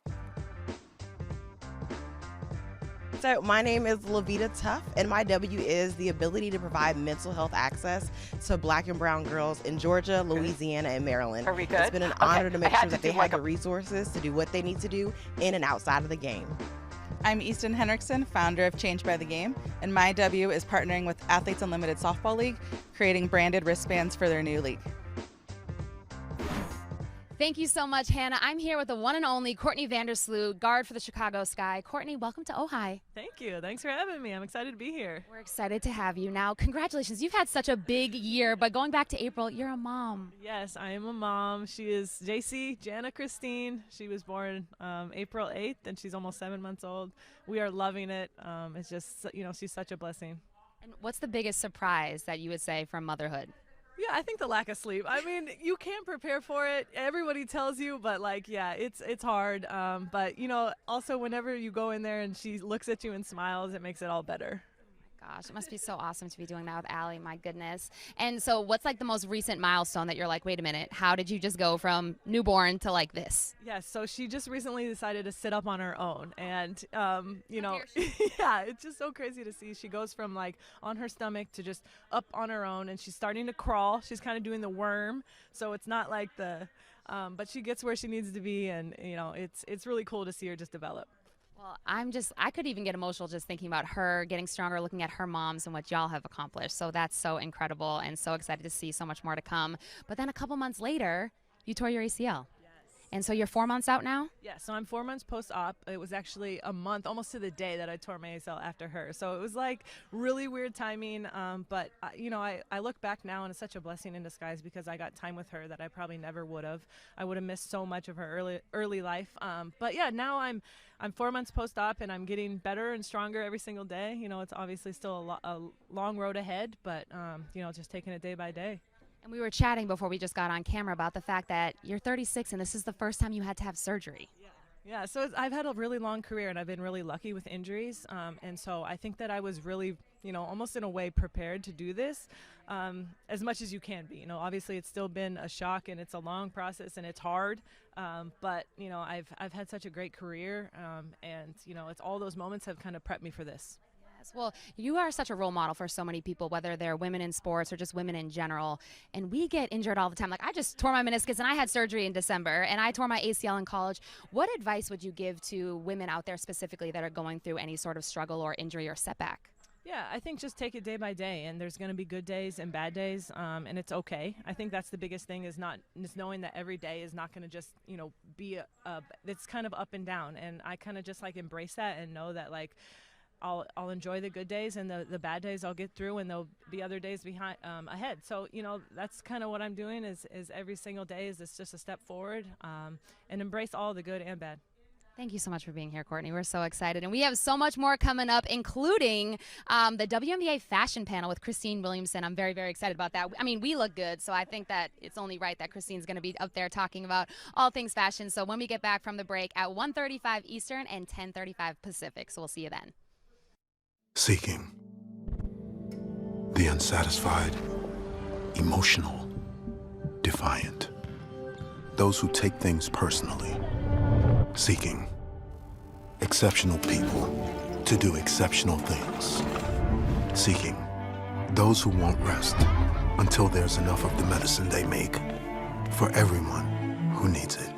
So my name is Lavita Tuff, and my W is the ability to provide mental health access to Black and brown girls in Georgia, Louisiana, and Maryland. Are we good? It's been an honor to make sure that they have the resources to do what they need to do in and outside of the game. I'm Easton Henriksen, founder of Change by the Game, and my W is partnering with Athletes Unlimited Softball League, creating branded wristbands for their new league. Thank you so much, Hannah. I'm here with the one and only Courtney Vandersloot, guard for the Chicago Sky. Courtney, welcome to Ojai. Thank you. Thanks for having me. I'm excited to be here. We're excited to have you. Now, congratulations. You've had such a big year, but going back to April, you're a mom. Yes, I am a mom. She is JC, Jana Christine. She was born April 8th, and she's almost 7 months old. We are loving it. It's just, she's such a blessing. And what's the biggest surprise that you would say from motherhood? Yeah, I think the lack of sleep. I mean, you can't prepare for it. Everybody tells you, but it's hard. But also whenever you go in there and she looks at you and smiles, it makes it all better. Gosh, it must be so awesome to be doing that with Allie, my goodness. And so what's the most recent milestone that you're like, wait a minute, how did you just go from newborn to this? Yes, so she just recently decided to sit up on her own. And, yeah, it's just so crazy to see. She goes from on her stomach to just up on her own, and she's starting to crawl. She's kind of doing the worm, so it's not like but she gets where she needs to be, and, it's really cool to see her just develop. Well, I could even get emotional just thinking about her getting stronger, looking at her moms and what y'all have accomplished. So that's so incredible and so excited to see so much more to come. But then a couple months later, you tore your ACL. And so you're 4 months out now? Yeah, so I'm 4 months post-op. It was actually a month, almost to the day that I tore my ACL after her. So it was really weird timing. But, I look back now and it's such a blessing in disguise because I got time with her that I probably never would have. I would have missed so much of her early life. But yeah, now I'm 4 months post-op and I'm getting better and stronger every single day. It's obviously still a long road ahead, but, just taking it day by day. And we were chatting before we just got on camera about the fact that you're 36 and this is the first time you had to have surgery. Yeah, so I've had a really long career and I've been really lucky with injuries. And so I think that I was really, almost in a way prepared to do this as much as you can be. Obviously it's still been a shock and it's a long process and it's hard. But, I've had such a great career and, it's all those moments have kind of prepped me for this. Well, you are such a role model for so many people, whether they're women in sports or just women in general. And we get injured all the time. I just tore my meniscus and I had surgery in December and I tore my ACL in college. What advice would you give to women out there specifically that are going through any sort of struggle or injury or setback? Yeah, I think just take it day by day, and there's going to be good days and bad days, and it's okay. I think that's the biggest thing is knowing that every day is not going to just, be it's kind of up and down. And I kind of just embrace that and know that I'll enjoy the good days and the bad days I'll get through, and there'll be other days ahead. So, that's kind of what I'm doing is every single day is just a step forward and embrace all the good and bad. Thank you so much for being here, Courtney. We're so excited. And we have so much more coming up, including the WNBA fashion panel with Christine Williamson. I'm very, very excited about that. I mean, we look good, so I think that it's only right that Christine's going to be up there talking about all things fashion. So when we get back from the break at 1:35 Eastern and 10:35 Pacific. So we'll see you then. Seeking. The unsatisfied. Emotional. Defiant. Those who take things personally. Seeking. Exceptional people to do exceptional things. Seeking. Those who won't rest until there's enough of the medicine they make for everyone who needs it.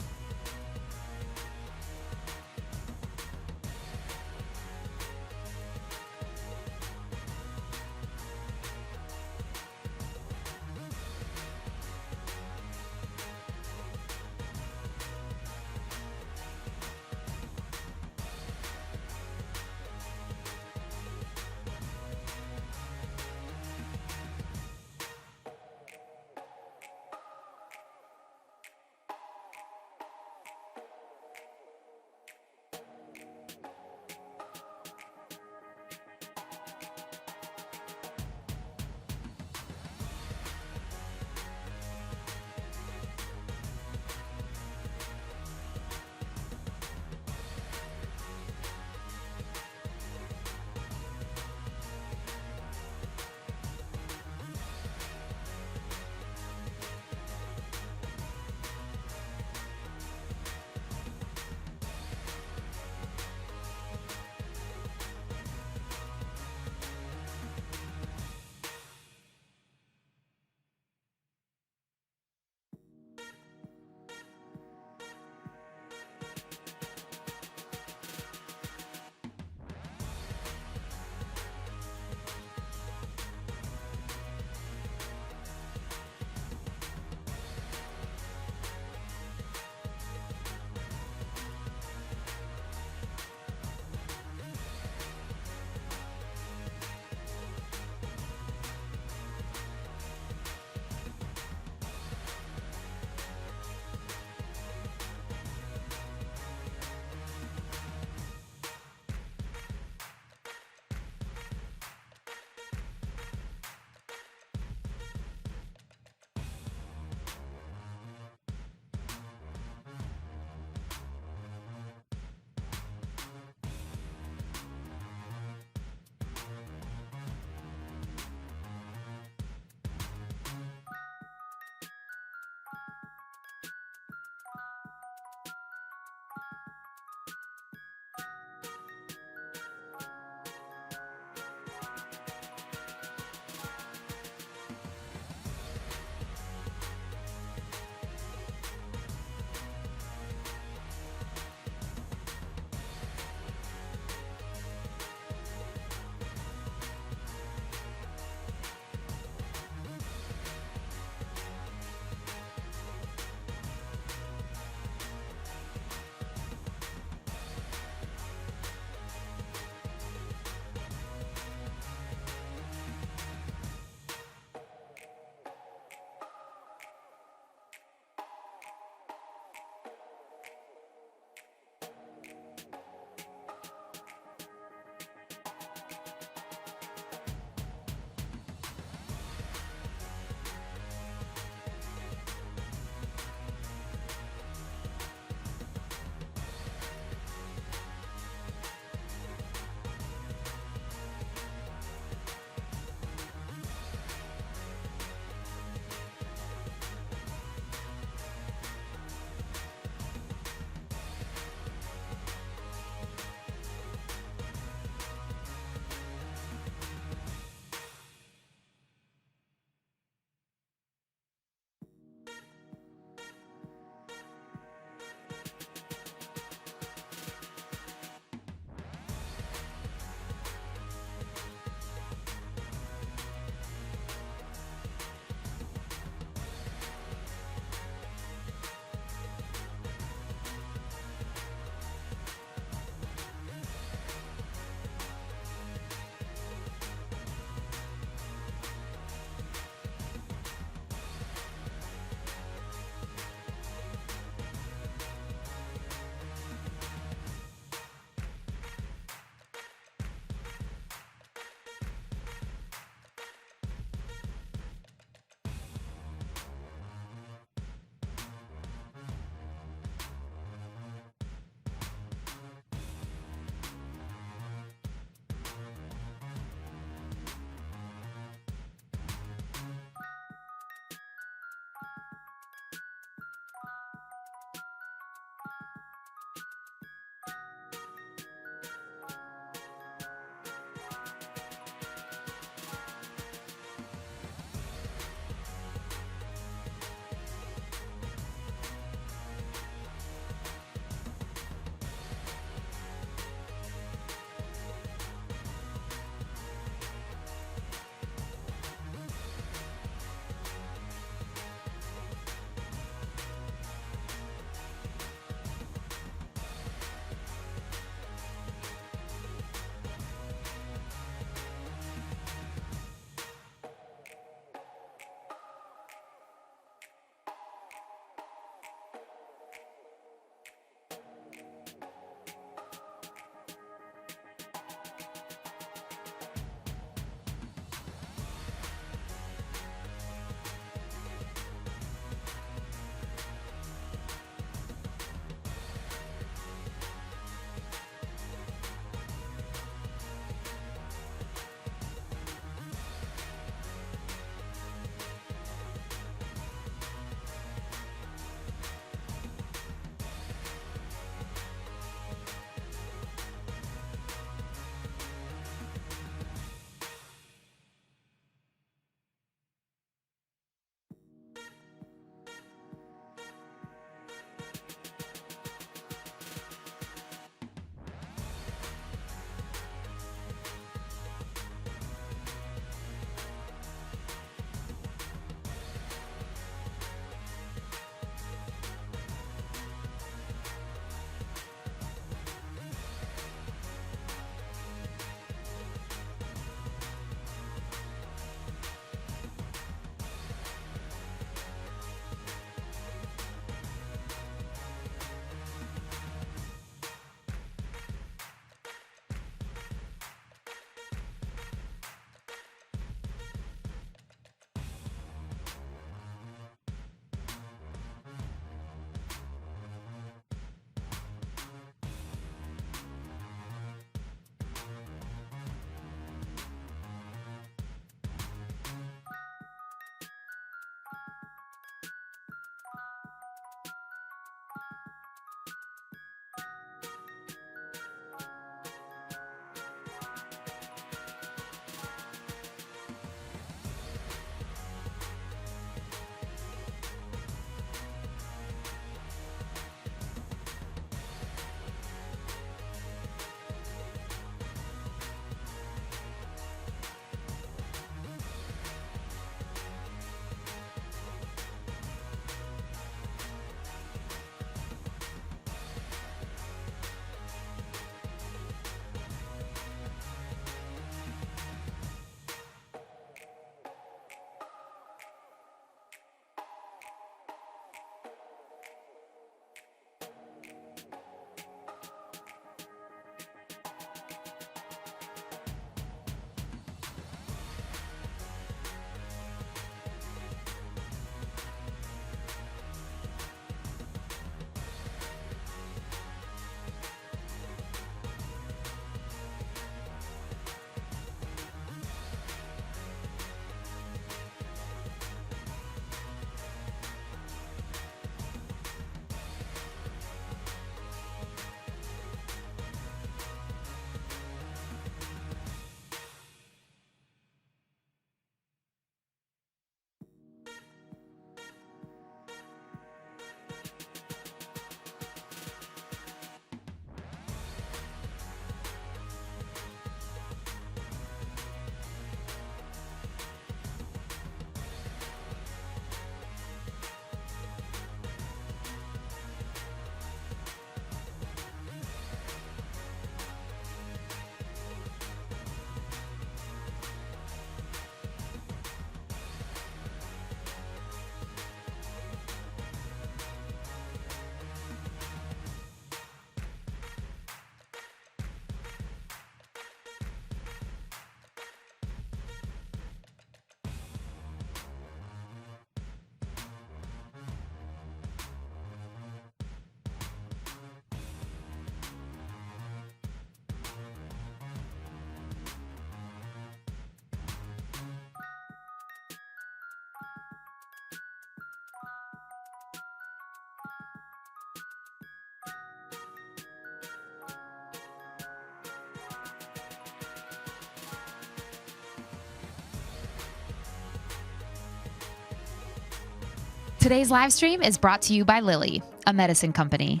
Today's live stream is brought to you by Lilly, a medicine company.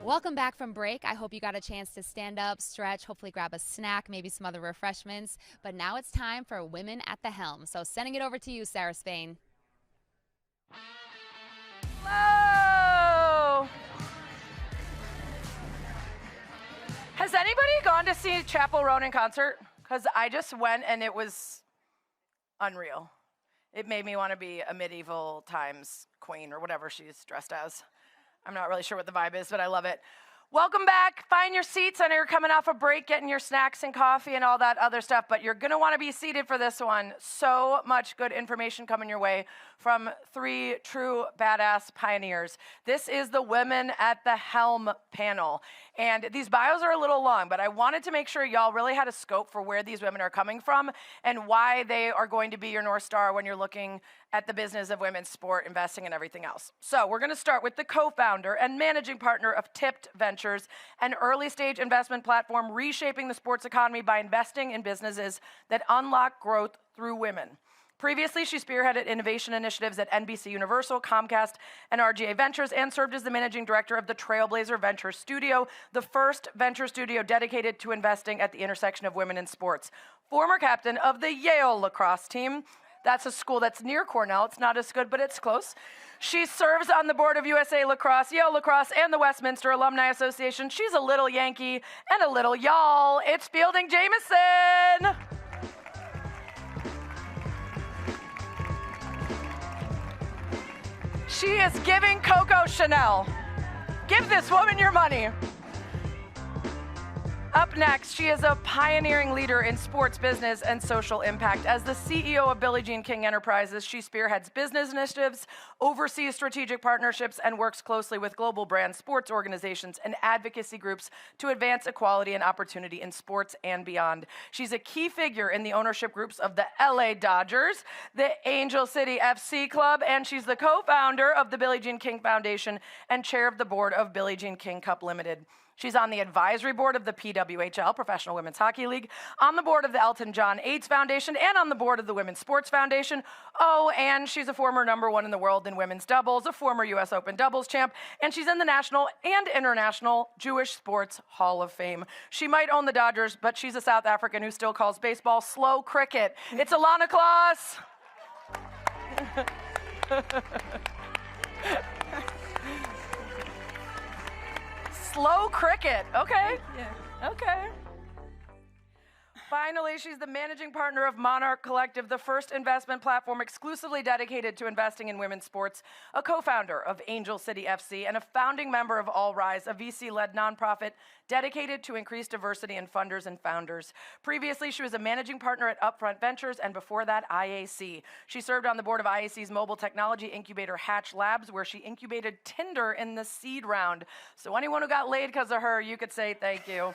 Welcome back from break. I hope you got a chance to stand up, stretch, hopefully grab a snack, maybe some other refreshments. But now it's time for Women at the Helm. So sending it over to you, Sarah Spain. Hello! Has anybody gone to see Chappell Roan in concert? Because I just went and it was unreal. It made me want to be a medieval times queen or whatever she's dressed as. I'm not really sure what the vibe is, but I love it. Welcome back. Find your seats. I know you're coming off a break, getting your snacks and coffee and all that other stuff, but you're going to want to be seated for this one. So much good information coming your way from 3 true badass pioneers. This is the Women at the Helm panel. And these bios are a little long, but I wanted to make sure y'all really had a scope for where these women are coming from and why they are going to be your North Star when you're looking at the business of women's sport, investing, and everything else. So we're going to start with the co-founder and managing partner of Tipt Ventures, an early-stage investment platform reshaping the sports economy by investing in businesses that unlock growth through women. Previously, she spearheaded innovation initiatives at NBC Universal, Comcast, and RGA Ventures, and served as the managing director of the Trailblazer Venture Studio, the first venture studio dedicated to investing at the intersection of women in sports. Former captain of the Yale lacrosse team. That's a school that's near Cornell. It's not as good, but it's close. She serves on the board of USA Lacrosse, Yale Lacrosse, and the Westminster Alumni Association. She's a little Yankee and a little y'all. It's Fielding Jamieson. She is giving Coco Chanel. Give this woman your money. Up next, she is a pioneering leader in sports business and social impact. As the CEO of Billie Jean King Enterprises, she spearheads business initiatives, oversees strategic partnerships, and works closely with global brands, sports organizations, and advocacy groups to advance equality and opportunity in sports and beyond. She's a key figure in the ownership groups of the LA Dodgers, the Angel City FC Club, and she's the co-founder of the Billie Jean King Foundation and chair of the board of Billie Jean King Cup Limited. She's on the advisory board of the PWHL, Professional Women's Hockey League, on the board of the Elton John AIDS Foundation, and on the board of the Women's Sports Foundation. Oh, and she's a former #1 in the world in women's doubles, a former U.S. Open doubles champ, and she's in the National and International Jewish Sports Hall of Fame. She might own the Dodgers, but she's a South African who still calls baseball slow cricket. It's Ilana Kloss. Slow cricket. Okay. Yeah. Okay. Finally, she's the managing partner of Monarch Collective, the first investment platform exclusively dedicated to investing in women's sports, a co-founder of Angel City FC, and a founding member of All Rise, a VC-led nonprofit dedicated to increase diversity in funders and founders. Previously, she was a managing partner at Upfront Ventures, and before that, IAC. She served on the board of IAC's mobile technology incubator Hatch Labs, where she incubated Tinder in the seed round. So anyone who got laid because of her, you could say thank you.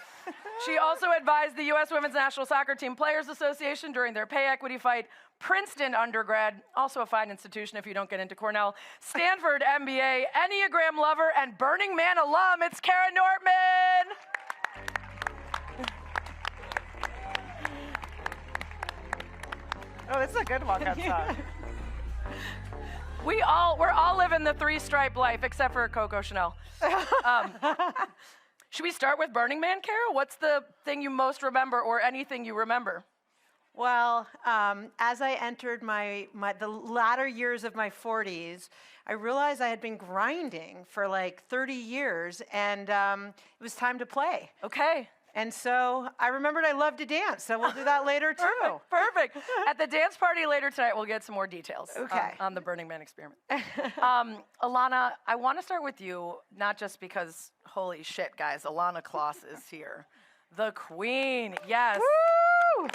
She also advised the U.S. Women's National Soccer Team Players Association during their pay equity fight, Princeton undergrad, also a fine institution if you don't get into Cornell, Stanford MBA, Enneagram lover, and Burning Man alum. It's Kara Nortman. Oh, this is a good walk outside. We're all living the 3-stripe life, except for Coco Chanel. Should we start with Burning Man, Kara? What's the thing you most remember, or anything you remember? Well, as I entered the latter years of my 40s, I realized I had been grinding for like 30 years, and it was time to play. Okay. And so I remembered I loved to dance, so we'll do that later too. Perfect. At the dance party later tonight, we'll get some more details on the Burning Man experiment. Ilana, I want to start with you, not just because, holy shit, guys, Ilana Kloss is here. The queen, yes. Woo!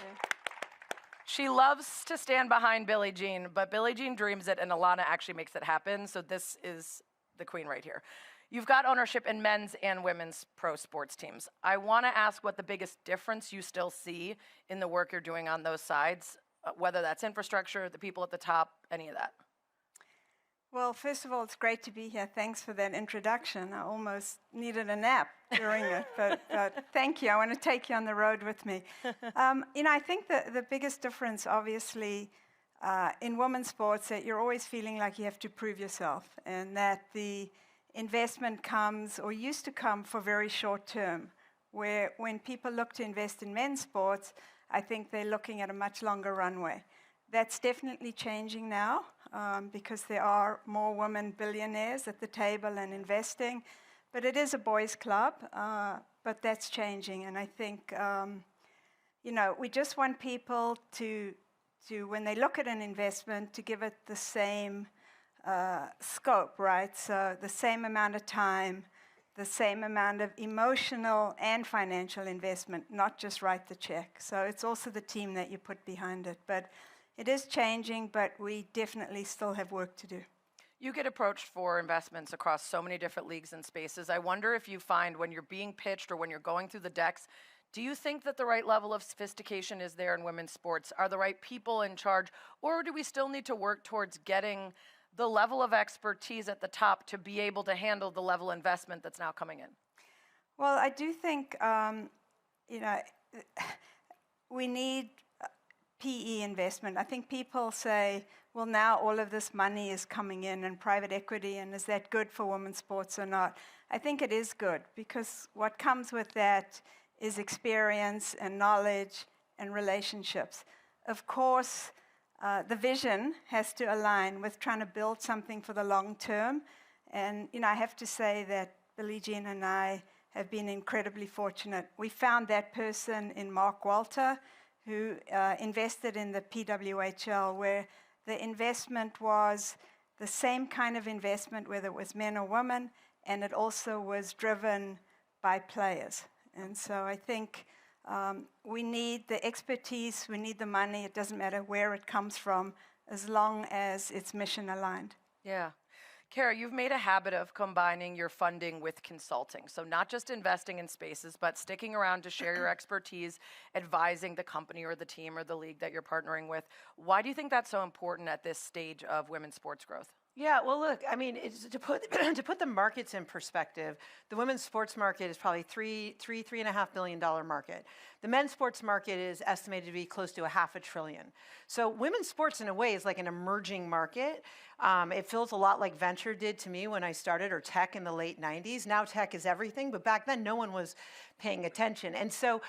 She loves to stand behind Billie Jean, but Billie Jean dreams it, and Ilana actually makes it happen, so this is the queen right here. You've got ownership in men's and women's pro sports teams. I want to ask what the biggest difference you still see in the work you're doing on those sides, whether that's infrastructure, the people at the top, any of that. Well, first of all, it's great to be here. Thanks for that introduction. I almost needed a nap during it, but thank you. I want to take you on the road with me. I think the biggest difference, obviously, in women's sports that you're always feeling like you have to prove yourself, and that the investment comes or used to come for very short term, where when people look to invest in men's sports, I think they're looking at a much longer runway. That's definitely changing now because there are more women billionaires at the table and investing, but it is a boys' club, but that's changing, and I think, we just want people to, when they look at an investment, to give it the same scope, right? So the same amount of time, the same amount of emotional and financial investment, not just write the check. So it's also the team that you put behind it. But it is changing, but we definitely still have work to do. You get approached for investments across so many different leagues and spaces. I wonder if you find when you're being pitched or when you're going through the decks, do you think that the right level of sophistication is there in women's sports? Are the right people in charge? Or do we still need to work towards getting the level of expertise at the top to be able to handle the level of investment that's now coming in? Well, I do think, we need PE investment. I think people say, well, now all of this money is coming in and private equity, and is that good for women's sports or not? I think it is good, because what comes with that is experience and knowledge and relationships. Of course, the vision has to align with trying to build something for the long term. And, I have to say that Billie Jean and I have been incredibly fortunate. We found that person in Mark Walter, who invested in the PWHL, where the investment was the same kind of investment, whether it was men or women, and it also was driven by players. And so I think we need the expertise, we need the money. It doesn't matter where it comes from, as long as it's mission aligned. Yeah. Kara, you've made a habit of combining your funding with consulting. So not just investing in spaces, but sticking around to share your expertise, advising the company or the team or the league that you're partnering with. Why do you think that's so important at this stage of women's sports growth? Yeah, well, look, I mean, it's to put the markets in perspective, the women's sports market is probably $3.5 billion market. The men's sports market is estimated to be close to $500 billion. So women's sports, in a way, is like an emerging market. It feels a lot like venture did to me when I started, or tech in the late 90s. Now tech is everything, but back then no one was paying attention. And so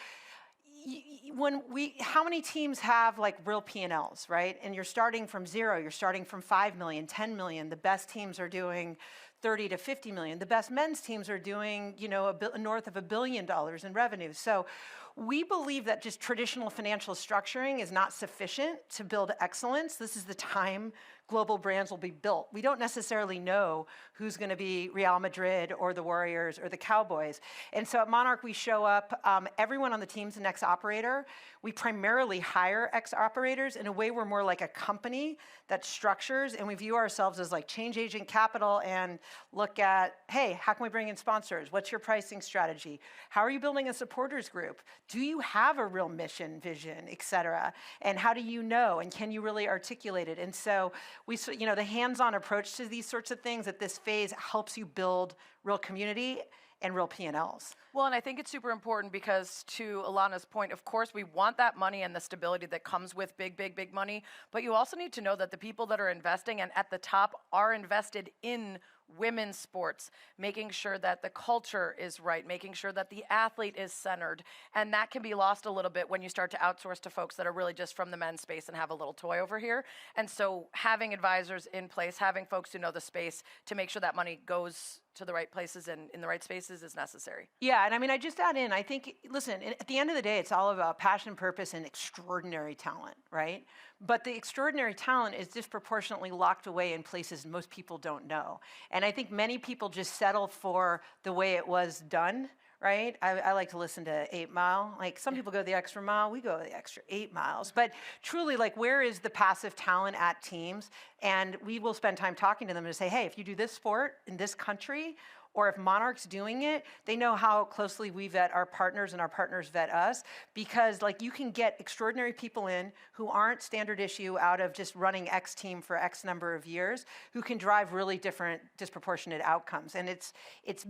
how many teams have like real P&Ls, right? And you're starting from zero, you're starting from 5 million, 10 million. The best teams are doing 30 to 50 million. The best men's teams are doing, north of $1 billion in revenue. So we believe that just traditional financial structuring is not sufficient to build excellence. This is the time global brands will be built. We don't necessarily know who's going to be Real Madrid or the Warriors or the Cowboys. And so at Monarch, we show up, everyone on the team's an ex-operator. We primarily hire ex-operators. In a way, we're more like a company that structures, and we view ourselves as like change agent capital and look at, hey, how can we bring in sponsors? What's your pricing strategy? How are you building a supporters group? Do you have a real mission, vision, et cetera? And how do you know? And can you really articulate it? And so the hands-on approach to these sorts of things at this phase helps you build real community and real P&Ls. Well, and I think it's super important because, to Ilana's point, of course, we want that money and the stability that comes with big, big, big money, but you also need to know that the people that are investing and at the top are invested in women's sports, making sure that the culture is right, making sure that the athlete is centered. And that can be lost a little bit when you start to outsource to folks that are really just from the men's space and have a little toy over here. And so having advisors in place, having folks who know the space to make sure that money goes to the right places and in the right spaces is necessary. Yeah, and I mean, I just add in, I think, listen, at the end of the day, it's all about passion, purpose, and extraordinary talent, right? But the extraordinary talent is disproportionately locked away in places most people don't know. And I think many people just settle for the way it was done, right? I like to listen to 8 Mile. Like, some people go the extra mile, we go the extra 8 miles. But truly, like, where is the passive talent at teams? And we will spend time talking to them to say, hey, if you do this sport in this country, or if Monarch's doing it, they know how closely we vet our partners and our partners vet us, because like you can get extraordinary people in who aren't standard issue out of just running X team for X number of years, who can drive really different disproportionate outcomes. And it's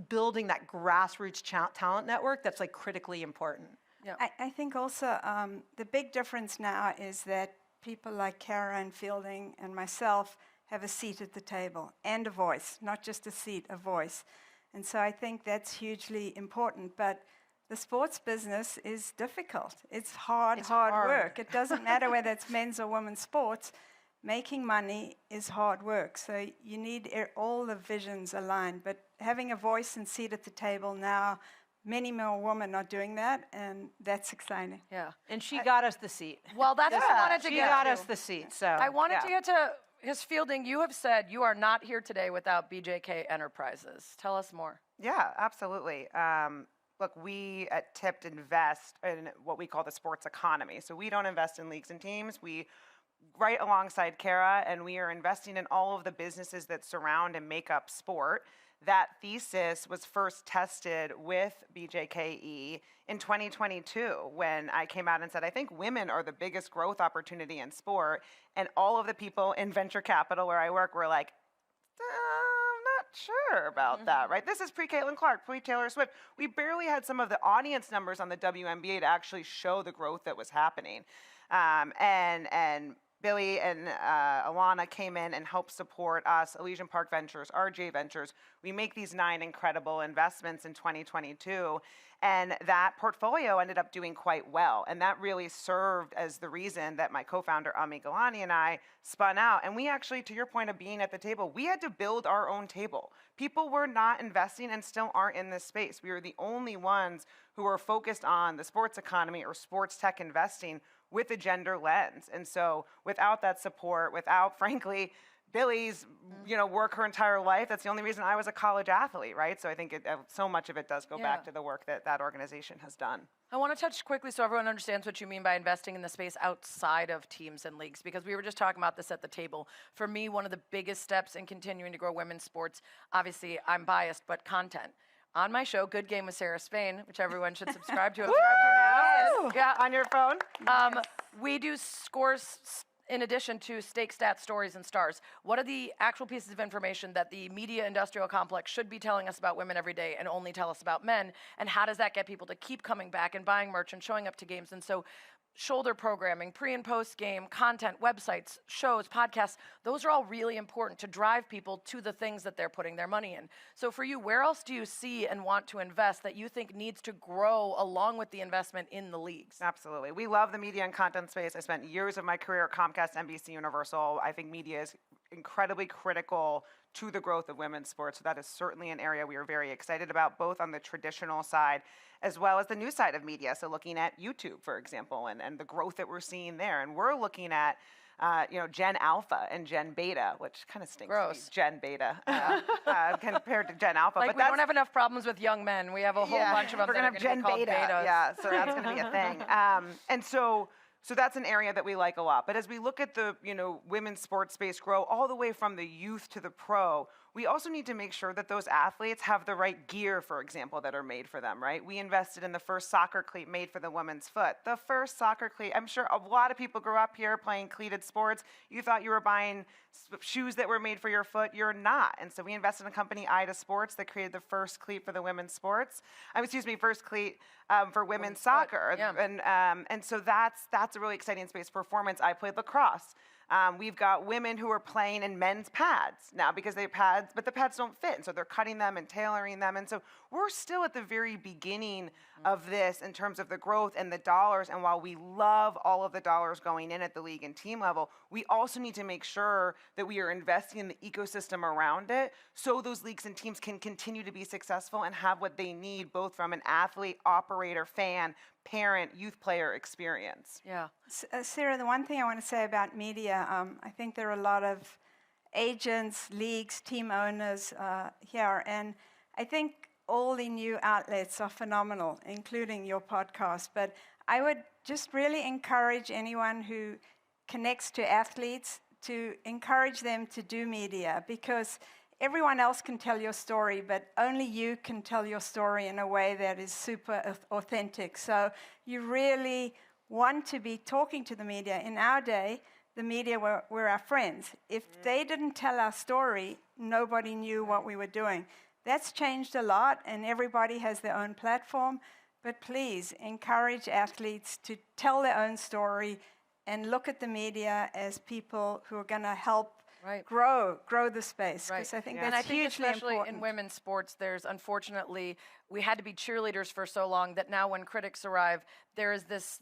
building that grassroots talent network that's like critically important. I think also the big difference now is that people like Kara and Fielding and myself have a seat at the table and a voice, not just a seat, a voice. And so I think that's hugely important. But the sports business is difficult. It's hard work. It doesn't matter whether it's men's or women's sports. Making money is hard work. So you need all the visions aligned. But having a voice and seat at the table now, many more women are doing that, and that's exciting. Yeah. And she got us the seat. Well, that's what I wanted to she get got to. us the seat. So I wanted to get to his Fielding. You have said you are not here today without BJK Enterprises. Tell us more. Yeah, absolutely. Look, we at Tipt invest in what we call the sports economy. So we don't invest in leagues and teams. We right alongside Kara, and we are investing in all of the businesses that surround and make up sport. That thesis was first tested with BJKE in 2022 when I came out and said, I think women are the biggest growth opportunity in sport. And all of the people in venture capital where I work were like, I'm not sure about that, right? This is pre-Caitlin Clark, pre-Taylor Swift. We barely had some of the audience numbers on the WNBA to actually show the growth that was happening. And Billie and Ilana came in and helped support us, Elysian Park Ventures, RJ Ventures. We make these 9 incredible investments in 2022, and that portfolio ended up doing quite well. And that really served as the reason that my co-founder, Ami Galani, and I spun out. And we actually, to your point of being at the table, we had to build our own table. People were not investing and still aren't in this space. We were the only ones who were focused on the sports economy or sports tech investing with a gender lens. And so without that support, without, frankly, Billie's work her entire life, that's the only reason I was a college athlete, right? So I think so much of it does go back to the work that that organization has done. I want to touch quickly so everyone understands what you mean by investing in the space outside of teams and leagues, because we were just talking about this at the table. For me, one of the biggest steps in continuing to grow women's sports, obviously I'm biased, but content. On my show, Good Game with Sarah Spain, which everyone should subscribe to. Yeah, on your phone. We do scores in addition to stake stats, stories, and stars. What are the actual pieces of information that the media industrial complex should be telling us about women every day and only tell us about men? And how does that get people to keep coming back and buying merch and showing up to games? And so shoulder programming, pre and post game, content, websites, shows, podcasts, those are all really important to drive people to the things that they're putting their money in. So for you, where else do you see and want to invest that you think needs to grow along with the investment in the leagues? Absolutely. We love the media and content space. I spent years of my career at Comcast, NBC Universal. I think media is incredibly critical to the growth of women's sports. So that is certainly an area we are very excited about, both on the traditional side as well as the new side of media. So looking at YouTube, for example, and the growth that we're seeing there. And we're looking at Gen Alpha and Gen Beta, which kind of stinks. Gross. Gen Beta compared to Gen Alpha. Like but we don't have enough problems with young men. We have a whole bunch of them. We're that gonna are have Gen be called Beta. betas. Yeah, so that's going to be a thing. And so that's an area that we like a lot. But as we look at the women's sports space grow all the way from the youth to the pro, we also need to make sure that those athletes have the right gear, for example, that are made for them, right? We invested in the first soccer cleat made for the women's foot. The first soccer cleat, I'm sure a lot of people grew up here playing cleated sports. You thought you were buying shoes that were made for your foot. You're not. And so we invested in a company, Ida Sports, that created the first cleat for the women's sports. First cleat for women's soccer. Yeah. And so that's a really exciting space. Performance, I played lacrosse. We've got women who are playing in men's pads now because they have pads, but the pads don't fit. And so they're cutting them and tailoring them. And so we're still at the very beginning of this in terms of the growth and the dollars. And while we love all of the dollars going in at the league and team level, we also need to make sure that we are investing in the ecosystem around it so those leagues and teams can continue to be successful and have what they need, both from an athlete, operator, fan, parent, youth player experience. Yeah. Sarah, the one thing I want to say about media, I think there are a lot of agents, leagues, team owners here, and I think all the new outlets are phenomenal, including your podcast. But I would just really encourage anyone who connects to athletes to encourage them to do media, because everyone else can tell your story, but only you can tell your story in a way that is super authentic. So you really want to be talking to the media. In our day, the media were our friends. If they didn't tell our story, nobody knew what we were doing. That's changed a lot, and everybody has their own platform. But please encourage athletes to tell their own story, and look at the media as people who are going to help grow the space. Because I think and I that's think hugely especially important. in women's sports, there's unfortunately, we had to be cheerleaders for so long that now when critics arrive, there is this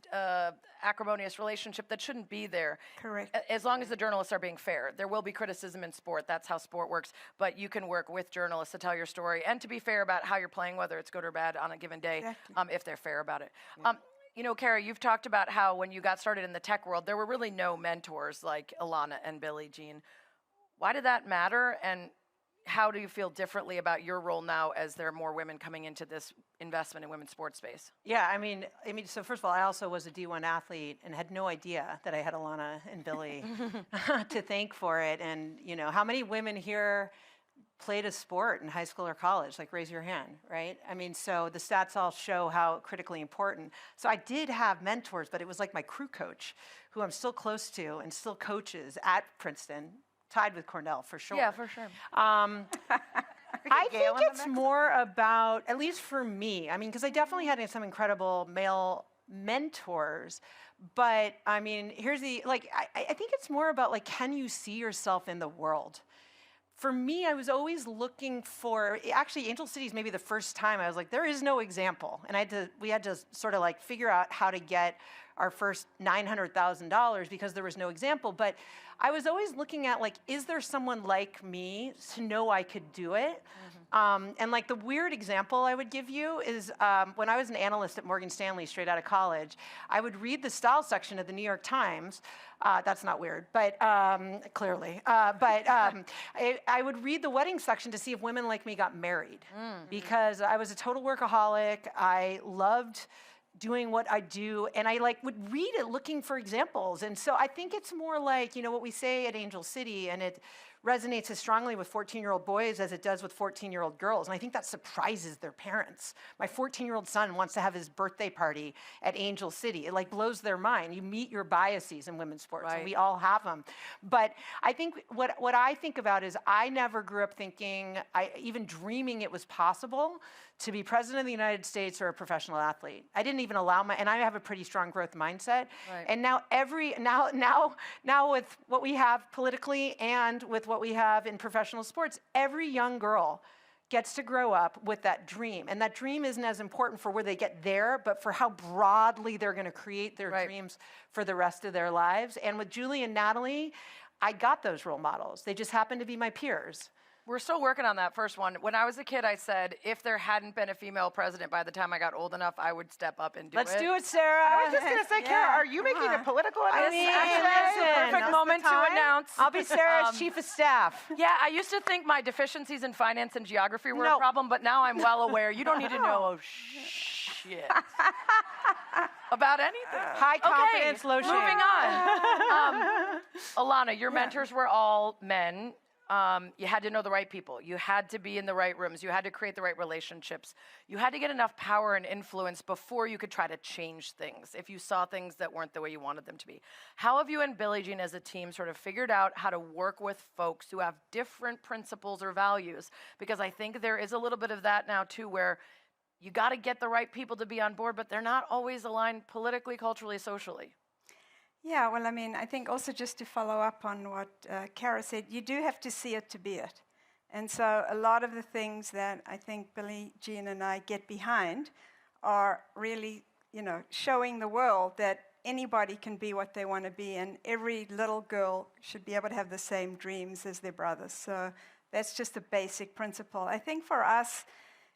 acrimonious relationship that shouldn't be there. Correct. As long as the journalists are being fair. There will be criticism in sport. That's how sport works. But you can work with journalists to tell your story and to be fair about how you're playing, whether it's good or bad on a given day, if they're fair about it. You know, Kara, you've talked about how when you got started in the tech world, there were really no mentors like Ilana and Billie Jean. Why did that matter, and how do you feel differently about your role now as there are more women coming into this investment in women's sports space? Yeah, I mean, so first of all, I also was a D1 athlete and had no idea that I had Ilana and Billie to thank for it. And, you know, how many women here played a sport in high school or college? Like, raise your hand, right? I mean, so the stats all show how critically important. So I did have mentors, but it was like my crew coach, who I'm still close to and still coaches at Princeton, tied with Cornell for sure. Yeah, for sure. I think it's more about, at least for me, I mean, because I definitely had some incredible male mentors, but I mean, here's the, like, I think it's more about, like, can you see yourself in the world? For me, I was always looking for, actually, Angel City is maybe the first time I was like, there is no example. And we had to sort of like figure out how to get our first $900,000 because there was no example. But I was always looking at, like, is there someone like me to know I could do it? And like the weird example I would give you is when I was an analyst at Morgan Stanley straight out of college, I would read the style section of the New York Times. That's not weird, but clearly. I would read the wedding section to see if women like me got married because I was a total workaholic. I loved doing what I do, and I would read it looking for examples. And so I think it's more like, you know, what we say at Angel City, and it resonates as strongly with 14-year-old boys as it does with 14-year-old girls. And I think that surprises their parents. My 14-year-old son wants to have his birthday party at Angel City. It like blows their mind. You meet your biases in women's sports, and we all have them. But I think what I think about is I never grew up thinking, even dreaming it was possible to be president of the United States or a professional athlete. I didn't even allow and I have a pretty strong growth mindset. And now now with what we have politically and with what we have in professional sports, every young girl gets to grow up with that dream. And that dream isn't as important for where they get there, but for how broadly they're going to create their dreams for the rest of their lives. And with Julie and Natalie, I got those role models. They just happen to be my peers. We're still working on that first one. When I was a kid, I said, if there hadn't been a female president by the time I got old enough, I would step up and do it. Let's do it, Sarah. I was just going to say, Kara, are you making a political announcement? Perfect moment to announce. I'll be Sarah's chief of staff. Yeah, I used to think my deficiencies in finance and geography were a problem, but now I'm well aware. You don't need to know shit about anything. High confidence, low shame. Moving on. Ilana, your mentors were all men. You had to know the right people. You had to be in the right rooms. You had to create the right relationships. You had to get enough power and influence before you could try to change things if you saw things that weren't the way you wanted them to be. How have you and Billie Jean as a team sort of figured out how to work with folks who have different principles or values? Because I think there is a little bit of that now too, where you got to get the right people to be on board, but they're not always aligned politically, culturally, socially. Yeah, well, I mean, I think also just to follow up on what Kara said, you do have to see it to be it. And so a lot of the things that I think Billie Jean and I get behind are really, you know, showing the world that anybody can be what they want to be, and every little girl should be able to have the same dreams as their brothers. So that's just a basic principle. I think for us,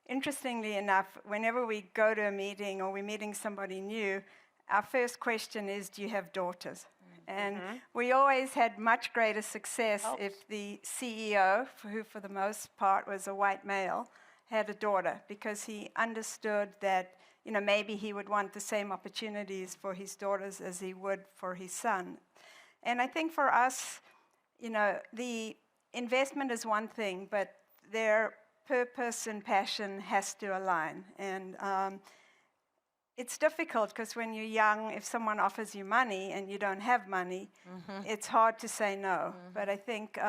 interestingly enough, whenever we go to a meeting or we're meeting somebody new, our first question is, do you have daughters? And we always had much greater success if the CEO, who for the most part was a white male, had a daughter, because he understood that, you know, maybe he would want the same opportunities for his daughters as he would for his son. And I think for us, you know, the investment is one thing, but their purpose and passion has to align. And it's difficult because when you're young, if someone offers you money and you don't have money, it's hard to say no. But I think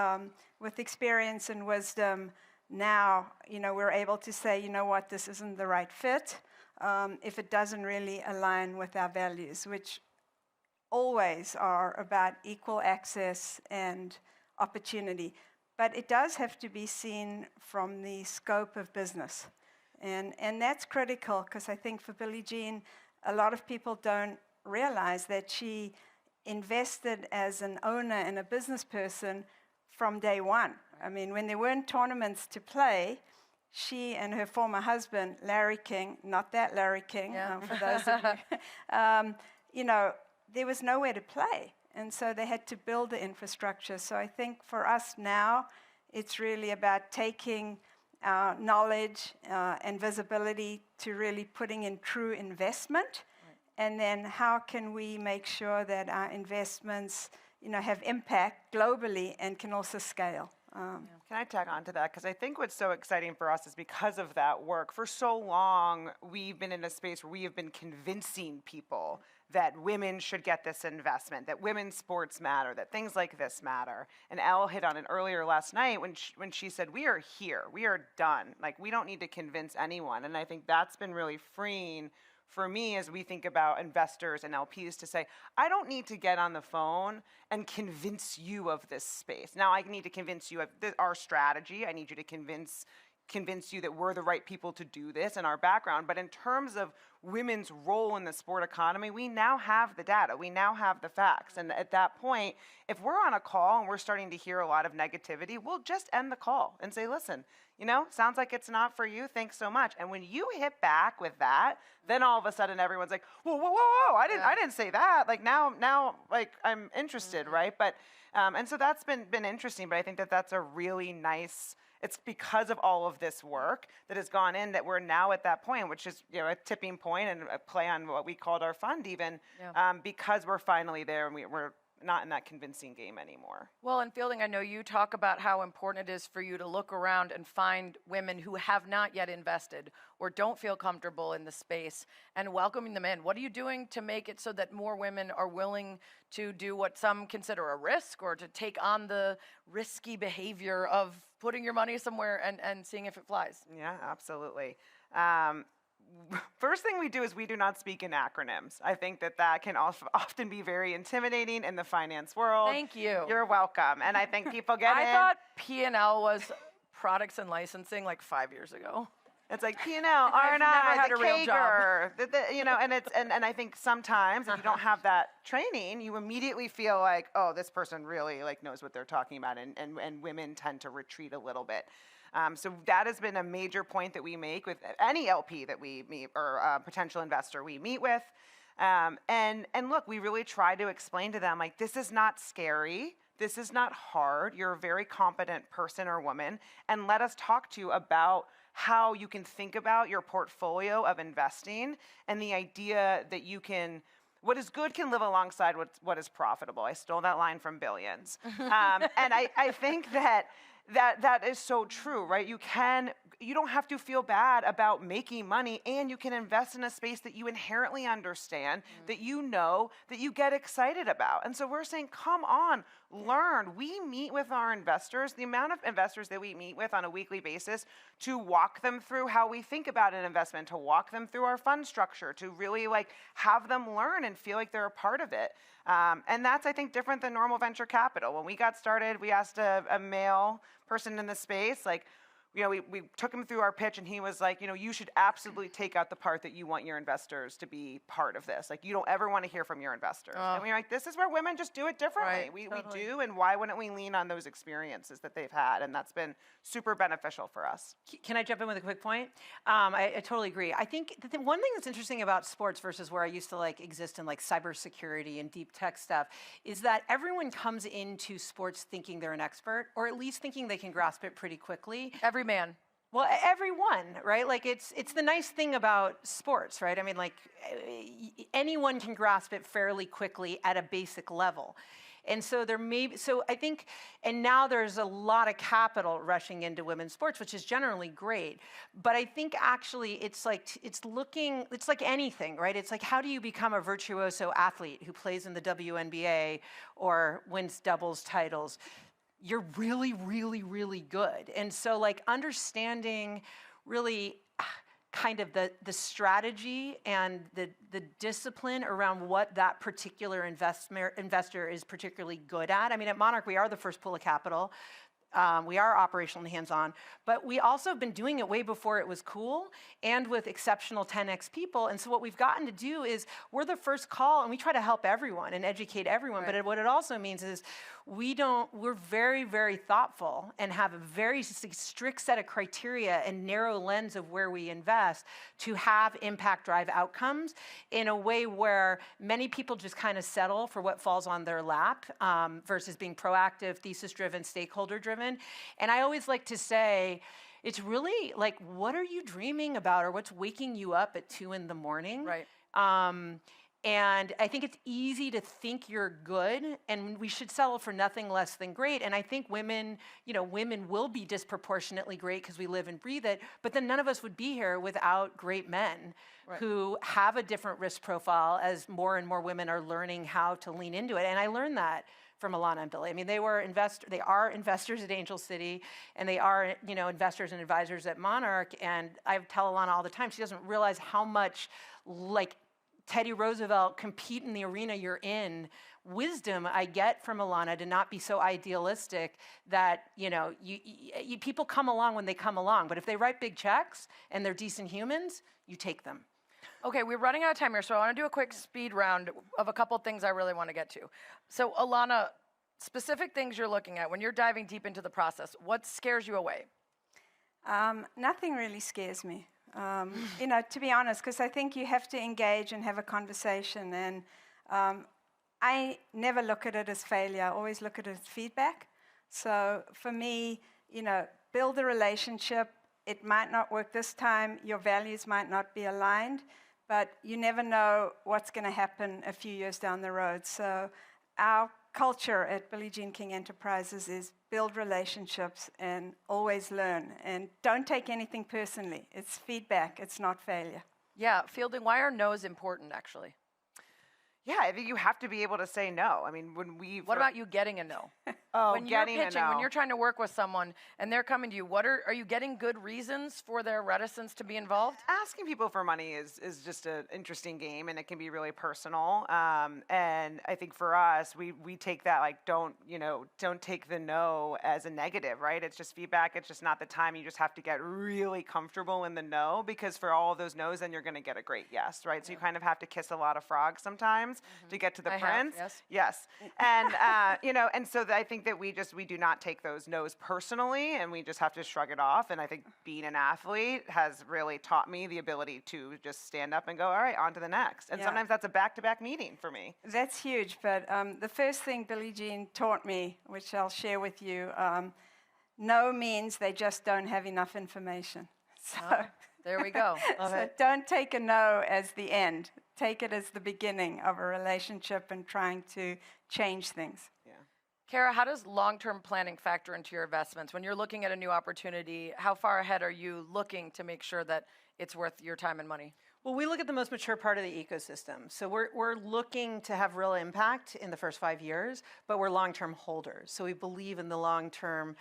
with experience and wisdom now, you know, we're able to say, you know what, this isn't the right fit if it doesn't really align with our values, which always are about equal access and opportunity. But it does have to be seen from the scope of business. And that's critical, because I think for Billie Jean, a lot of people don't realize that she invested as an owner and a business person from day one. I mean, when there weren't tournaments to play, she and her former husband, Larry King, not that Larry King, for those of you, you know, there was nowhere to play. And so they had to build the infrastructure. So I think for us now, it's really about taking knowledge and visibility to really putting in true investment. And then how can we make sure that our investments, you know, have impact globally and can also scale? Can I tag on to that? Because I think what's so exciting for us is because of that work, for so long, we've been in a space where we have been convincing people that women should get this investment, that women's sports matter, that things like this matter. And Elle hit on it earlier last night when she said, we are here, we are done. Like, we don't need to convince anyone. And I think that's been really freeing for me as we think about investors and LPs to say, I don't need to get on the phone and convince you of this space. Now I need to convince you of our strategy. I need you to convince you that we're the right people to do this in our background. But in terms of women's role in the sport economy, we now have the data. We now have the facts. And at that point, if we're on a call and we're starting to hear a lot of negativity, we'll just end the call and say, listen, you know, sounds like it's not for you. Thanks so much. And when you hit back with that, then all of a sudden everyone's like, whoa, whoa, whoa, whoa, I didn't say that. Like now, like I'm interested, right? But and so that's been interesting. But I think that that's a really nice. It's because of all of this work that has gone in that we're now at that point, which is, you know, a tipping point and a play on what we called our fund even, because we're finally there and we're not in that convincing game anymore. Well, in Fielding, I know you talk about how important it is for you to look around and find women who have not yet invested or don't feel comfortable in the space and welcoming them in. What are you doing to make it so that more women are willing to do what some consider a risk or to take on the risky behavior of putting your money somewhere and seeing if it flies? Yeah, absolutely. First thing we do is we do not speak in acronyms. I think that can often be very intimidating in the finance world. Thank you. You're welcome. And I think people get I thought P&L was products and licensing like 5 years ago. It's like P&L, R&I, the CAGR, you know, and I think sometimes if you don't have that training, you immediately feel like, oh, this person really like knows what they're talking about, and women tend to retreat a little bit. So that has been a major point that we make with any LP that we meet or potential investor we meet with. And look, we really try to explain to them, like, this is not scary. This is not hard. You're a very competent person or woman. And let us talk to you about how you can think about your portfolio of investing and the idea that you can, what is good can live alongside what is profitable. I stole that line from Billions. And I think that is so true, right? You don't have to feel bad about making money, and you can invest in a space that you inherently understand, that you know, that you get excited about. And so we're saying, come on, learn. We meet with our investors, the amount of investors that we meet with on a weekly basis, to walk them through how we think about an investment, to walk them through our fund structure, to really like have them learn and feel like they're a part of it. And that's, I think, different than normal venture capital. When we got started, we asked a male person in the space, like, you know, we took him through our pitch, and he was like, you know, you should absolutely take out the part that you want your investors to be part of this. Like, you don't ever want to hear from your investors. And we're like, this is where women just do it differently. Right, we do, and why wouldn't we lean on those experiences that they've had? And that's been super beneficial for us. Can I jump in with a quick point? I totally agree. I think one thing that's interesting about sports versus where I used to like exist in like cybersecurity and deep tech stuff is that everyone comes into sports thinking they're an expert, or at least thinking they can grasp it pretty quickly. Every man. Well, everyone, right? Like it's the nice thing about sports, right? I mean, like anyone can grasp it fairly quickly at a basic level. And so I think, and now there's a lot of capital rushing into women's sports, which is generally great. But I think actually it's like anything, right? It's like, how do you become a virtuoso athlete who plays in the WNBA or wins doubles titles? You're really, really, really good. And so like understanding really kind of the strategy and the discipline around what that particular investor is particularly good at. I mean, at Monarch, we are the first pool of capital. We are operational and hands-on, but we also have been doing it way before it was cool and with exceptional 10X people. And so what we've gotten to do is we're the first call and we try to help everyone and educate everyone. Right. But what it also means is we're very, very thoughtful and have a very strict set of criteria and narrow lens of where we invest to have impact drive outcomes in a way where many people just kind of settle for what falls on their lap versus being proactive, thesis-driven, stakeholder-driven. And I always like to say, it's really like, what are you dreaming about or what's waking you up at 2 in the morning? Right. And I think it's easy to think you're good, and we should settle for nothing less than great. And I think women will be disproportionately great because we live and breathe it, but then none of us would be here without great men who have a different risk profile as more and more women are learning how to lean into it. And I learned that from Ilana and Billie. I mean, they are investors at Angel City, and they are, investors and advisors at Monarch. And I tell Ilana all the time, she doesn't realize how much, like, Teddy Roosevelt, compete in the arena you're in, wisdom I get from Ilana to not be so idealistic that, people come along when they come along. But if they write big checks and they're decent humans, you take them. Okay, we're running out of time here, so I want to do a quick speed round of a couple things I really want to get to. So, Ilana, specific things you're looking at when you're diving deep into the process, what scares you away? Nothing really scares me. To be honest, because I think you have to engage and have a conversation. And I never look at it as failure. I always look at it as feedback. So for me, build a relationship. It might not work this time. Your values might not be aligned, but you never know what's going to happen a few years down the road. So our culture at Billie Jean King Enterprises is build relationships and always learn. And don't take anything personally. It's feedback. It's not failure. Yeah, Fielding, why are no's important, actually? Yeah, I think you have to be able to say no. I mean, What about you getting a no? When you're pitching, when you're trying to work with someone and they're coming to you, are you getting good reasons for their reticence to be involved? Asking people for money is just an interesting game, and it can be really personal. And I think for us, we take that like don't take the no as a negative, right? It's just feedback. It's just not the time. You just have to get really comfortable in the no, because for all of those no's, then you're going to get a great yes, right? So you kind of have to kiss a lot of frogs sometimes to get to the prince. Yes. And and so I think that we do not take those no's personally, and we just have to shrug it off. And I think being an athlete has really taught me the ability to just stand up and go, all right, on to the next. And sometimes that's a back-to-back meeting for me. That's huge. But the first thing Billie Jean taught me, which I'll share with you, no means they just don't have enough information. So there we go. So don't take a no as the end. Take it as the beginning of a relationship and trying to change things. Kara, how does long-term planning factor into your investments? When you're looking at a new opportunity, how far ahead are you looking to make sure that it's worth your time and money? Well, we look at the most mature part of the ecosystem. So we're looking to have real impact in the first 5 years, but we're long-term holders. So we believe in the long-term,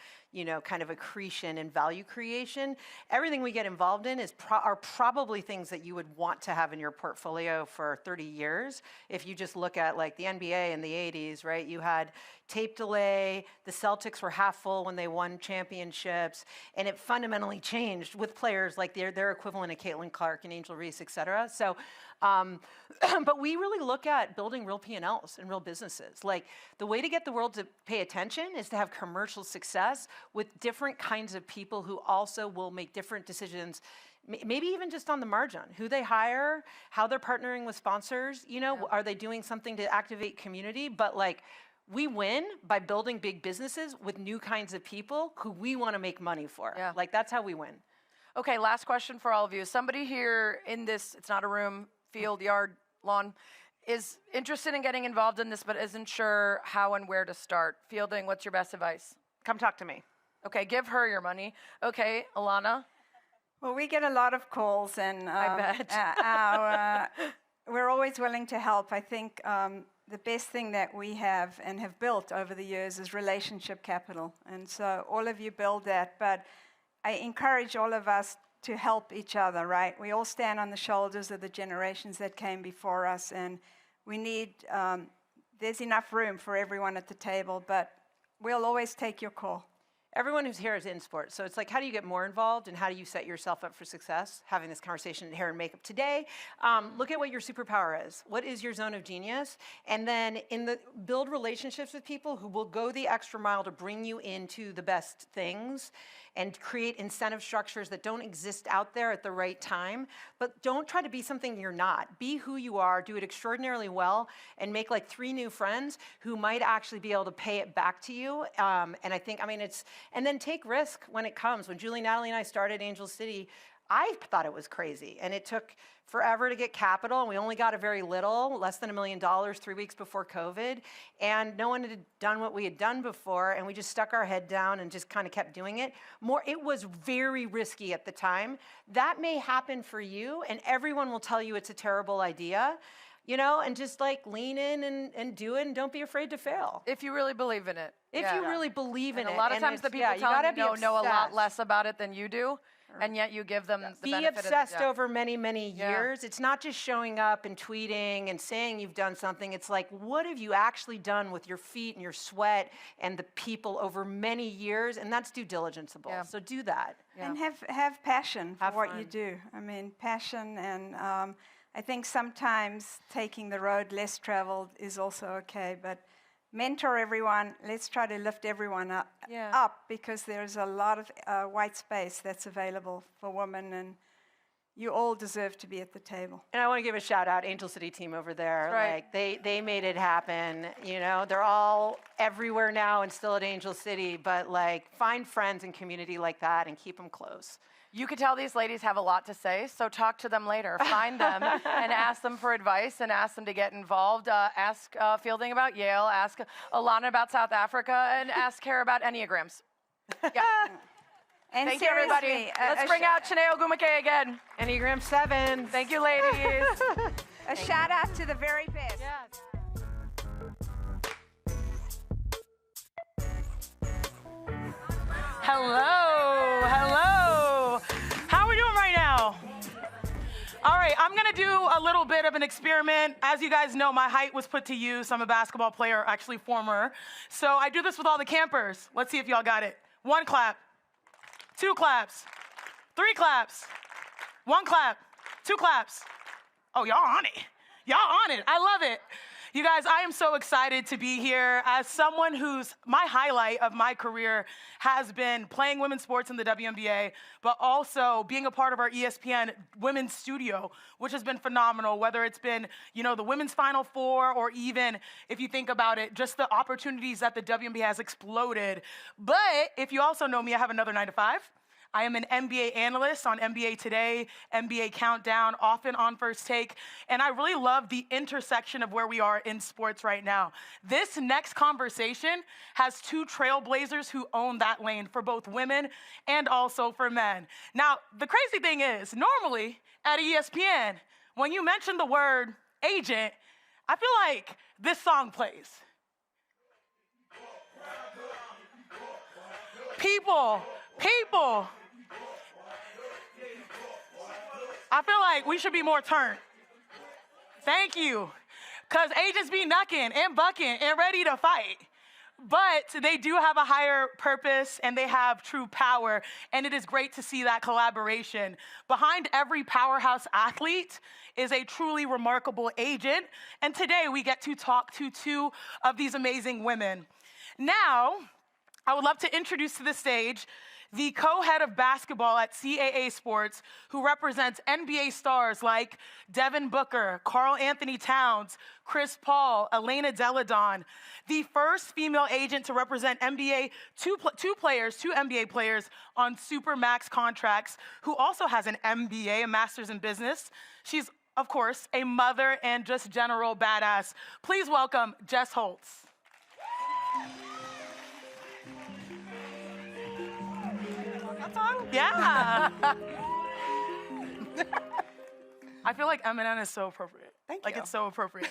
kind of accretion and value creation. Everything we get involved in are probably things that you would want to have in your portfolio for 30 years. If you just look at like the NBA in the 80s, right? You had tape delay. The Celtics were half full when they won championships, and it fundamentally changed with players like their equivalent of Caitlin Clark and Angel Reese, et cetera. So, but we really look at building real P&Ls and real businesses. Like, the way to get the world to pay attention is to have commercial success with different kinds of people who also will make different decisions, maybe even just on the margin, who they hire, how they're partnering with sponsors, are they doing something to activate community? But like, we win by building big businesses with new kinds of people who we want to make money for. Yeah. Like, that's how we win. Okay, last question for all of you. Somebody here in this, it's not a room, field, yard, lawn, is interested in getting involved in this but isn't sure how and where to start. Fielding, what's your best advice? Come talk to me. Okay, give her your money. Okay, Ilana? Well, we get a lot of calls, and I bet. We're always willing to help. I think the best thing that we have and have built over the years is relationship capital. And so all of you build that. But I encourage all of us to help each other, right? We all stand on the shoulders of the generations that came before us, and we need, there's enough room for everyone at the table, but we'll always take your call. Everyone who's here is in sports. So it's like, how do you get more involved and how do you set yourself up for success? Having this conversation in hair and makeup today. Look at what your superpower is. What is your zone of genius? And then build relationships with people who will go the extra mile to bring you into the best things and create incentive structures that don't exist out there at the right time. But don't try to be something you're not. Be who you are, do it extraordinarily well, and make like 3 new friends who might actually be able to pay it back to you. And I think, and then take risk when it comes. When Julie, Natalie, and I started Angel City, I thought it was crazy. And it took forever to get capital, and we only got a very little, less than $1 million 3 weeks before COVID. And no one had done what we had done before, and we just stuck our head down and just kind of kept doing it. It was very risky at the time. That may happen for you, and everyone will tell you it's a terrible idea. And just like lean in and do it, and don't be afraid to fail. If you really believe in it. If you really believe in it. A lot of times the people telling you know a lot less about it than you do, and yet you give them the benefit of the doubt. Be obsessed over many, many years. It's not just showing up and tweeting and saying you've done something. It's like, what have you actually done with your feet and your sweat and the people over many years? And that's due diligenceable. Yeah. So do that. Yeah. And have passion for what you do. Passion, and I think sometimes taking the road less traveled is also okay, but mentor everyone. Let's try to lift everyone up because there's a lot of white space that's available for women, and you all deserve to be at the table. And I want to give a shout out, Angel City team over there. Right. Like they made it happen. They're all everywhere now and still at Angel City, but like find friends and community like that and keep them close. You could tell these ladies have a lot to say, so talk to them later. Find them and ask them for advice and ask them to get involved. Ask Fielding about Yale, ask Ilana about South Africa, and ask Kara about Enneagrams. Yeah. And thank you, everybody. Let's bring out Chiney Ogwumike again. Enneagram 7. Thank you, ladies. A shout out to the very best. Yes. Hello, hello. How are we doing right now? All right, I'm gonna do a little bit of an experiment. As you guys know, my height was put to use. I'm a basketball player, actually former. So I do this with all the campers. Let's see if y'all got it. 1 clap, 2 claps, 3 claps, 1 clap, 2 claps. Oh, y'all on it. Y'all on it. I love it. You guys, I am so excited to be here as someone my highlight of my career has been playing women's sports in the WNBA, but also being a part of our ESPN women's studio, which has been phenomenal, whether it's been, the women's Final Four, or even, if you think about it, just the opportunities that the WNBA has exploded. But if you also know me, I have another 9 to 5. I am an NBA analyst on NBA Today, NBA Countdown, often on First Take, and I really love the intersection of where we are in sports right now. This next conversation has 2 trailblazers who own that lane for both women and also for men. Now, the crazy thing is, normally at ESPN, when you mention the word agent, I feel like this song plays. People. I feel like we should be more turned. Thank you. Because agents be knucking and bucking and ready to fight. But they do have a higher purpose and they have true power. And it is great to see that collaboration. Behind every powerhouse athlete is a truly remarkable agent. And today we get to talk to 2 of these amazing women. Now, I would love to introduce to the stage the co-head of basketball at CAA Sports, who represents NBA stars like Devin Booker, Karl Anthony Towns, Chris Paul, Elena Deladon, the first female agent to represent NBA, two NBA players on Supermax contracts, who also has an MBA, a master's in business. She's, of course, a mother and just general badass. Please welcome Jess Holtz. Song? Yeah. I feel like Eminem is so appropriate. Thank you. Like, it's so appropriate.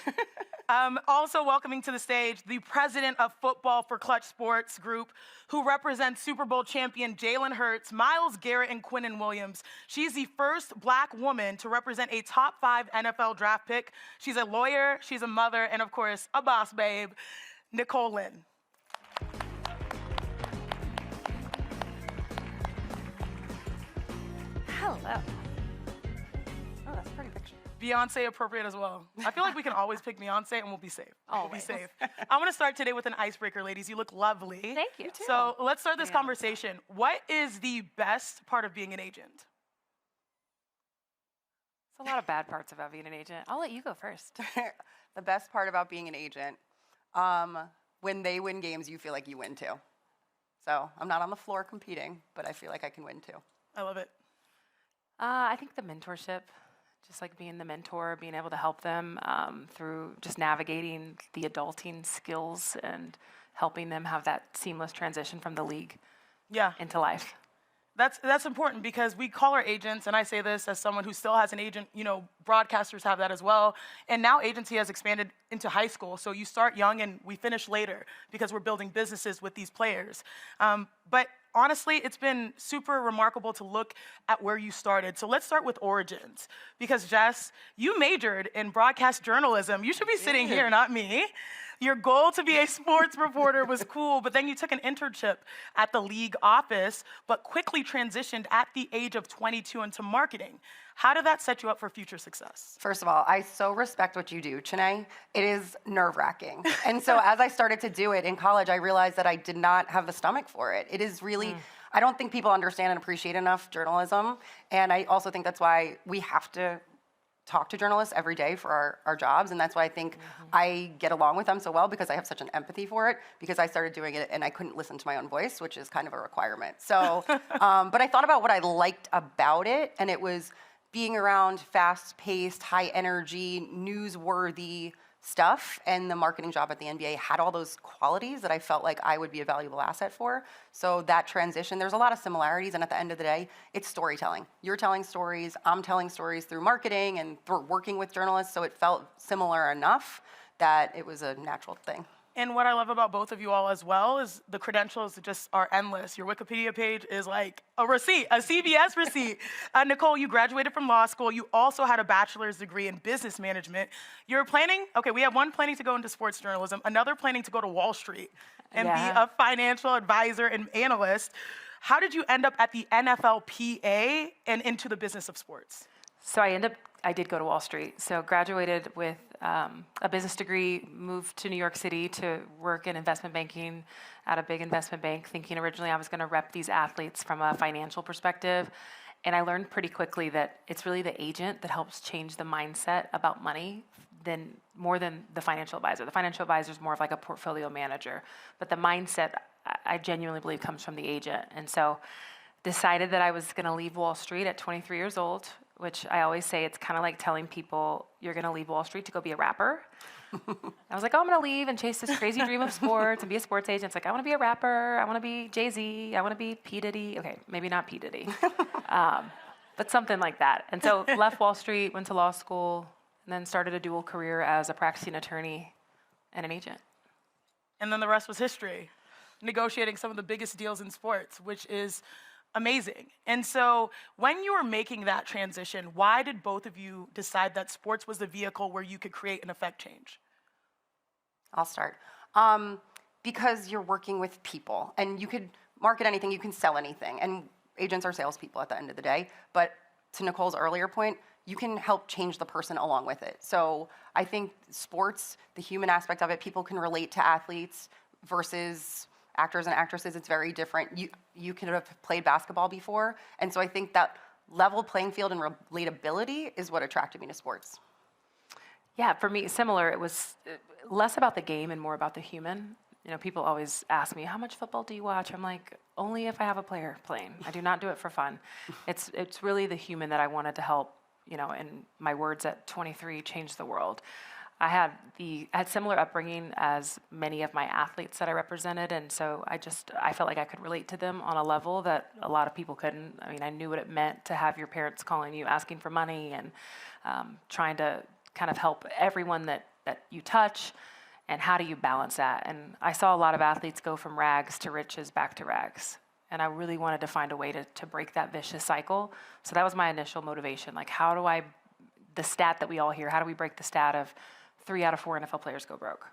Also welcoming to the stage the president of Football for Clutch Sports Group, who represents Super Bowl champion Jalen Hurts, Myles Garrett, and Quinnen Williams. She's the first black woman to represent a top 5 NFL draft pick. She's a lawyer, she's a mother, and of course, a boss babe, Nicole Lynn. Hello. Oh, that's a pretty picture. Beyonce appropriate as well. I feel like we can always pick Beyonce and we'll be safe. Always. We'll be safe. I want to start today with an icebreaker, ladies. You look lovely. Thank you. Too. So let's start this conversation. What is the best part of being an agent? There's a lot of bad parts about being an agent. I'll let you go first. The best part about being an agent, when they win games, you feel like you win too. So I'm not on the floor competing, but I feel like I can win too. I love it. I think the mentorship, just like being the mentor, being able to help them through just navigating the adulting skills and helping them have that seamless transition from the league into life. That's important because we call our agents, and I say this as someone who still has an agent, you know, broadcasters have that as well. And now agency has expanded into high school. So you start young and we finish later because we're building businesses with these players. But honestly, it's been super remarkable to look at where you started. So let's start with origins. Because Jess, you majored in broadcast journalism. You should be sitting here, not me. Your goal to be a sports reporter was cool, but then you took an internship at the league office, but quickly transitioned at the age of 22 into marketing. How did that set you up for future success? First of all, I so respect what you do, Chiney. It is nerve-wracking. And so as I started to do it in college, I realized that I did not have the stomach for it. It is really, I don't think people understand and appreciate enough journalism. And I also think that's why we have to talk to journalists every day for our jobs, and that's why I think I get along with them so well, because I have such an empathy for it, because I started doing it and I couldn't listen to my own voice, which is kind of a requirement. So, but I thought about what I liked about it, and it was being around fast-paced, high-energy, newsworthy stuff, and the marketing job at the NBA had all those qualities that I felt like I would be a valuable asset for. So that transition, there's a lot of similarities, and at the end of the day, it's storytelling. You're telling stories, I'm telling stories through marketing and through working with journalists, so it felt similar enough that it was a natural thing. And what I love about both of you all as well is the credentials just are endless. Your Wikipedia page is like a receipt, a CVS receipt. Nicole, you graduated from law school. You also had a bachelor's degree in business management. You're planning, okay, we have one planning to go into sports journalism, another planning to go to Wall Street and be a financial advisor and analyst. How did you end up at the NFLPA and into the business of sports? So I did go to Wall Street. So graduated with a business degree, moved to New York City to work in investment banking at a big investment bank, thinking originally I was going to rep these athletes from a financial perspective. And I learned pretty quickly that it's really the agent that helps change the mindset about money more than the financial advisor. The financial advisor is more of like a portfolio manager. But the mindset, I genuinely believe, comes from the agent. And so decided that I was going to leave Wall Street at 23 years old, which I always say it's kind of like telling people you're going to leave Wall Street to go be a rapper. I was like, oh, I'm going to leave and chase this crazy dream of sports and be a sports agent. It's like, I want to be a rapper. I want to be Jay-Z. I want to be P. Diddy. Okay, maybe not P. Diddy, but something like that. And so left Wall Street, went to law school, and then started a dual career as a practicing attorney and an agent. And then the rest was history, negotiating some of the biggest deals in sports, which is amazing. And so when you were making that transition, why did both of you decide that sports was the vehicle where you could create and affect change? I'll start. Because you're working with people, and you could market anything, you can sell anything, and agents are salespeople at the end of the day. But to Nicole's earlier point, you can help change the person along with it. So I think sports, the human aspect of it, people can relate to athletes versus actors and actresses. It's very different. You could have played basketball before, and so I think that level playing field and relatability is what attracted me to sports. Yeah, for me, similar. It was less about the game and more about the human. You know, people always ask me, how much football do you watch? I'm like, only if I have a player playing. I do not do it for fun. It's really the human that I wanted to help, you know, and my words at 23 changed the world. I had similar upbringing as many of my athletes that I represented, and so I felt like I could relate to them on a level that a lot of people couldn't. I mean, I knew what it meant to have your parents calling you asking for money and trying to kind of help everyone that that you touch, and how do you balance that? And I saw a lot of athletes go from rags to riches back to rags. And I really wanted to find a way to break that vicious cycle. So that was my initial motivation. Like, how do I, the stat that we all hear, how do we break the stat of 3 out of 4 NFL players go broke?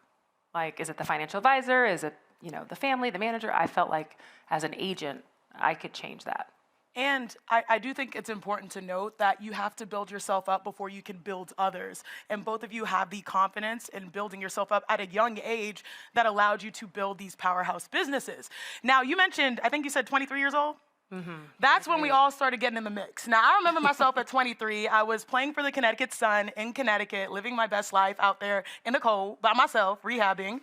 Like, is it the financial advisor? Is it, the family, the manager? I felt like as an agent, I could change that. And I do think it's important to note that you have to build yourself up before you can build others. And both of you have the confidence in building yourself up at a young age that allowed you to build these powerhouse businesses. Now, you mentioned, I think you said 23 years old? Mm-hmm. That's when we all started getting in the mix. Now, I remember myself at 23. I was playing for the Connecticut Sun in Connecticut, living my best life out there in the cold by myself, rehabbing.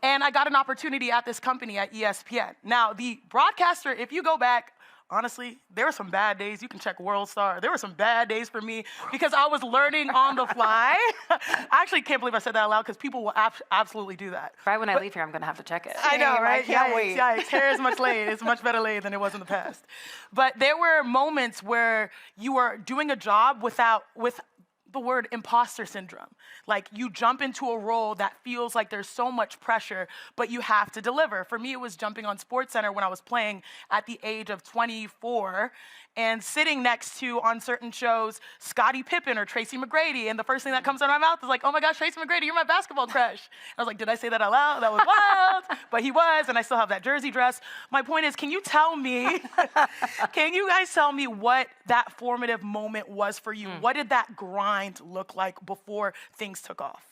And I got an opportunity at this company at ESPN. Now, the broadcaster, if you go back, honestly, there were some bad days. You can check World Star. There were some bad days for me because I was learning on the fly. I actually can't believe I said that out loud because people will absolutely do that. Right when I leave here, I'm going to have to check it. I know, right? I can't wait. Yikes. Hair is much laid. It's much better laid than it was in the past. But there were moments where you were doing a job with the word imposter syndrome. Like, you jump into a role that feels like there's so much pressure, but you have to deliver. For me, it was jumping on SportsCenter when I was playing at the age of 24 and sitting next to, on certain shows, Scottie Pippen or Tracy McGrady. And the first thing that comes out of my mouth is like, oh my gosh, Tracy McGrady, you're my basketball crush. I was like, did I say that out loud? That was wild. But he was, and I still have that jersey dress. My point is, can you guys tell me what that formative moment was for you? What did that grind look like before things took off?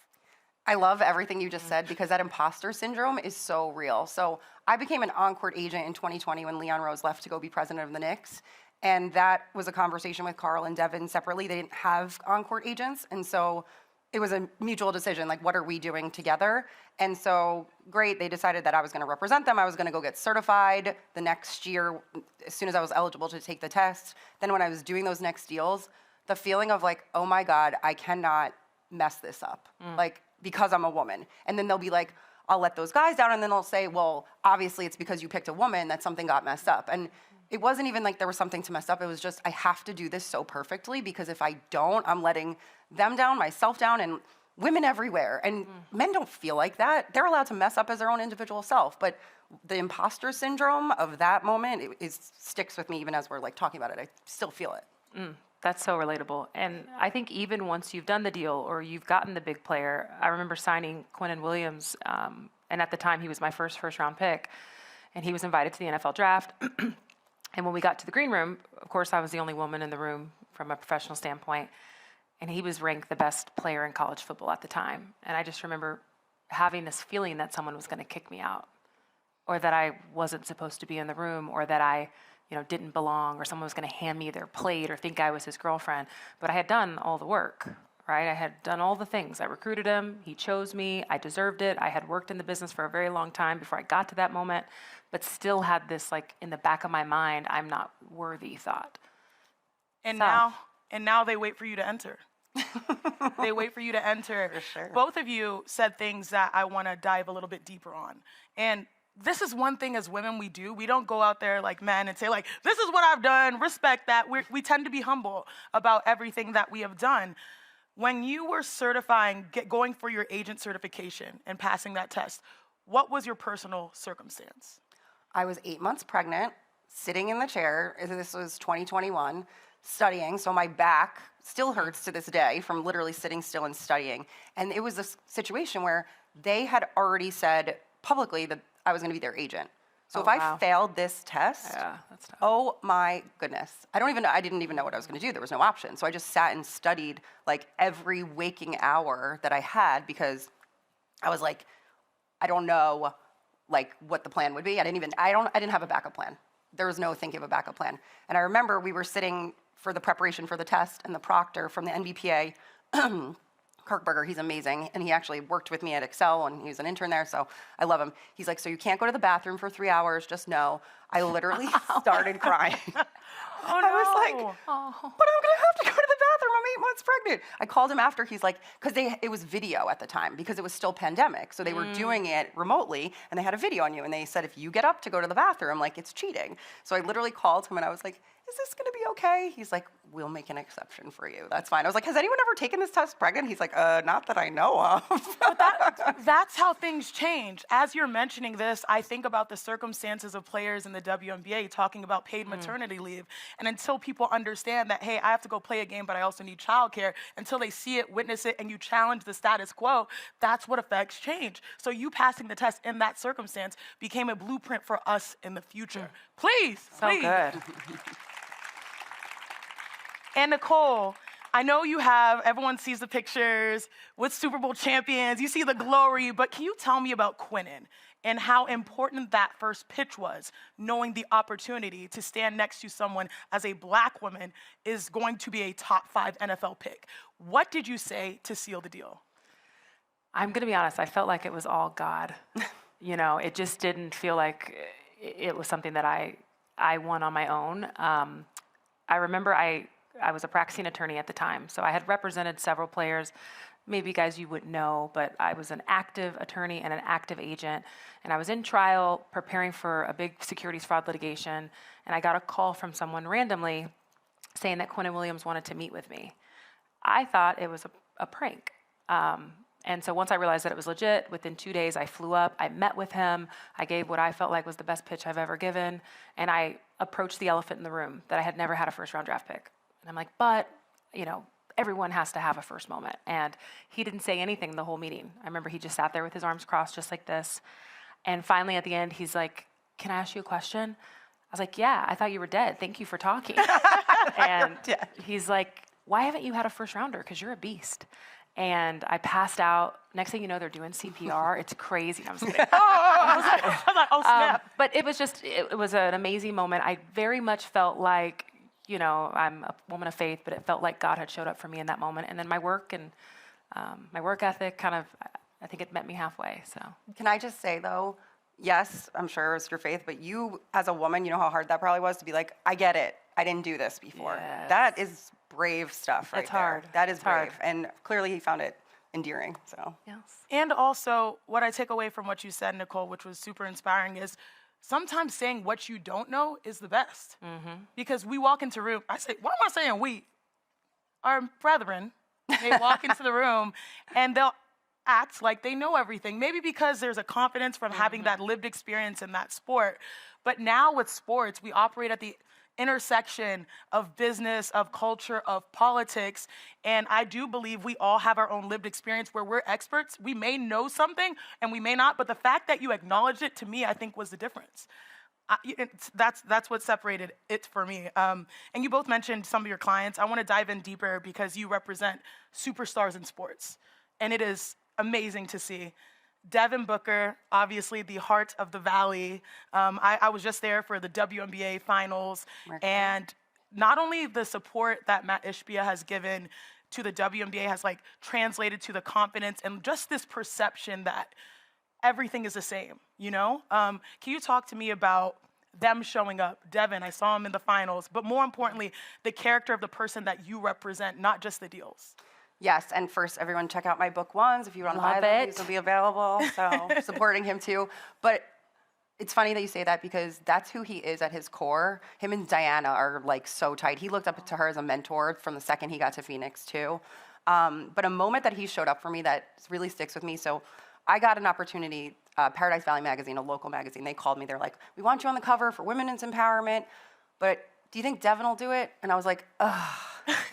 I love everything you just said because that imposter syndrome is so real. So I became an on-court agent in 2020 when Leon Rose left to go be president of the Knicks. And that was a conversation with Carl and Devin separately. They didn't have on-court agents. And so it was a mutual decision, like, what are we doing together? And so, great, they decided that I was going to represent them. I was going to go get certified the next year as soon as I was eligible to take the test. Then when I was doing those next deals, the feeling of like, oh my God, I cannot mess this up, like, because I'm a woman. And then they'll be like, I'll let those guys down. And then they'll say, well, obviously it's because you picked a woman that something got messed up. And it wasn't even like there was something to mess up. It was just, I have to do this so perfectly because if I don't, I'm letting them down, myself down, and women everywhere. And men don't feel like that. They're allowed to mess up as their own individual self. But the imposter syndrome of that moment, it sticks with me even as we're like talking about it. I still feel it. That's so relatable. And I think even once you've done the deal or you've gotten the big player, I remember signing Quinnen Williams, and at the time he was my first round pick, and he was invited to the NFL draft. And when we got to the green room, of course, I was the only woman in the room from a professional standpoint, and he was ranked the best player in college football at the time. And I just remember having this feeling that someone was going to kick me out, or that I wasn't supposed to be in the room, or that I didn't belong, or someone was going to hand me their plate or think I was his girlfriend. But I had done all the work, right? I had done all the things. I recruited him. He chose me. I deserved it. I had worked in the business for a very long time before I got to that moment, but still had this, like, in the back of my mind, I'm not worthy thought. And now they wait for you to enter. They wait for you to enter. For sure. Both of you said things that I want to dive a little bit deeper on. And this is one thing as women we do. We don't go out there like men and say, like, this is what I've done, respect that. We tend to be humble about everything that we have done. When you were going for your agent certification and passing that test, what was your personal circumstance? I was 8 months pregnant, sitting in the chair. This was 2021, studying. So my back still hurts to this day from literally sitting still and studying. And it was a situation where they had already said publicly that I was going to be their agent. So I failed this test, that's tough. Oh my goodness. I didn't even know what I was going to do. There was no option. So I just sat and studied like every waking hour that I had because I was like, I don't know like what the plan would be. I didn't have a backup plan. There was no thinking of a backup plan. And I remember we were sitting for the preparation for the test and the proctor from the NBPA, Kirkberger, he's amazing, and he actually worked with me at Excel when he was an intern there, so I love him. He's like, so you can't go to the bathroom for 3 hours, just know. I literally started crying. I was like, but I'm going to have to go to the bathroom. I'm 8 months pregnant. I called him after. He's like, because it was video at the time because it was still pandemic. So they were doing it remotely, and they had a video on you. And they said, if you get up to go to the bathroom, like, it's cheating. So I literally called him, and I was like, is this going to be okay? He's like, we'll make an exception for you. That's fine. I was like, has anyone ever taken this test pregnant? He's like, not that I know of. That's how things change. As you're mentioning this, I think about the circumstances of players in the WNBA talking about paid maternity leave. And until people understand that, hey, I have to go play a game, but I also need childcare, until they see it, witness it, and you challenge the status quo, that's what affects change. So you passing the test in that circumstance became a blueprint for us in the future. Please, please. Good. And Nicole, I know you have, everyone sees the pictures with Super Bowl champions, you see the glory, but can you tell me about Quinnen and how important that first pitch was, knowing the opportunity to stand next to someone as a Black woman is going to be a top 5 NFL pick? What did you say to seal the deal? I'm going to be honest, I felt like it was all God. You know, it just didn't feel like it was something that I won on my own. I remember I was a practicing attorney at the time, so I had represented several players, maybe guys you wouldn't know, but I was an active attorney and an active agent, and I was in trial preparing for a big securities fraud litigation, and I got a call from someone randomly saying that Quinnen Williams wanted to meet with me. I thought it was a prank. And so once I realized that it was legit, within 2 days I flew up, I met with him, I gave what I felt like was the best pitch I've ever given, and I approached the elephant in the room that I had never had a first-round draft pick. And I'm like, but, you know, everyone has to have a first moment. And he didn't say anything the whole meeting. I remember he just sat there with his arms crossed just like this. And finally at the end, he's like, can I ask you a question? I was like, yeah, I thought you were dead. Thank you for talking. And he's like, why haven't you had a first rounder? Because you're a beast. And I passed out. Next thing you know, they're doing CPR. It's crazy. I'm just kidding. Oh, snap. But it was just, it was an amazing moment. I very much felt like, you know, I'm a woman of faith, but it felt like God had showed up for me in that moment. And then my work and my work ethic kind of, I think it met me halfway, so. Can I just say, though, yes, I'm sure it's your faith, but you, as a woman, you know how hard that probably was to be like, I get it. I didn't do this before. Yes. That is brave stuff right It's hard. there. That is It's brave. hard. And clearly he found it endearing, so. Yes. And also, what I take away from what you said, Nicole, which was super inspiring, is sometimes saying what you don't know is the best. Because we walk into a room, I say, why am I saying we? Our brethren, they walk into the room and they'll act like they know everything. Maybe because there's a confidence from having that lived experience in that sport. But now with sports, we operate at the intersection of business, of culture, of politics. And I do believe we all have our own lived experience where we're experts. We may know something and we may not, but the fact that you acknowledged it, to me, I think was the difference. That's what separated it for me. And you both mentioned some of your clients. I want to dive in deeper because you represent superstars in sports. And it is amazing to see. Devin Booker, obviously the heart of the Valley. I was just there for the WNBA finals. And not only the support that Matt Ishbia has given to the WNBA has like translated to the confidence and just this perception that everything is the same, you know? Can you talk to me about them showing up? Devin, I saw him in the finals, but more importantly, the character of the person that you represent, not just the deals. Yes, and first, everyone check out my book ones. If you want to buy them, these will be available. So supporting him too. But it's funny that you say that because that's who he is at his core. Him and Diana are like so tight. He looked up to her as a mentor from the second he got to Phoenix too. But a moment that he showed up for me that really sticks with me. So I got an opportunity, Paradise Valley Magazine, a local magazine. They called me. They're like, we want you on the cover for Women's Empowerment, but do you think Devin will do it? And I was like, ugh.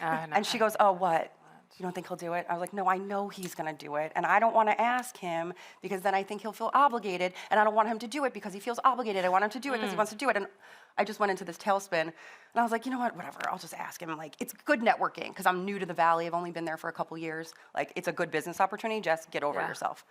And she goes, oh, what? You don't think he'll do it? I was like, no, I know he's going to do it. And I don't want to ask him because then I think he'll feel obligated. And I don't want him to do it because he feels obligated. I want him to do it because he wants to do it. And I just went into this tailspin. And I was like, you know what, whatever. I'll just ask him. Like, it's good networking because I'm new to the Valley. I've only been there for a couple years. Like, it's a good business opportunity. Just get over yourself.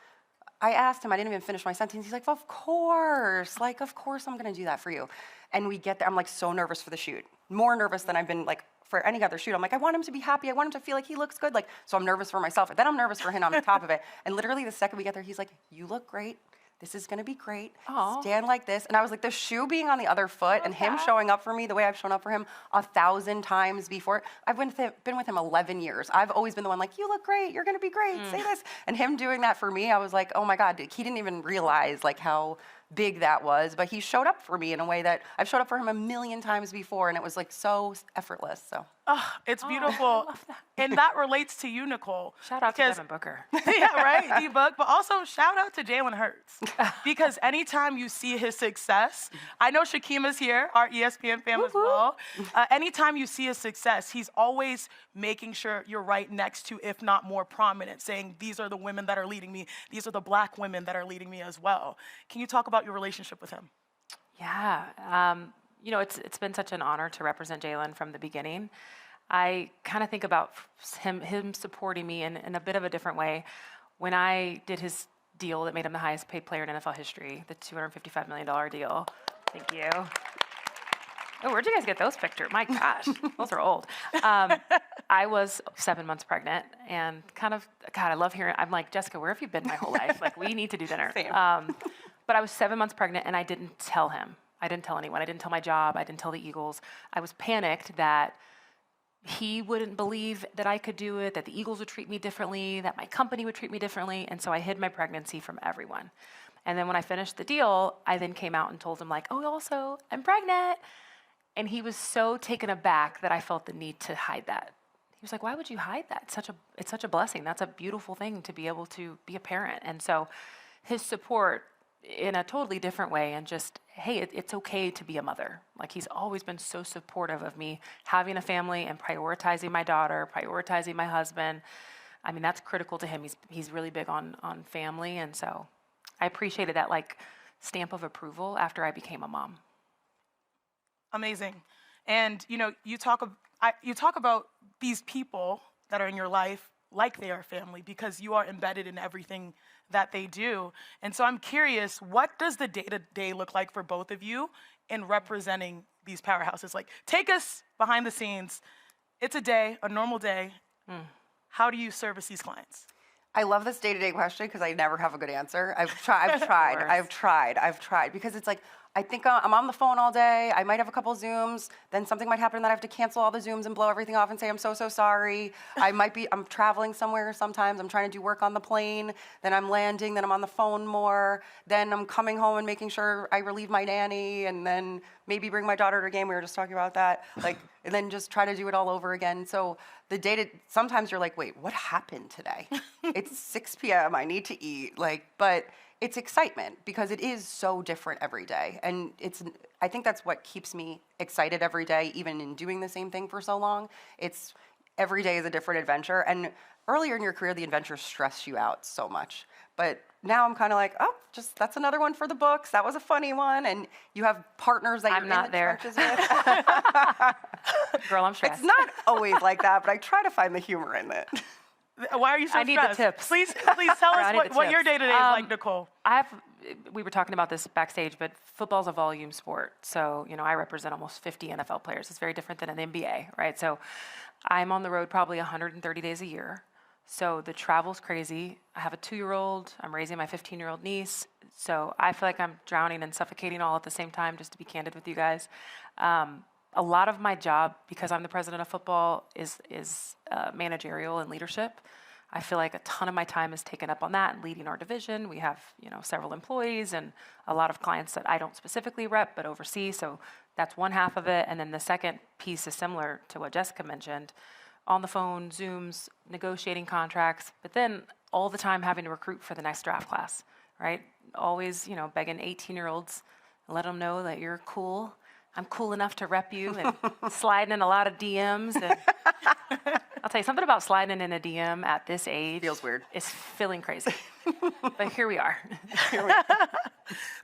I asked him. I didn't even finish my sentence. He's like, of course. Like, of course I'm going to do that for you. And we get there. I'm, like, so nervous for the shoot. More nervous than I've been, like, for any other shoot. I'm like, I want him to be happy. I want him to feel like he looks good. Like, so I'm nervous for myself. And then I'm nervous for him on the top of it. And literally the second we get there, he's like, you look great. This is going to be great. Aww. Stand like this. And I was like, the shoe being on the other foot and him showing up for me the way I've shown up for him 1,000 times before. I've been with him 11 years. I've always been the one like, you look great. You're going to be great. Say this. And him doing that for me, I was like, oh my God, he didn't even realize like how big that was, but he showed up for me in a way that I've showed up for him a million times before, and it was like so effortless. So it's beautiful. And that relates to you, Nicole. Shout out to Devin Booker. Yeah, right, D-Book. But also shout out to Jalen Hurts. Because anytime you see his success, I know Shakima's here, our ESPN fan as well. Anytime you see his success, he's always making sure you're right next to, if not more prominent, saying these are the women that are leading me. These are the black women that are leading me as well. Can you talk about your relationship with him? Yeah. You know, it's been such an honor to represent Jalen from the beginning. I kind of think about him supporting me in a bit of a different way. When I did his deal that made him the highest paid player in NFL history, the $255 million deal. Thank you. Oh, where'd you guys get those pictures? My gosh, those are old. I was 7 months pregnant and kind of, God, I love hearing, I'm like, Jessica, where have you been my whole life? Like, we need to do dinner. But I was 7 months pregnant and I didn't tell him. I didn't tell anyone. I didn't tell my job. I didn't tell the Eagles. I was panicked that he wouldn't believe that I could do it, that the Eagles would treat me differently, that my company would treat me differently. And so I hid my pregnancy from everyone. And then when I finished the deal, I then came out and told him like, oh, also, I'm pregnant. And he was so taken aback that I felt the need to hide that. He was like, why would you hide that? It's such a blessing. That's a beautiful thing to be able to be a parent. And so his support in a totally different way and just, hey, it's okay to be a mother. Like, he's always been so supportive of me having a family and prioritizing my daughter, prioritizing my husband. I mean, that's critical to him. He's really big on family. And so I appreciated that like stamp of approval after I became a mom. Amazing. And, you know, you talk about these people that are in your life like they are family because you are embedded in everything that they do. And so I'm curious, what does the day-to-day look like for both of you in representing these powerhouses? Like, take us behind the scenes. It's a day, a normal day. How do you service these clients? I love this day-to-day question because I never have a good answer. I've tried because it's like, I think I'm on the phone all day. I might have a couple Zooms. Then something might happen that I have to cancel all the Zooms and blow everything off and say, I'm so sorry. I'm traveling somewhere sometimes. I'm trying to do work on the plane. Then I'm landing. Then I'm on the phone more. Then I'm coming home and making sure I relieve my nanny and then maybe bring my daughter to a game. We were just talking about that. Like, and then just try to do it all over again. So sometimes you're like, wait, what happened today? It's 6 p.m. I need to eat. But it's excitement because it is so different every day. And I think that's what keeps me excited every day, even in doing the same thing for so long. It's every day is a different adventure. And earlier in your career, the adventures stress you out so much. But now I'm kind of like, oh, just that's another one for the books. That was a funny one. And you have partners that you're in the trenches with. Girl, I'm stressed. It's not always like that, but I try to find the humor in it. Why are you so stressed? I need the tips. Please tell us what your day-to-day is like, Nicole. We were talking about this backstage, but football's a volume sport. So, you know, I represent almost 50 NFL players. It's very different than an NBA, right? So I'm on the road probably 130 days a year. So the travel's crazy. I have a 2-year-old. I'm raising my 15-year-old niece. So I feel like I'm drowning and suffocating all at the same time, just to be candid with you guys. A lot of my job, because I'm the president of football, is managerial and leadership. I feel like a ton of my time is taken up on that and leading our division. We have, you know, several employees and a lot of clients that I don't specifically rep but oversee. So that's one half of it. And then the second piece is similar to what Jessica mentioned. On the phone, Zooms, negotiating contracts, but then all the time having to recruit for the next draft class, right? Always, you know, begging 18-year-olds, let them know that you're cool. I'm cool enough to rep you and sliding in a lot of DMs. And I'll tell you, something about sliding in a DM at this age feels weird. It's feeling crazy. But here we are.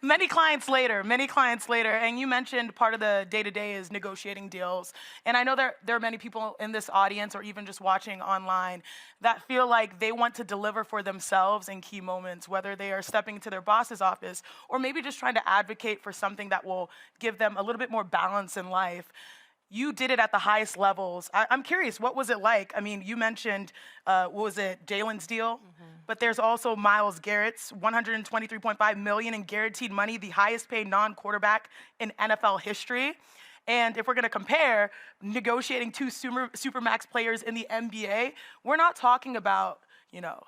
Many clients later, and you mentioned part of the day-to-day is negotiating deals. And I know there are many people in this audience or even just watching online that feel like they want to deliver for themselves in key moments, whether they are stepping into their boss's office or maybe just trying to advocate for something that will give them a little bit more balance in life. You did it at the highest levels. I'm curious, what was it like? I mean, you mentioned, what was it, Jalen's deal? Mm-hmm. But there's also Myles Garrett's $123.5 million in guaranteed money, the highest paid non-quarterback in NFL history. And if we're going to compare negotiating two supermax players in the NBA, we're not talking about,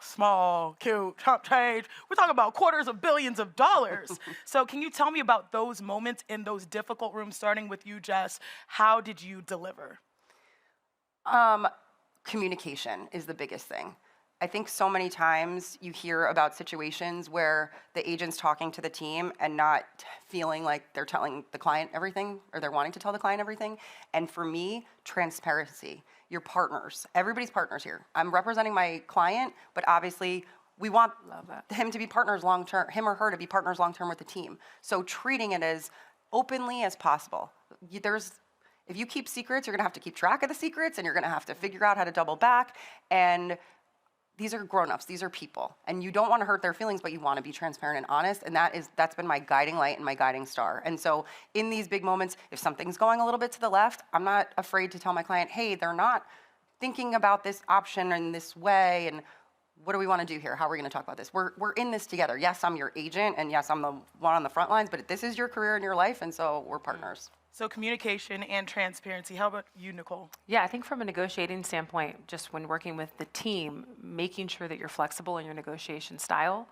small, cute, chump change. We're talking about quarters of billions of dollars. So can you tell me about those moments in those difficult rooms, starting with you, Jess? How did you deliver? Communication is the biggest thing. I think so many times you hear about situations where the agent's talking to the team and not feeling like they're telling the client everything, or they're wanting to tell the client everything. And for me, transparency. You're partners. Everybody's partners here. I'm representing my client, but obviously we want him to be partners long term, him or her to be partners long term with the team. So treating it as openly as possible. If you keep secrets, you're gonna have to keep track of the secrets, and you're gonna have to figure out how to double back. And these are grown-ups, these are people, and you don't want to hurt their feelings, but you want to be transparent and honest, and that's been my guiding light and my guiding star. And so in these big moments, if something's going a little bit to the left, I'm not afraid to tell my client, hey, they're not thinking about this option in this way, and what do we want to do here? How are we going to talk about this? We're in this together. Yes, I'm your agent, and yes, I'm the one on the front lines, but this is your career and your life, and so we're partners. So communication and transparency. How about you, Nicole? Yeah, I think from a negotiating standpoint, just when working with the team, making sure that you're flexible in your negotiation style.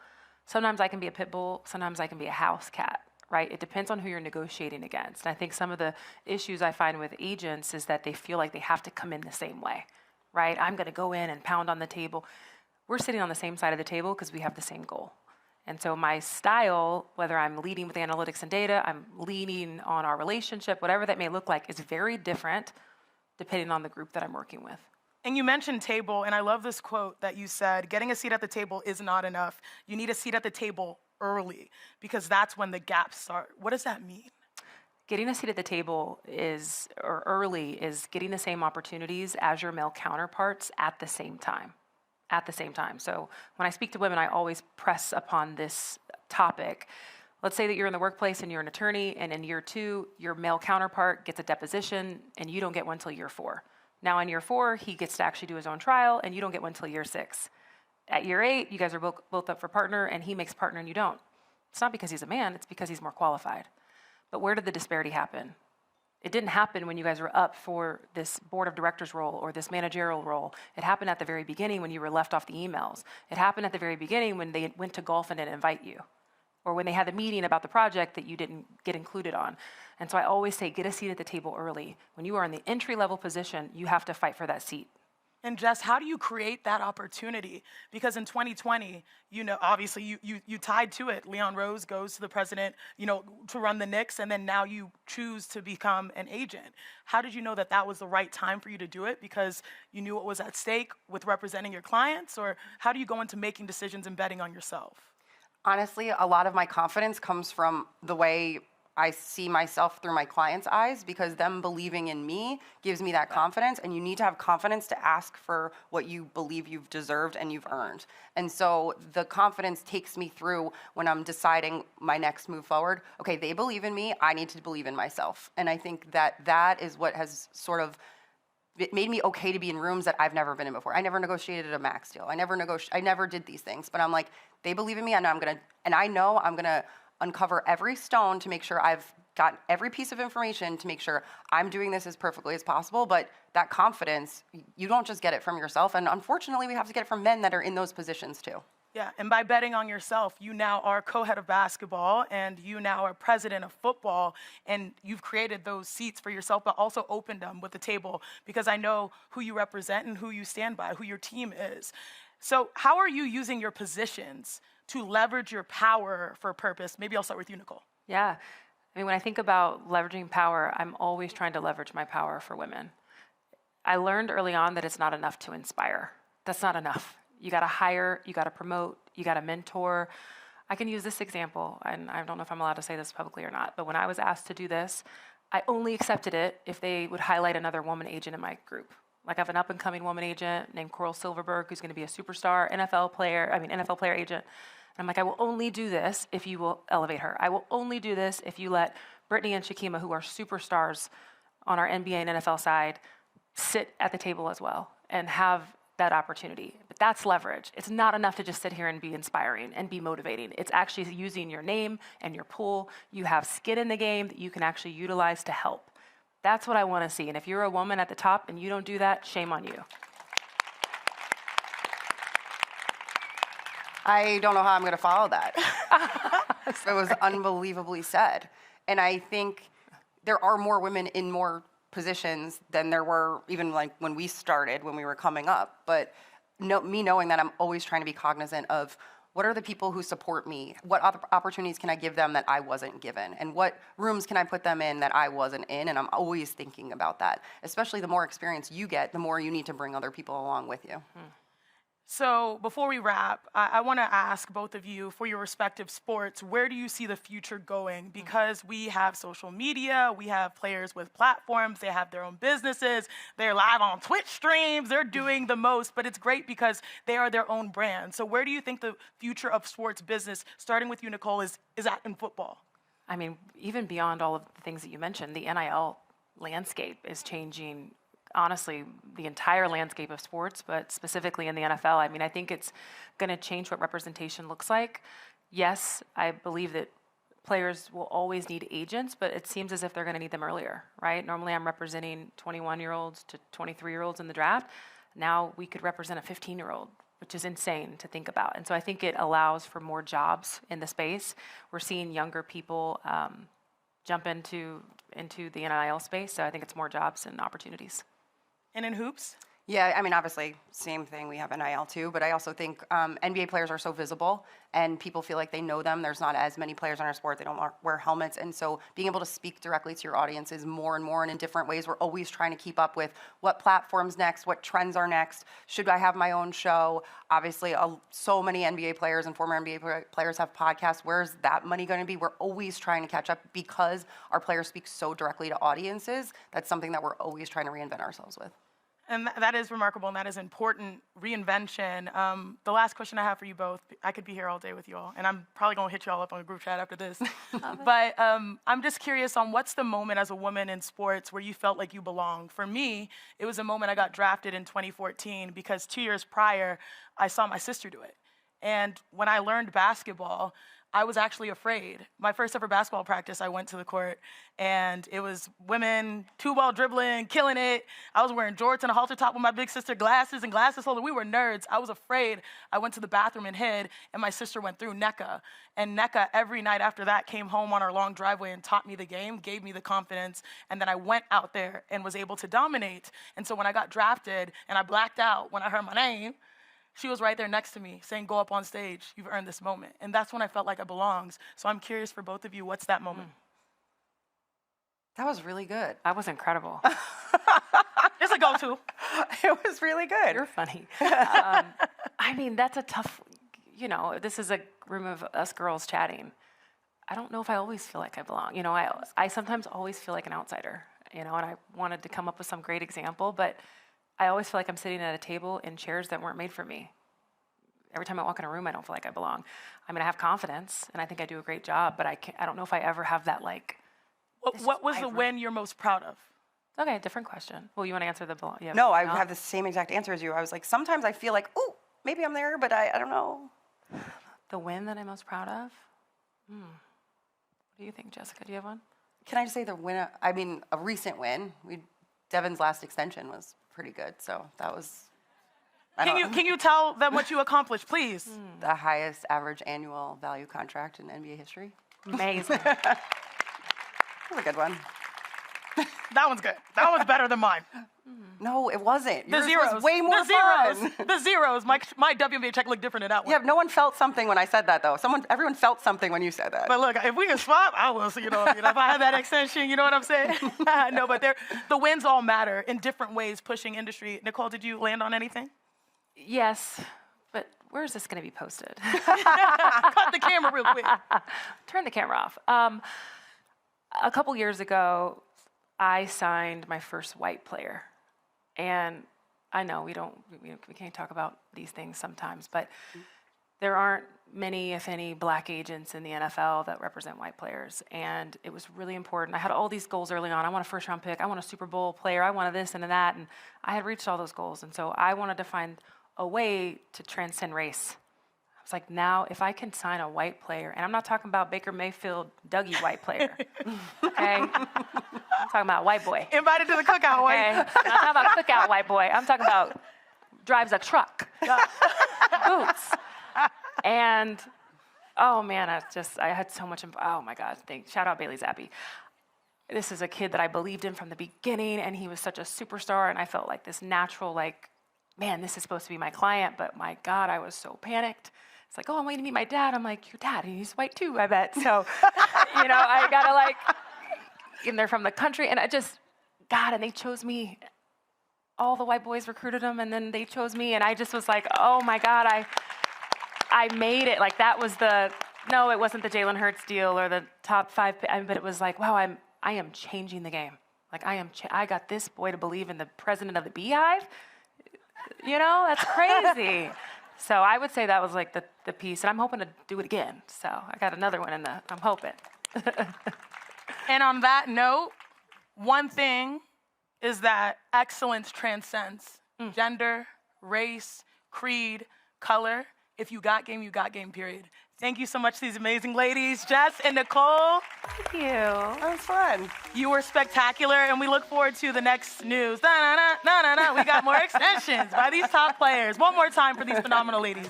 Sometimes I can be a pit bull, sometimes I can be a house cat, right? It depends on who you're negotiating against. And I think some of the issues I find with agents is that they feel like they have to come in the same way, right? I'm gonna go in and pound on the table. We're sitting on the same side of the table because we have the same goal. And so my style, whether I'm leading with analytics and data, I'm leaning on our relationship, whatever that may look like, is very different depending on the group that I'm working with. And you mentioned table, and I love this quote that you said, getting a seat at the table is not enough. You need a seat at the table early, because that's when the gaps start. What does that mean? Getting a seat at the table early is getting the same opportunities as your male counterparts at the same time. So when I speak to women, I always press upon this topic. Let's say that you're in the workplace and you're an attorney, and in year 2, your male counterpart gets a deposition and you don't get one till year 4. Now in year 4, he gets to actually do his own trial and you don't get one till year 6. At year 8, you guys are both up for partner and he makes partner and you don't. It's not because he's a man, it's because he's more qualified. But where did the disparity happen? It didn't happen when you guys were up for this board of directors role or this managerial role. It happened at the very beginning when you were left off the emails. It happened at the very beginning when they went to golf and didn't invite you, or when they had the meeting about the project that you didn't get included on. And so I always say, get a seat at the table early. When you are in the entry-level position, you have to fight for that seat. And Jess, how do you create that opportunity? Because in 2020, obviously you tied to it. Leon Rose goes to the president, to run the Knicks, and then now you choose to become an agent. How did you know that that was the right time for you to do it? Because you knew what was at stake with representing your clients? Or how do you go into making decisions and betting on yourself? Honestly, a lot of my confidence comes from the way I see myself through my clients' eyes, because them believing in me gives me that confidence, and you need to have confidence to ask for what you believe you've deserved and you've earned. And so the confidence takes me through when I'm deciding my next move forward. Okay, they believe in me, I need to believe in myself. And I think that is what has sort of it made me okay to be in rooms that I've never been in before. I never negotiated a max deal. I never did these things, but I'm like, they believe in me, I know I'm gonna uncover every stone to make sure I've got every piece of information to make sure I'm doing this as perfectly as possible. But that confidence, you don't just get it from yourself. And unfortunately, we have to get it from men that are in those positions too. Yeah, and by betting on yourself, you now are co-head of basketball, and you now are president of football, and you've created those seats for yourself, but also opened them with the table, because I know who you represent and who you stand by, who your team is. So how are you using your positions to leverage your power for a purpose? Maybe I'll start with you, Nicole. Yeah. I mean, when I think about leveraging power, I'm always trying to leverage my power for women. I learned early on that it's not enough to inspire. That's not enough. You got to hire, you got to promote, you got to mentor. I can use this example, and I don't know if I'm allowed to say this publicly or not, but when I was asked to do this, I only accepted it if they would highlight another woman agent in my group. Like, I have an up-and-coming woman agent named Coral Silverberg, who's going to be a superstar NFL player agent. And I'm like, I will only do this if you will elevate her. I will only do this if you let Brittany and Shakima, who are superstars on our NBA and NFL side, sit at the table as well and have that opportunity. But that's leverage. It's not enough to just sit here and be inspiring and be motivating. It's actually using your name and your pool. You have skin in the game that you can actually utilize to help. That's what I want to see. And if you're a woman at the top and you don't do that, shame on you. I don't know how I'm going to follow that. It was unbelievably said. And I think there are more women in more positions than there were even like when we started, when we were coming up. But me knowing that, I'm always trying to be cognizant of what are the people who support me? What opportunities can I give them that I wasn't given? And what rooms can I put them in that I wasn't in? And I'm always thinking about that. Especially the more experience you get, the more you need to bring other people along with you. So before we wrap, I want to ask both of you, for your respective sports, where do you see the future going? Because we have social media, we have players with platforms, they have their own businesses, they're live on Twitch streams, they're doing the most, but it's great because they are their own brand. So where do you think the future of sports business, starting with you, Nicole, is at in football? I mean, even beyond all of the things that you mentioned, the NIL landscape is changing. Honestly, the entire landscape of sports, but specifically in the NFL. I mean, I think it's going to change what representation looks like. Yes, I believe that players will always need agents, but it seems as if they're going to need them earlier, right? Normally I'm representing 21-year-olds to 23-year-olds in the draft. Now we could represent a 15-year-old, which is insane to think about. And so I think it allows for more jobs in the space. We're seeing younger people jump into the NIL space, so I think it's more jobs and opportunities. And in hoops? Yeah, I mean, obviously, same thing. We have NIL too, but I also think NBA players are so visible and people feel like they know them. There's not as many players in our sport. They don't wear helmets. And so being able to speak directly to your audiences more and more and in different ways, we're always trying to keep up with what platforms next, what trends are next. Should I have my own show? Obviously, so many NBA players and former NBA players have podcasts. Where's that money going to be? We're always trying to catch up because our players speak so directly to audiences. That's something that we're always trying to reinvent ourselves with. And that is remarkable, and that is important, reinvention. The last question I have for you both, I could be here all day with you all, and I'm probably going to hit you all up on a group chat after this. But I'm just curious on what's the moment as a woman in sports where you felt like you belonged. For me, it was a moment I got drafted in 2014 because 2 years prior, I saw my sister do it. And when I learned basketball, I was actually afraid. My first ever basketball practice, I went to the court, and it was women, two-ball dribbling, killing it. I was wearing jorts and a halter top with my big sister, glasses and glasses holder. We were nerds. I was afraid. I went to the bathroom and hid, and my sister went through NECA. And NECA, every night after that, came home on our long driveway and taught me the game, gave me the confidence, and then I went out there and was able to dominate. And so when I got drafted and I blacked out when I heard my name, she was right there next to me saying, go up on stage. You've earned this moment. And that's when I felt like I belonged. So I'm curious for both of you, what's that moment? That was really good. That was incredible. It's a go-to. It was really good. You're funny. I mean, that's a tough, this is a room of us girls chatting. I don't know if I always feel like I belong. I sometimes always feel like an outsider, and I wanted to come up with some great example, but I always feel like I'm sitting at a table in chairs that weren't made for me. Every time I walk in a room, I don't feel like I belong. I mean, I have confidence, and I think I do a great job, but I don't know if I ever have that, What was the win you're most proud of? Okay, different question. Well, you want to answer the belong? Yeah, no, I have the same exact answer as you. I was like, sometimes I feel like, oh, maybe I'm there, but I don't know. The win that I'm most proud of? What do you think, Jessica? Do you have one? Can I just say the win? I mean, a recent win. Devin's last extension was pretty good, so that was. Can you tell them what you accomplished, please? The highest average annual value contract in NBA history. Amazing. That was a good one. That one's good. That one's better than mine. No, it wasn't. The Yours zeros. was way more fun. The zeros. My WNBA check looked different in that one. Yeah, no one felt something when I said that, though. Everyone felt something when you said that. But look, if we can swap, I will. If I had that extension, you know what I'm saying? No, but the wins all matter in different ways, pushing industry. Nicole, did you land on anything? Yes, but where is this going to be posted? Cut the camera real quick. Turn the camera off. A couple years ago, I signed my first white player. And I know we can't talk about these things sometimes, but there aren't many, if any, black agents in the NFL that represent white players. And it was really important. I had all these goals early on. I want a first-round pick. I want a Super Bowl player. I wanted this and that. And I had reached all those goals. And so I wanted to find a way to transcend race. I was like, now, if I can sign a white player, and I'm not talking about Baker Mayfield, Dougie white player, okay? I'm talking about white boy. Invited to the cookout, white. Okay? I'm not talking about cookout white boy. I'm talking about drives a truck, boots. And oh man, I had so much, oh my God, shout out Bailey Zappi. This is a kid that I believed in from the beginning, and he was such a superstar, and I felt like this natural, like, man, this is supposed to be my client, but my God, I was so panicked. It's like, oh, I'm waiting to meet my dad. I'm like, your dad, and he's white too, I bet. So, I gotta like, and they're from the country, and God, and they chose me. All the white boys recruited them, and then they chose me, and I just was like, oh my God, I made it. Like that was no, it wasn't the Jalen Hurts deal or the top 5, but it was like, wow, I am changing the game. Like I got this boy to believe in the president of the Beehive. That's crazy. So I would say that was like the piece, and I'm hoping to do it again. So I got another one I'm hoping. And on that note, one thing is that excellence transcends gender, race, creed, color. If you got game, period. Thank you so much to these amazing ladies, Jess and Nicole. Thank you. That was fun. You were spectacular, and we look forward to the next news. We got more extensions by these top players. One more time for these phenomenal ladies.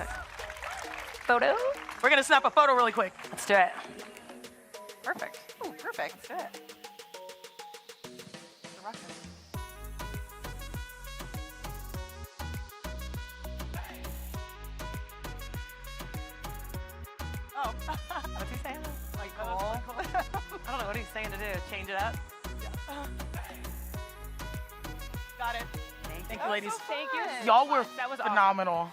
Photo? We're going to snap a photo really quick. Let's do it. Perfect. Ooh, perfect. Let's do it. Oh, what's he saying? Like, I don't know what he's saying to do. Change it up? Yeah. Got it. Thank you, ladies. So thank you. Y'all were That was phenomenal.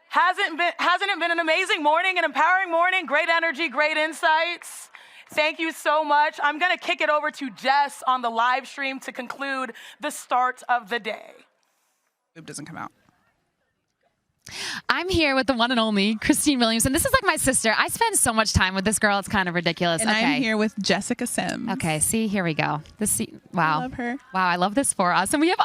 Hasn't it been an amazing morning, an empowering morning? Great energy, great insights. Thank you so much. I'm going to kick it over to Jess on the live stream to conclude the start of the day. It doesn't come out. I'm here with the one and only Christine Williamson. This is like my sister. I spend so much time with this girl. It's kind of ridiculous. And I'm here with Jessica Sims. Okay, see, here we go. Wow. I love her. Wow, I love this for us. And we have,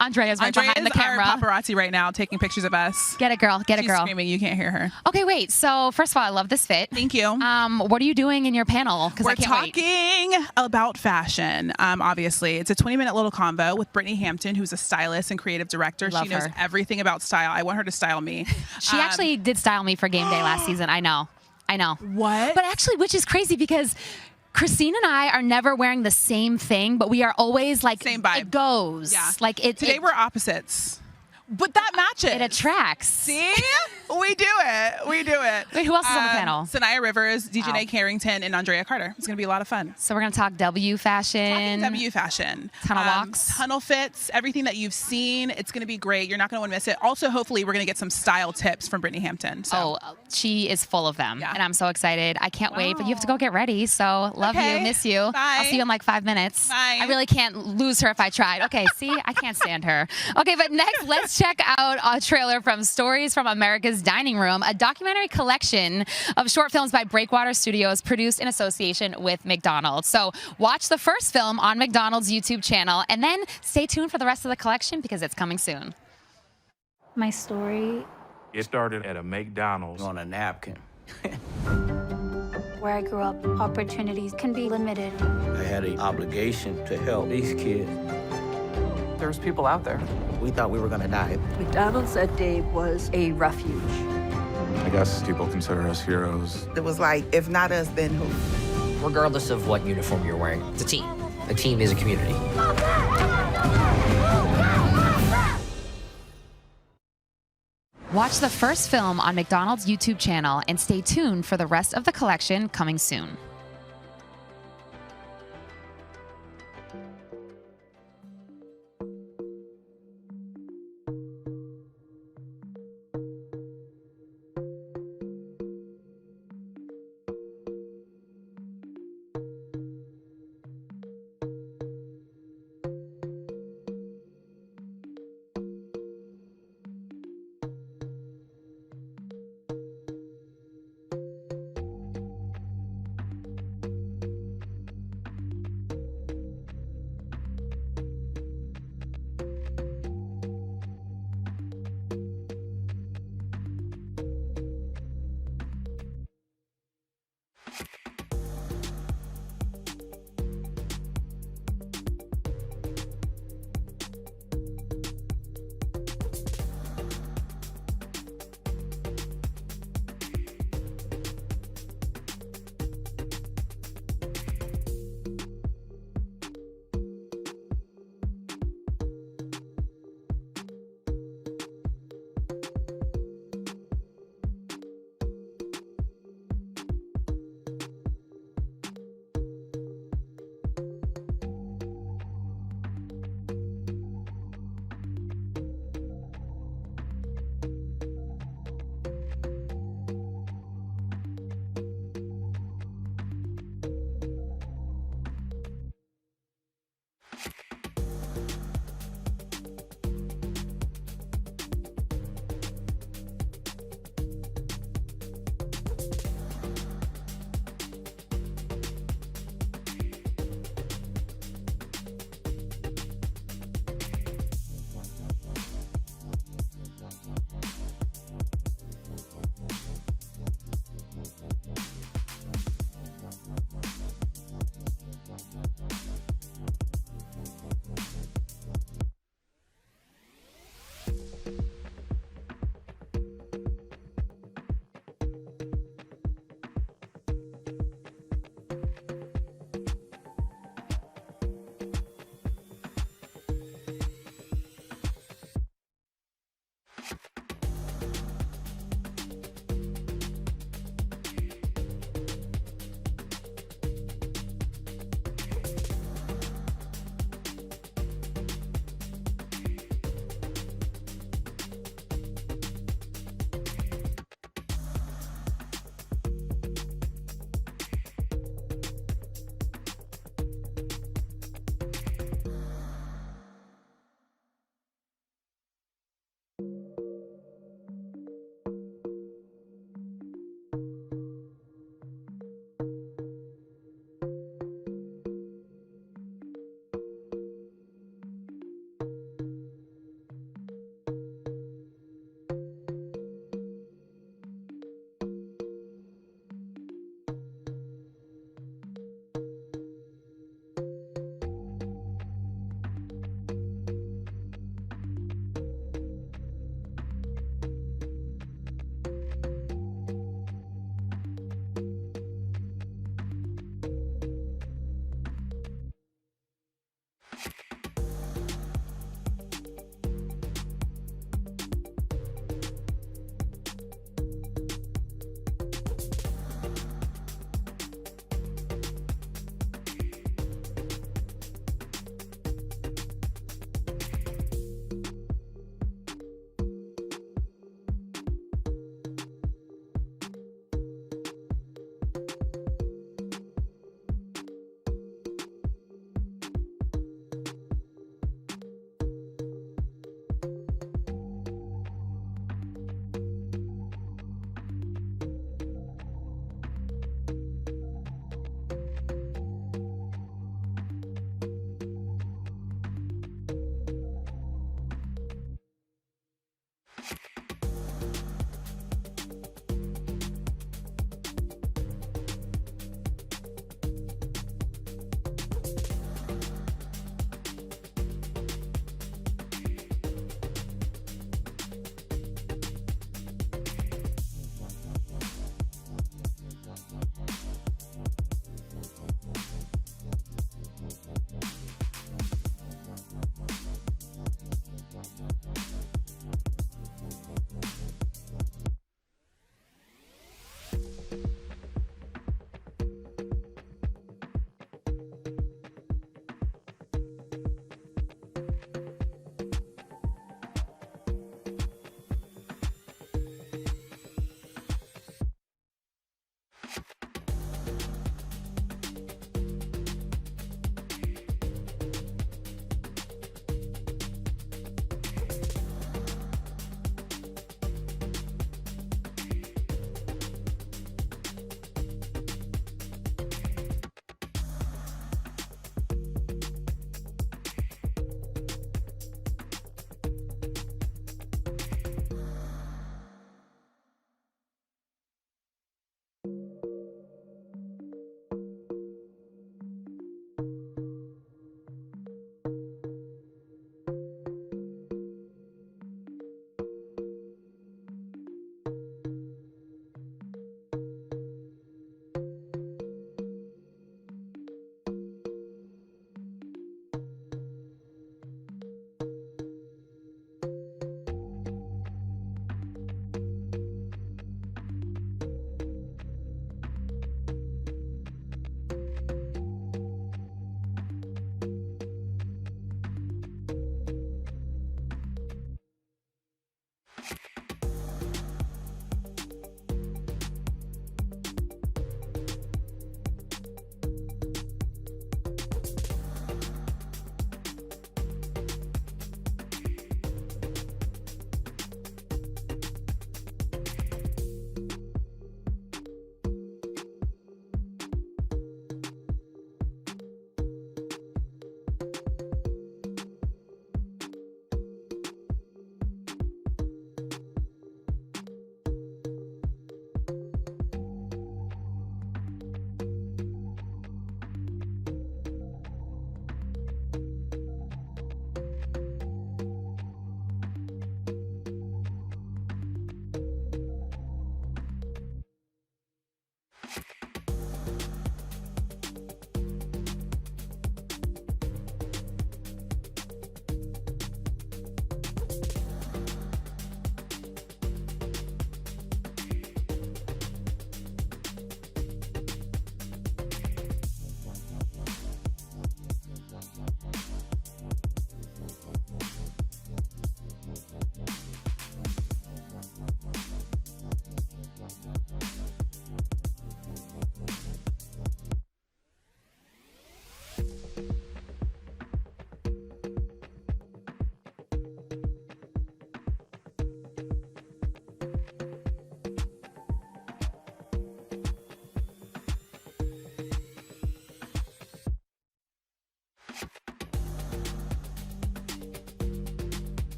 Andrea's right behind the camera. Our paparazzi right now taking pictures of us. Get it, girl. Get it, girl. She's screaming. You can't hear her. Okay, wait. So first of all, I love this fit. Thank you. What are you doing in your panel? We're talking about fashion, obviously. It's a 20-minute little convo with Brittany Hampton, who's a stylist and creative director. She knows everything about style. I want her to style me. She actually did style me for game day last season. I know. What? But actually, which is crazy because Christine and I are never wearing the same thing, but we are always like, same vibe. It goes. Yeah. Like Today we're opposites. But that matches. It attracts. See? We do it. We do it. Wait, who else is on the panel? Sanaya Rivers, Dejanay Carrington, and Andrea Carter. It's going to be a lot of fun. So we're going to talk W fashion. W fashion. Tunnel walks. Tunnel fits, everything that you've seen. It's going to be great. You're not going to want to miss it. Also, hopefully, we're going to get some style tips from Brittany Hampton. So. Oh, she is full of them. Yeah. And I'm so excited. I can't wait, but you have to go get ready. So love you, miss you. Bye. I'll see you in like 5 minutes. Bye. I really can't lose her if I tried. Okay, see, I can't stand her. Okay, but next, let's check out a trailer from Stories from America's Dining Room, a documentary collection of short films by Breakwater Studios produced in association with McDonald's. So watch the first film on McDonald's YouTube channel and then stay tuned for the rest of the collection because it's coming soon. My story. It started at a McDonald's on a napkin. Where I grew up, opportunities can be limited. I had an obligation to help these kids. There's people out there. We thought we were gonna die. McDonald's that day was a refuge. I guess people consider us heroes. It was like, if not us, then who? Regardless of what uniform you're wearing, it's a team. A team is a community. Watch the first film on McDonald's YouTube channel and stay tuned for the rest of the collection coming soon.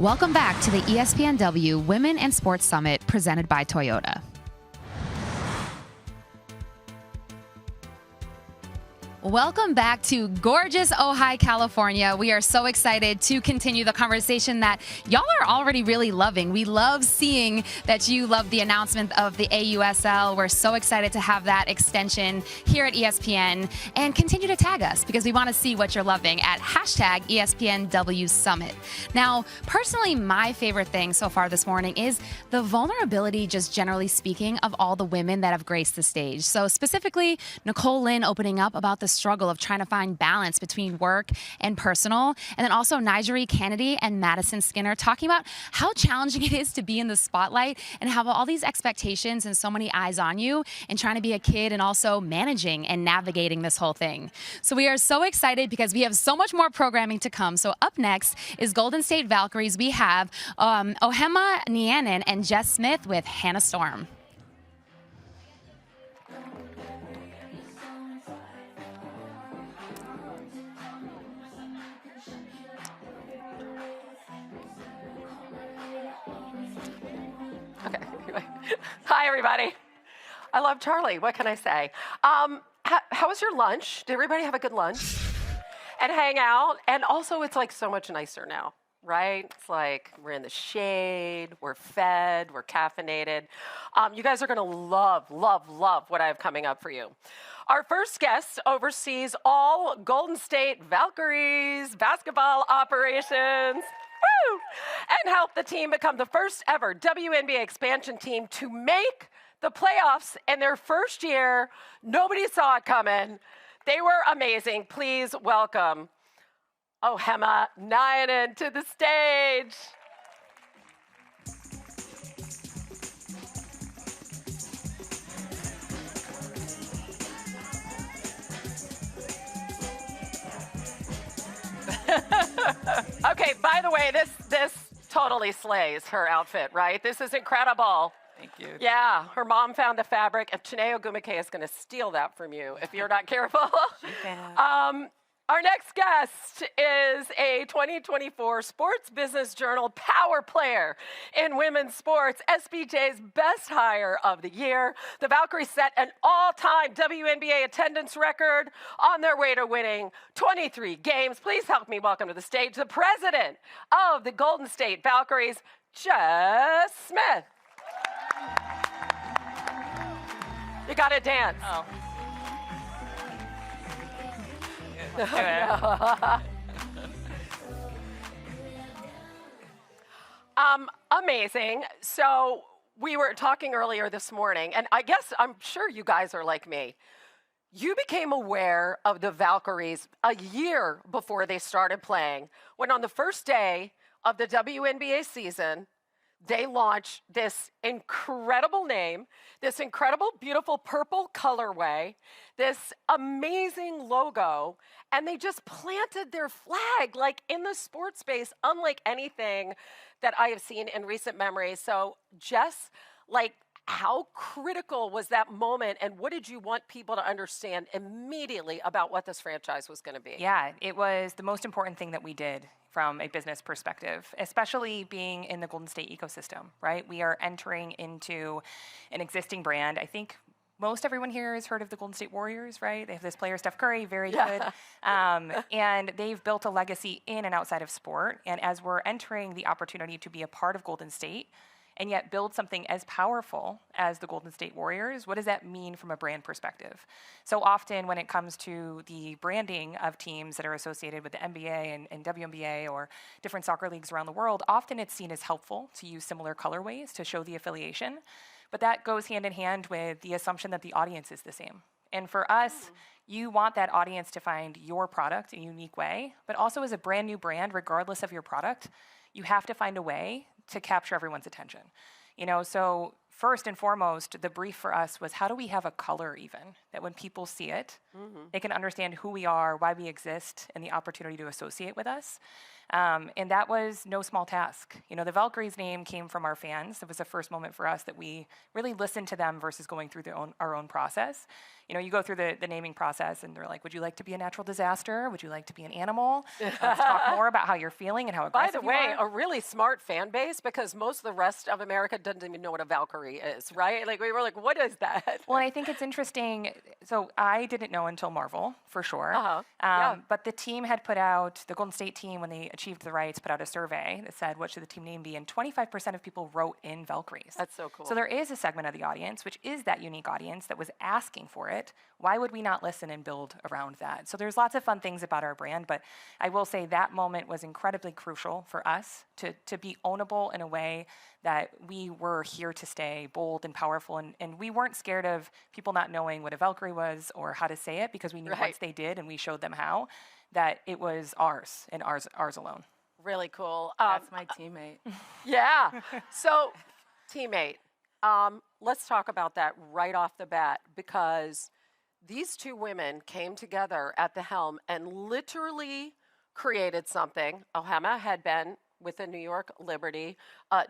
Welcome back to the ESPNW Women and Sports Summit presented by Toyota. Welcome back to gorgeous Ojai, California. We are so excited to continue the conversation that y'all are already really loving. We love seeing that you love the announcement of the AUSL. We're so excited to have that extension here at ESPN, and continue to tag us because we want to see what you're loving at hashtag ESPNW Summit. Now, personally, my favorite thing so far this morning is the vulnerability, just generally speaking, of all the women that have graced the stage. So specifically, Nicole Lynn opening up about the struggle of trying to find balance between work and personal. And then also NiJaree, Canady, and Madisen Skinner talking about how challenging it is to be in the spotlight and have all these expectations and so many eyes on you, and trying to be a kid and also managing and navigating this whole thing. So we are so excited because we have so much more programming to come. So up next is Golden State Valkyries. We have Ohema Nianen and Jess Smith with Hannah Storm. Hi, everybody. I love Charlie. What can I say? How was your lunch? Did everybody have a good lunch? And hang out? And also, it's like so much nicer now, right? It's like we're in the shade, we're fed, we're caffeinated. You guys are going to love, love, love what I have coming up for you. Our first guest oversees all Golden State Valkyries basketball operations. Woo! And helped the team become the first ever WNBA expansion team to make the playoffs in their first year. Nobody saw it coming. They were amazing. Please welcome Ohema Nianen to the stage. Okay, by the way, this totally slays her outfit, right? This is incredible. Thank you. Yeah, her mom found the fabric, and Chiney Ogwumike is going to steal that from you if you're not careful. Our next guest is a 2024 Sports Business Journal Power Player in women's sports, SBJ's Best Hire of the Year. The Valkyries set an all-time WNBA attendance record on their way to winning 23 games. Please help me welcome to the stage the president of the Golden State Valkyries, Jess Smith. You got to dance. Oh. Amazing. So we were talking earlier this morning, and I guess I'm sure you guys are like me. You became aware of the Valkyries a year before they started playing, when on the first day of the WNBA season, they launched this incredible name, this incredible, beautiful purple colorway, this amazing logo, and they just planted their flag like in the sports space, unlike anything that I have seen in recent memory. So Jess, like, how critical was that moment, and what did you want people to understand immediately about what this franchise was going to be? Yeah, it was the most important thing that we did from a business perspective, especially being in the Golden State ecosystem, right? We are entering into an existing brand. I think most everyone here has heard of the Golden State Warriors, right? They have this player, Steph Curry, very good. And they've built a legacy in and outside of sport. And as we're entering the opportunity to be a part of Golden State, and yet build something as powerful as the Golden State Warriors, what does that mean from a brand perspective? So often when it comes to the branding of teams that are associated with the NBA and WNBA or different soccer leagues around the world, often it's seen as helpful to use similar colorways to show the affiliation. But that goes hand in hand with the assumption that the audience is the same. And for us, you want that audience to find your product in a unique way, but also as a brand new brand, regardless of your product, you have to find a way to capture everyone's attention. You know, so first and foremost, the brief for us was how do we have a color even, that when people see it, they can understand who we are, why we exist, and the opportunity to associate with us. And that was no small task. You know, the Valkyrie's name came from our fans. It was the first moment for us that we really listened to them versus going through our own process. You know, you go through the naming process and they're like, would you like to be a natural disaster? Would you like to be an animal? Let's talk more about how you're feeling and how aggressive By the way, you are. a really smart fan base, because most of the rest of America doesn't even know what a Valkyrie is, right? Like, we were like, what is that? Well, and I think it's interesting. So I didn't know until Marvel, for sure. Yeah. But the team had put out, the Golden State team, when they achieved the rights, put out a survey that said, what should the team name be? And 25% of people wrote in Valkyries. That's so cool. So there is a segment of the audience, which is that unique audience that was asking for it. Why would we not listen and build around that? So there's lots of fun things about our brand, but I will say that moment was incredibly crucial for us to be ownable in a way that we were here to stay, bold and powerful, and we weren't scared of people not knowing what a Valkyrie was or how to say it, because we knew once they did and we showed them how, that it was ours and ours alone. Really cool. That's my teammate. Yeah. So, teammate, let's talk about that right off the bat, because these two women came together at the Helm and literally created something. Ohema had been with the New York Liberty.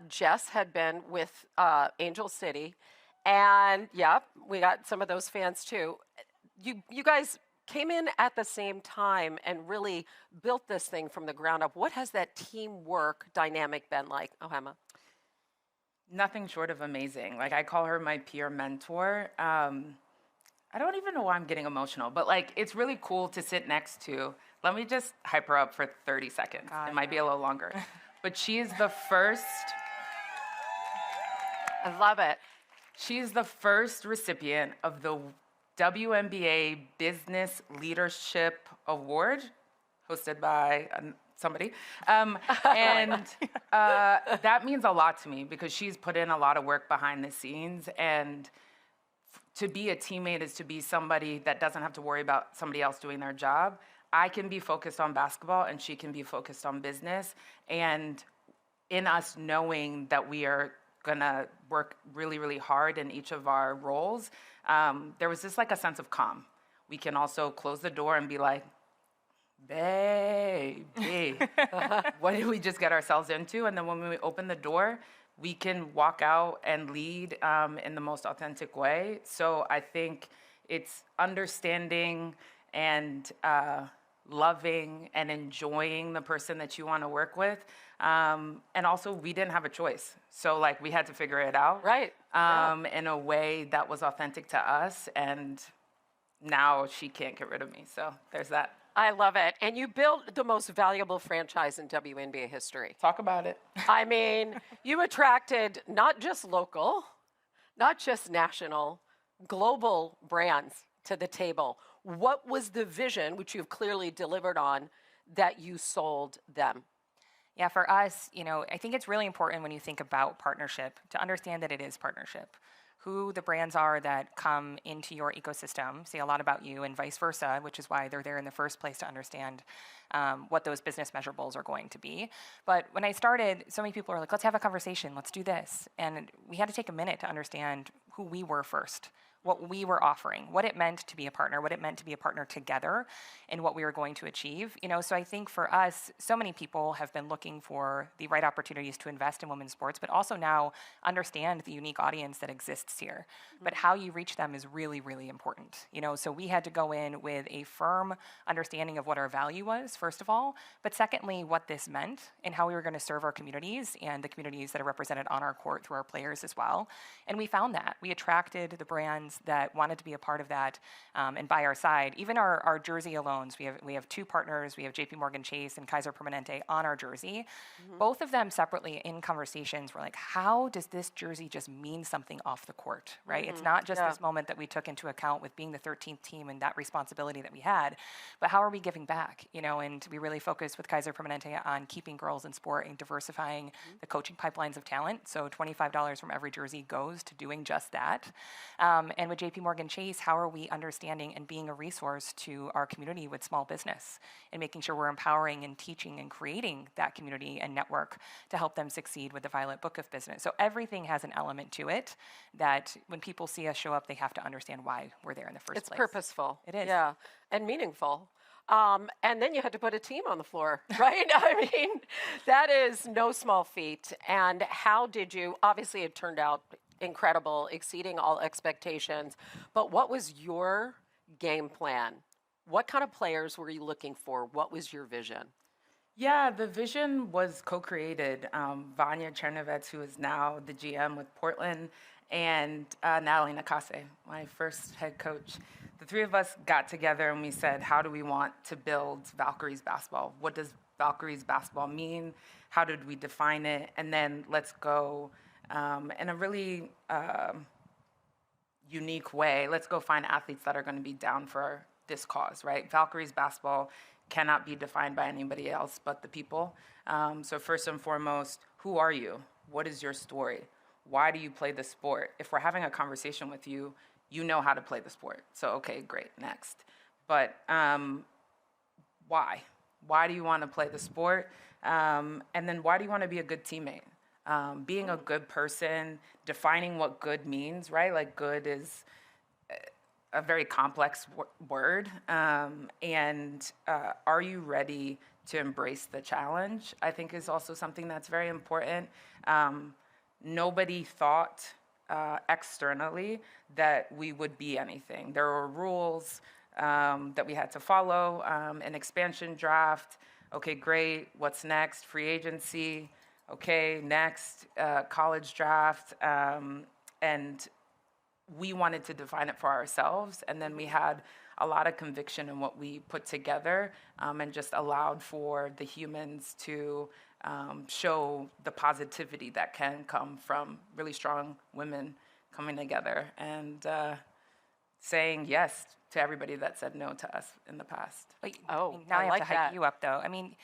Jess had been with Angel City. And, yep, we got some of those fans too. You guys came in at the same time and really built this thing from the ground up. What has that teamwork dynamic been like, Ohema? Nothing short of amazing. Like, I call her my peer mentor. I don't even know why I'm getting emotional, but like, it's really cool to sit next to. Let me just hype her up for 30 seconds. It might be a little longer. But she's the first. I love it. She's the first recipient of the WNBA Business Leadership Award, hosted by somebody. And that means a lot to me because she's put in a lot of work behind the scenes. And to be a teammate is to be somebody that doesn't have to worry about somebody else doing their job. I can be focused on basketball and she can be focused on business. And in us knowing that we are gonna work really, really hard in each of our roles, there was just like a sense of calm. We can also close the door and be like, baby, what did we just get ourselves into? And then when we open the door, we can walk out and lead in the most authentic way. So I think it's understanding and loving and enjoying the person that you want to work with. And also, we didn't have a choice. So, like, we had to figure it out. Right. In a way that was authentic to us. And now she can't get rid of me. So there's that. I love it. And you built the most valuable franchise in WNBA history. Talk about it. I mean, you attracted not just local, not just national, global brands to the table. What was the vision, which you've clearly delivered on, that you sold them? Yeah, for us, you know, I think it's really important when you think about partnership to understand that it is partnership. Who the brands are that come into your ecosystem say a lot about you and vice versa, which is why they're there in the first place to understand what those business measurables are going to be. But when I started, so many people were like, let's have a conversation, let's do this. And we had to take a minute to understand who we were first, what we were offering, what it meant to be a partner, what it meant to be a partner together, and what we were going to achieve. You know, so I think for us, so many people have been looking for the right opportunities to invest in women's sports, but also now understand the unique audience that exists here. But how you reach them is really, really important. You know, so we had to go in with a firm understanding of what our value was, first of all, but secondly, what this meant and how we were going to serve our communities and the communities that are represented on our court through our players as well. And we found that. We attracted the brands that wanted to be a part of that and by our side. Even our jersey alones, we have two partners. We have JP Morgan Chase and Kaiser Permanente on our jersey. Both of them separately in conversations were like, how does this jersey just mean something off the court, right? It's not just this moment that we took into account with being the 13th team and that responsibility that we had, but how are we giving back, you know? And we really focused with Kaiser Permanente on keeping girls in sport and diversifying the coaching pipelines of talent. So $25 from every jersey goes to doing just that. And And with JP Morgan Chase, how are we understanding and being a resource to our community with small business and making sure we're empowering and teaching and creating that community and network to help them succeed with the Violet Book of Business. So everything has an element to it that when people see us show up, they have to understand why we're there in the first place. It's purposeful. It is. Yeah, and meaningful. And then you had to put a team on the floor, right? I mean, that is no small feat. And how did you, obviously it turned out incredible, exceeding all expectations, but what was your game plan? What kind of players were you looking for? What was your vision? Yeah, the vision was co-created. Vanya Chernovets, who is now the GM with Portland, and Natalie Nakase, my first head coach. The three of us got together and we said, how do we want to build Valkyries basketball? What does Valkyries basketball mean? How did we define it? And then let's go in a really unique way. Let's go find athletes that are going to be down for this cause, right? Valkyries basketball cannot be defined by anybody else but the people. So first and foremost, who are you? What is your story? Why do you play the sport? If we're having a conversation with you, you know how to play the sport. So, okay, great, next. But why? Why do you want to play the sport? And then why do you want to be a good teammate? Being a good person, defining what good means, right? Like good is a very complex word. And are you ready to embrace the challenge? I think is also something that's very important. Nobody thought externally that we would be anything. There were rules that we had to follow, an expansion draft. Okay, great. What's next? Free agency. Okay, next, college draft. And we wanted to define it for ourselves. And then we had a lot of conviction in what we put together and just allowed for the humans to show the positivity that can come from really strong women coming together and saying yes to everybody that said no to us in the past. But, now I have to hype you up, though. I mean,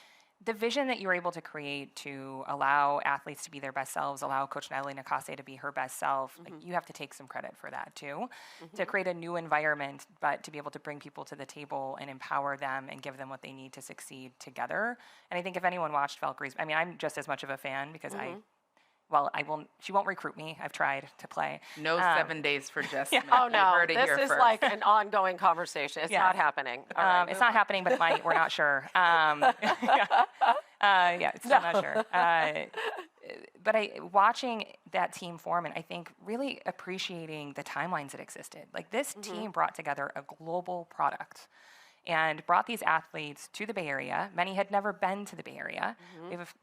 the vision that you were able to create to allow athletes to be their best selves, allow Coach Natalie Nakase to be her best self, like, you have to take some credit for that, too. To create a new environment, but to be able to bring people to the table and empower them and give them what they need to succeed together. And I think if anyone watched Valkyries, I mean, I'm just as much of a fan because she won't recruit me. I've tried to play. No 7 days for Jess Smith. Oh, no. This is first. Like an ongoing conversation. It's not happening. It's not happening, but it might. We're not sure. It's still not sure. But watching that team form, and I think really appreciating the timelines that existed. Like, this team brought together a global product and brought these athletes to the Bay Area. Many had never been to the Bay Area. We have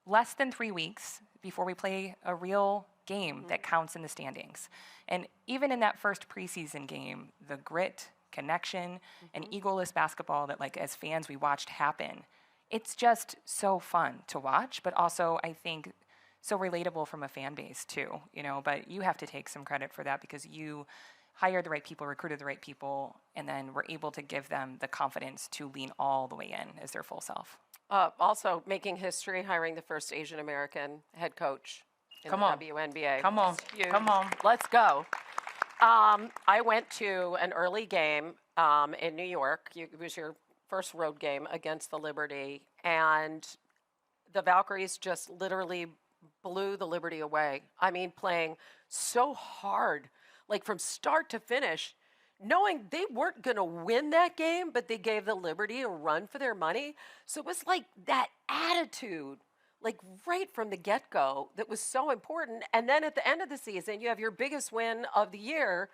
less than 3 weeks before we play a real game that counts in the standings. And even in that first preseason game, the grit, connection, and egoless basketball that, like, as fans we watched happen, it's just so fun to watch, but also I think so relatable from a fan base too, you know, but you have to take some credit for that because you hired the right people, recruited the right people, and then were able to give them the confidence to lean all the way in as their full self. Also making history, hiring the first Asian American head coach in the WNBA. Come on. Let's go. I went to an early game in New York. It was your first road game against the Liberty, and the Valkyries just literally blew the Liberty away. I mean, playing so hard, like from start to finish, knowing they weren't going to win that game, but they gave the Liberty a run for their money. So it was like that attitude, like right from the get-go, that was so important. And then at the end of the season, you have your biggest win of the year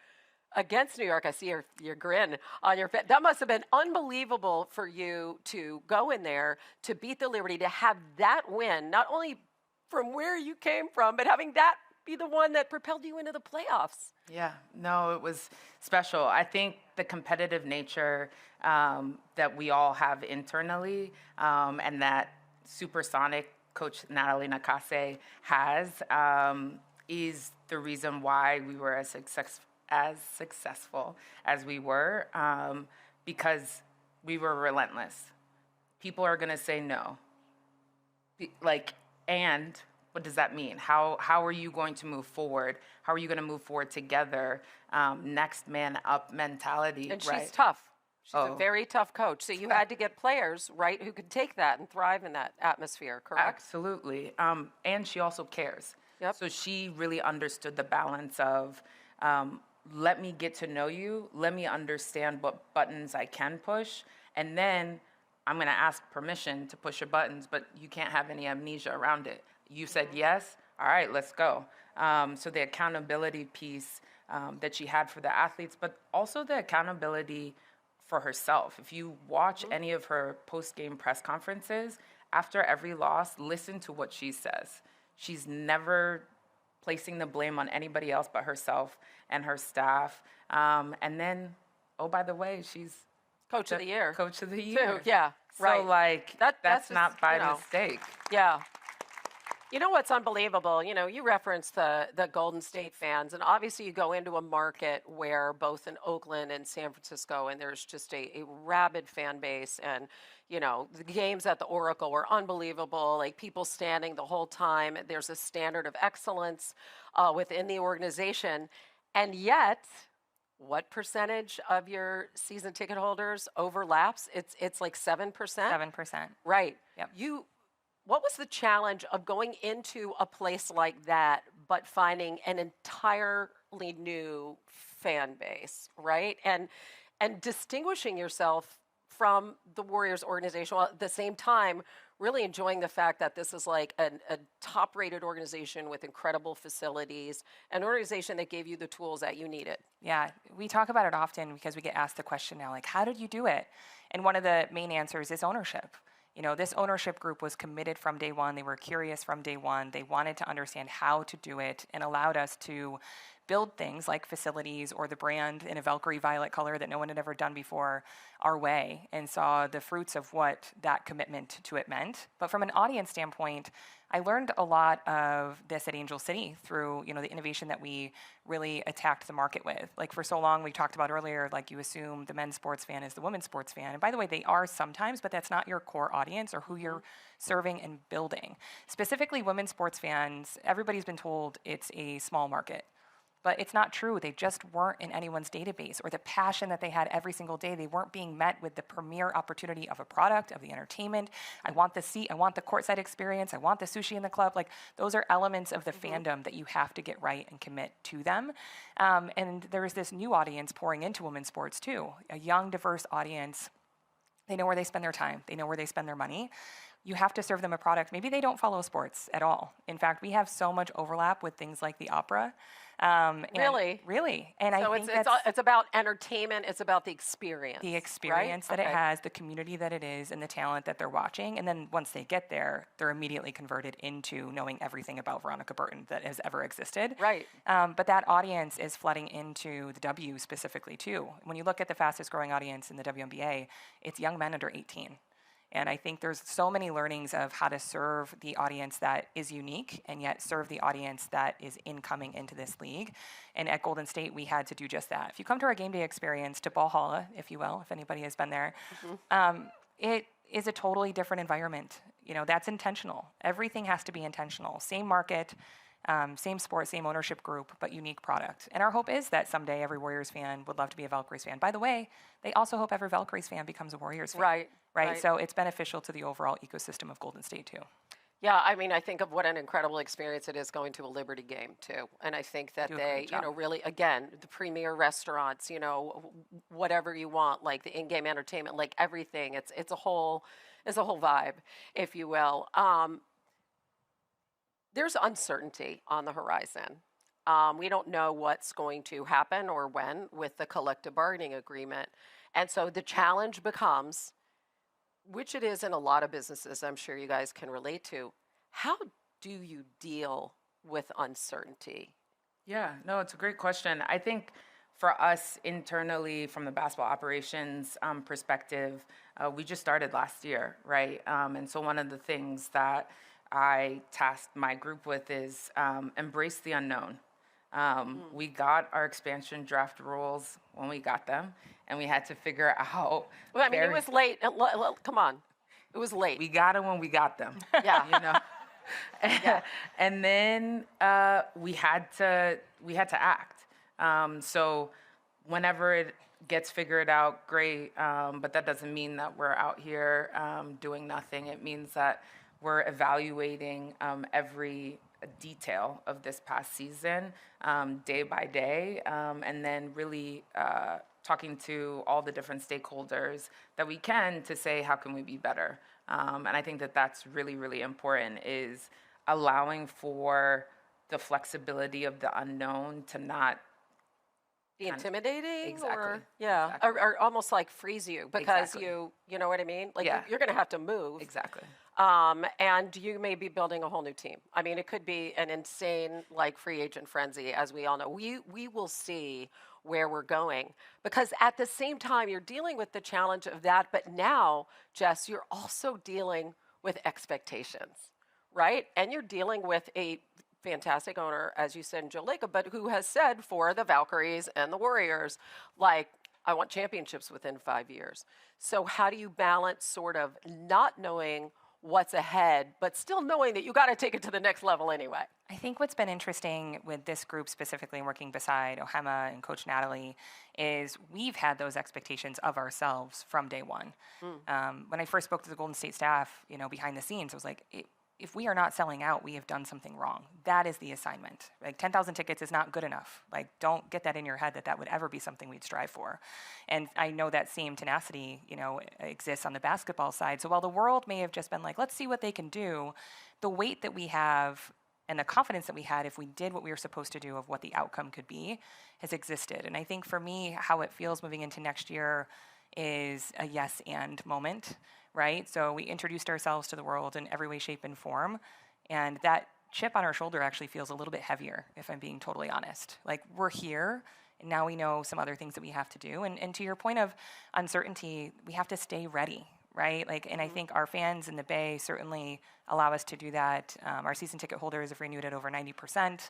against New York. I see your grin on your face. That must have been unbelievable for you to go in there, to beat the Liberty, to have that win, not only from where you came from, but having that be the one that propelled you into the playoffs. Yeah, no, it was special. I think the competitive nature that we all have internally and that supersonic Coach Natalie Nakase has is the reason why we were as successful as we were, because we were relentless. People are going to say no. what does that mean? How are you going to move forward? How are you going to move forward together? Next man up mentality. And right? she's tough. She's a very tough coach. So you had to get players, right, who could take that and thrive in that atmosphere, correct? Absolutely. And she also cares. Yep. So she really understood the balance of let me get to know you, let me understand what buttons I can push, and then I'm going to ask permission to push your buttons, but you can't have any amnesia around it. You said yes, all right, let's go. So the accountability piece that she had for the athletes, but also the accountability for herself. If you watch any of her post-game press conferences, after every loss, listen to what she says. She's never placing the blame on anybody else but herself and her staff. And then, oh, by the way, she's Coach of the Year. Coach of the Too, Year. yeah, right. So, like, that's not by mistake. Yeah. You know what's unbelievable? You know, you referenced the Golden State fans, and obviously you go into a market where both in Oakland and San Francisco, and there's just a rabid fan base, and, you know, the games at the Oracle were unbelievable, like people standing the whole time. There's a standard of excellence within the organization, and yet, what percentage of your season ticket holders overlaps? It's like 7%? 7%. Right. Yep. What was the challenge of going into a place like that, but finding an entirely new fan base, right? And distinguishing yourself from the Warriors organization, while at the same time really enjoying the fact that this is like a top-rated organization with incredible facilities, an organization that gave you the tools that you needed. Yeah, we talk about it often because we get asked the question now, like, how did you do it? And one of the main answers is ownership. You know, this ownership group was committed from day one. They were curious from day one. They wanted to understand how to do it and allowed us to build things like facilities or the brand in a Valkyrie violet color that no one had ever done before our way, and saw the fruits of what that commitment to it meant. But from an audience standpoint, I learned a lot of this at Angel City through, you know, the innovation that we really attacked the market with. Like for so long, we talked about earlier, like you assume the men's sports fan is the women's sports fan. And by the way, they are sometimes, but that's not your core audience or who you're serving and building. Specifically, women's sports fans, everybody's been told it's a small market. But it's not true. They just weren't in anyone's database, or the passion that they had every single day. They weren't being met with the premier opportunity of a product, of the entertainment. I want the seat. I want the courtside experience. I want the sushi in the club. Like, those are elements of the fandom that you have to get right and commit to them. And there is this new audience pouring into women's sports too, a young, diverse audience. They know where they spend their time. They know where they spend their money. You have to serve them a product. Maybe they don't follow sports at all. In fact, we have so much overlap with things like the opera. Really? Really. And so I think it's about entertainment. It's about the experience. The experience right? that it has, the community that it is, and the talent that they're watching. And then once they get there, they're immediately converted into knowing everything about Veronica Burton that has ever existed. Right. But that audience is flooding into the W specifically too. When you look at the fastest growing audience in the WNBA, it's young men under 18. And I think there's so many learnings of how to serve the audience that is unique and yet serve the audience that is incoming into this league. And at Golden State, we had to do just that. If you come to our game day experience, to Valhalla, if you will, if anybody has been there, it is a totally different environment. You know, that's intentional. Everything has to be intentional. Same market, same sport, same ownership group, but unique product. And our hope is that someday every Warriors fan would love to be a Valkyries fan. By the way, they also hope every Valkyries fan becomes a Warriors fan. Right. So it's beneficial to the overall ecosystem of Golden State too. Yeah, I mean, I think of what an incredible experience it is going to a Liberty game too. And I think that they, you know, really, again, the premier restaurants, you know, whatever you want, like the in-game entertainment, like everything. It's a whole vibe, if you will. There's uncertainty on the horizon. We don't know what's going to happen or when with the collective bargaining agreement. And so the challenge becomes, which it is in a lot of businesses, I'm sure you guys can relate to, how do you deal with uncertainty? Yeah, no, it's a great question. I think for us internally, from the basketball operations perspective, we just started last year, right? And so one of the things that I tasked my group with is embrace the unknown. We got our expansion draft rules when we got them, and we had to figure out. Well, I mean, it was late. Come on, it was late. We got them when we got them. Yeah, you know. And then we had to act. So whenever it gets figured out, great. But that doesn't mean that we're out here doing nothing. It means that we're evaluating every detail of this past season, day by day, and then really talking to all the different stakeholders that we can to say, how can we be better? And I think that that's really, really important, is allowing for the flexibility of the unknown to not be intimidating, exactly. or or almost like freeze you because you know what I mean? Like you're going to have to move. Exactly. And you may be building a whole new team. I mean, it could be an insane like free agent frenzy, as we all know. We will see where we're going, because at the same time you're dealing with the challenge of that, but now, Jess, you're also dealing with expectations, right? And you're dealing with a fantastic owner, as you said, Joe Lacob, but who has said for the Valkyries and the Warriors, like, I want championships within 5 years. So how do you balance sort of not knowing what's ahead, but still knowing that you got to take it to the next level anyway? I think what's been interesting with this group specifically, working beside Ohema and Coach Natalie, is we've had those expectations of ourselves from day one. When I first spoke to the Golden State staff, behind the scenes, I was like, if we are not selling out, we have done something wrong. That is the assignment. Like 10,000 tickets is not good enough. Like, don't get that in your head that would ever be something we'd strive for. And I know that same tenacity, exists on the basketball side. So while the world may have just been like, let's see what they can do, the weight that we have and the confidence that we had if we did what we were supposed to do of what the outcome could be has existed. And I think for me, how it feels moving into next year is a yes and moment. Right? So we introduced ourselves to the world in every way, shape, and form. And that chip on our shoulder actually feels a little bit heavier, if I'm being totally honest. Like, we're here, and now we know some other things that we have to do. And to your point of uncertainty, we have to stay ready, right? Like, and I think our fans in the Bay certainly allow us to do that. Our season ticket holders have renewed at over 90%.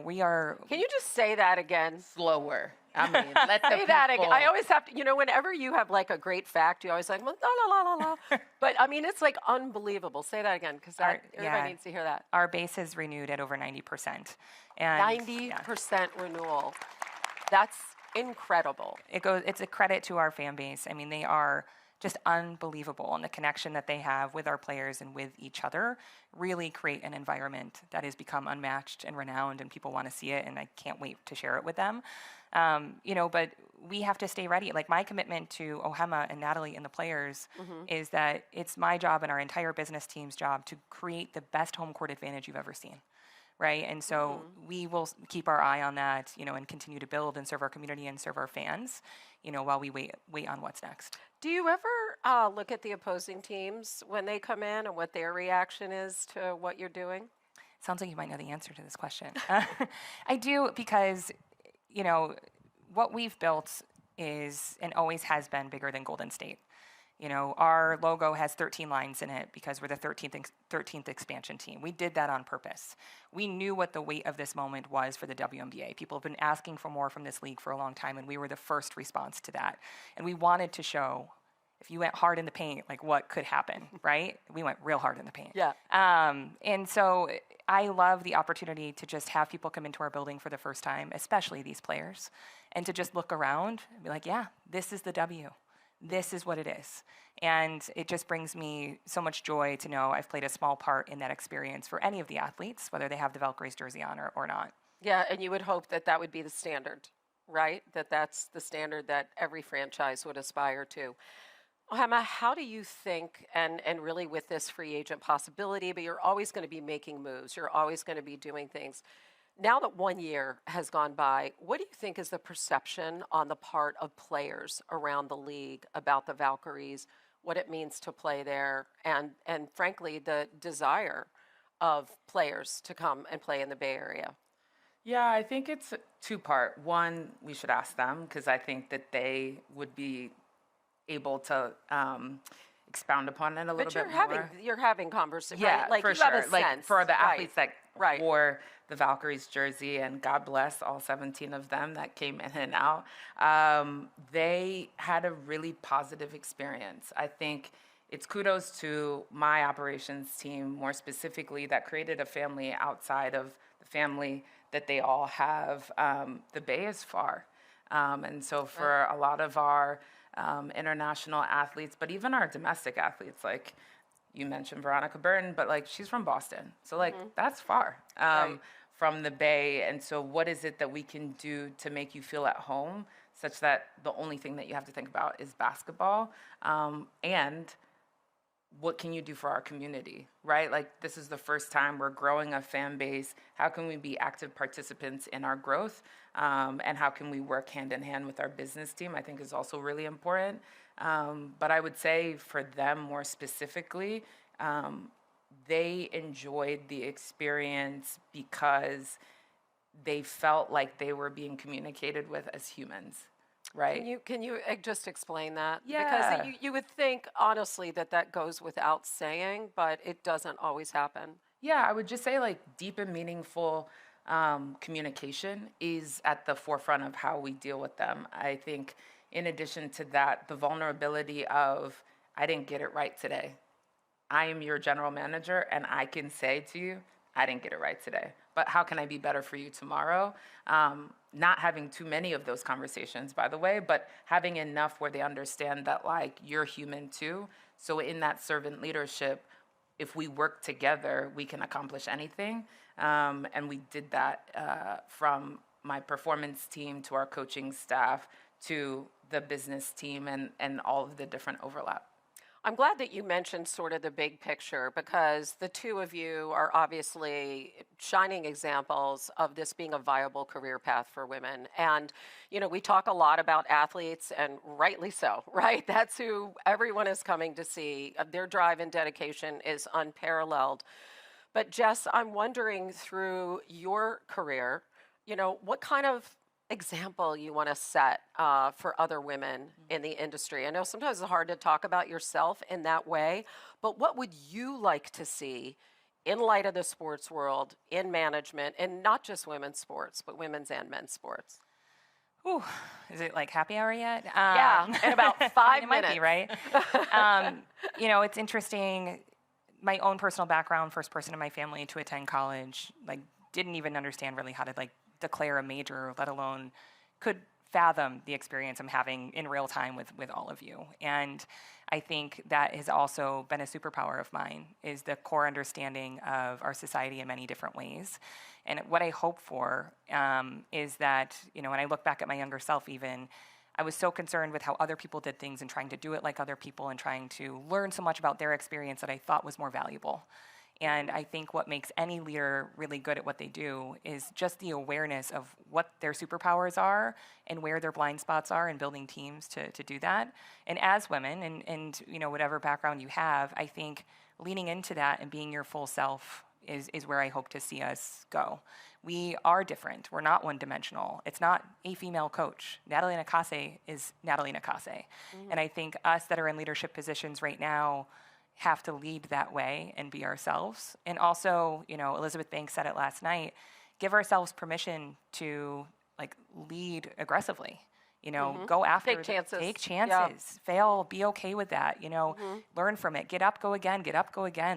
We are... Can you just say that again? Slower. I mean, let's say that again. I always have to, whenever you have like a great fact, you always like, well, la, la, la, la. But I mean, it's like unbelievable. Say that again, because everybody needs to hear that. Our base is renewed at over 90%. And 90% renewal. That's incredible. It's a credit to our fan base. I mean, they are just unbelievable, and the connection that they have with our players and with each other really create an environment that has become unmatched and renowned, and people want to see it, and I can't wait to share it with them. But we have to stay ready. Like, my commitment to Ohema and Natalie and the players is that it's my job and our entire business team's job to create the best home court advantage you've ever seen. Right? And so we will keep our eye on that, and continue to build and serve our community and serve our fans, while we wait on what's next. Do you ever look at the opposing teams when they come in and what their reaction is to what you're doing? Sounds like you might know the answer to this question. I do, because, what we've built is and always has been bigger than Golden State. Our logo has 13 lines in it because we're the 13th expansion team. We did that on purpose. We knew what the weight of this moment was for the WNBA. People have been asking for more from this league for a long time, and we were the first response to that. And we wanted to show, if you went hard in the paint, like, what could happen, right? We went real hard in the paint. Yeah. And so I love the opportunity to just have people come into our building for the first time, especially these players, and to just look around and be like, yeah, this is the W. This is what it is. And it just brings me so much joy to know I've played a small part in that experience for any of the athletes, whether they have the Valkyries jersey on or not. Yeah, and you would hope that that would be the standard, right? That's the standard that every franchise would aspire to. Ohema, how do you think, and really with this free agent possibility, but you're always going to be making moves, you're always going to be doing things. Now that 1 year has gone by, what do you think is the perception on the part of players around the league about the Valkyries, what it means to play there, and frankly, the desire of players to come and play in the Bay Area? Yeah, I think it's two-part. One, we should ask them, because I think that they would be able to expound upon it a little bit more. You're having conversations, yeah, right? Like, for you sure. have a like sense. for the athletes that Right. wore the Valkyries jersey, and God bless all 17 of them that came in and out, they had a really positive experience. I think it's kudos to my operations team, more specifically, that created a family outside of the family that they all have. The Bay is far. And so for a lot of our international athletes, but even our domestic athletes, like you mentioned Veronica Burton, but like she's from Boston. So like that's far from the Bay. And so what is it that we can do to make you feel at home such that the only thing that you have to think about is basketball? And what can you do for our community, right? Like this is the first time we're growing a fan base. How can we be active participants in our growth? And how can we work hand in hand with our business team, I think is also really important. But I would say for them more specifically, they enjoyed the experience because they felt like they were being communicated with as humans. Right. Can you just explain that? Yeah. Because you would think, honestly, that goes without saying, but it doesn't always happen. Yeah, I would just say like deep and meaningful communication is at the forefront of how we deal with them. I think in addition to that, the vulnerability of, I didn't get it right today. I am your general manager, and I can say to you, I didn't get it right today, but how can I be better for you tomorrow? Not having too many of those conversations, by the way, but having enough where they understand that, like, you're human too. So in that servant leadership, if we work together, we can accomplish anything. And we did that from my performance team to our coaching staff to the business team and all of the different overlap. I'm glad that you mentioned sort of the big picture, because the two of you are obviously shining examples of this being a viable career path for women. And, you know, we talk a lot about athletes, and rightly so, right? That's who everyone is coming to see. Their drive and dedication is unparalleled. But Jess, I'm wondering, through your career, you know, what kind of example you want to set for other women in the industry? I know sometimes it's hard to talk about yourself in that way, but what would you like to see in light of the sports world, in management, and not just women's sports, but women's and men's sports? Ooh, is it like happy hour yet? Yeah, in about 5 it minutes. Might be, right? You know, it's interesting. My own personal background, first person in my family to attend college, like didn't even understand really how to like declare a major, let alone could fathom the experience I'm having in real time with all of you. And I think that has also been a superpower of mine, is the core understanding of our society in many different ways. And what I hope for is that, you know, when I look back at my younger self even, I was so concerned with how other people did things and trying to do it like other people and trying to learn so much about their experience that I thought was more valuable. And I think what makes any leader really good at what they do is just the awareness of what their superpowers are and where their blind spots are, and building teams to do that. And as women, and you know, whatever background you have, I think leaning into that and being your full self is where I hope to see us go. We are different. We're not one-dimensional. It's not a female coach. Natalie Nakase is Natalie Nakase. Mm-hmm. And I think us that are in leadership positions right now have to lead that way and be ourselves. And also, you know, Elizabeth Banks said it last night, give ourselves permission to like lead aggressively, you know, go after, take chances, fail, be okay with that, you know, learn from it, get up, go again.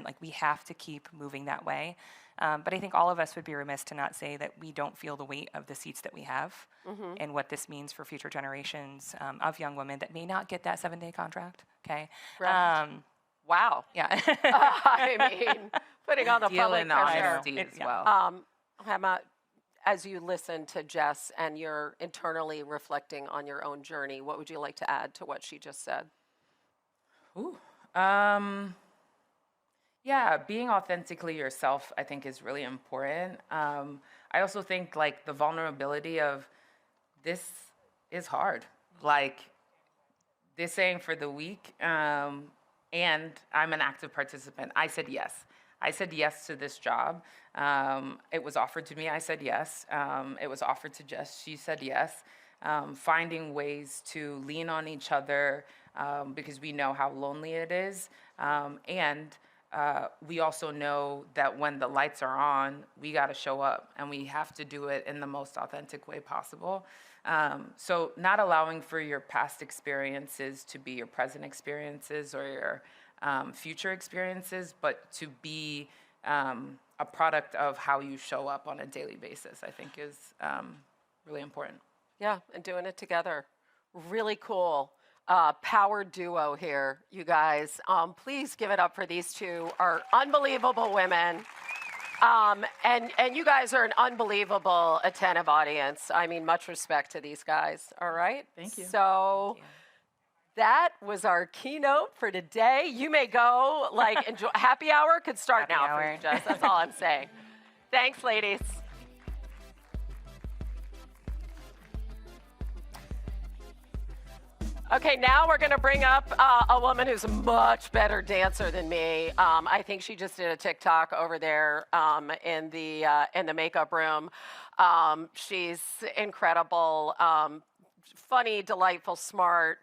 Like we have to keep moving that way. But I think all of us would be remiss to not say that we don't feel the weight of the seats that we have and what this means for future generations of young women that may not get that 7-day contract, okay? Right. Wow. Yeah. I mean, putting on the public pressure. As well. How about, as you listen to Jess and you're internally reflecting on your own journey, what would you like to add to what she just said? Ooh. Yeah, being authentically yourself, I think, is really important. I also think, like, the vulnerability of this is hard. Like, this ain't for the weak. And I'm an active participant. I said yes. I said yes to this job. It was offered to me. I said yes. It was offered to Jess. She said yes. Finding ways to lean on each other because we know how lonely it is. And we also know that when the lights are on, we got to show up, and we have to do it in the most authentic way possible. So not allowing for your past experiences to be your present experiences, or your future experiences, but to be a product of how you show up on a daily basis, I think is really important. Yeah, and doing it together. Really cool. Power duo here, you guys. Please give it up for these two, are unbelievable women. And you guys are an unbelievable attentive audience. I mean, much respect to these guys, all right? Thank you. So that was our keynote for today. You may go, like, enjoy. Happy hour could start now for you, Jess. That's all I'm saying. Thanks, ladies. Okay, now we're going to bring up a woman who's a much better dancer than me. I think she just did a TikTok over there in the makeup room. She's incredible, funny, delightful, smart,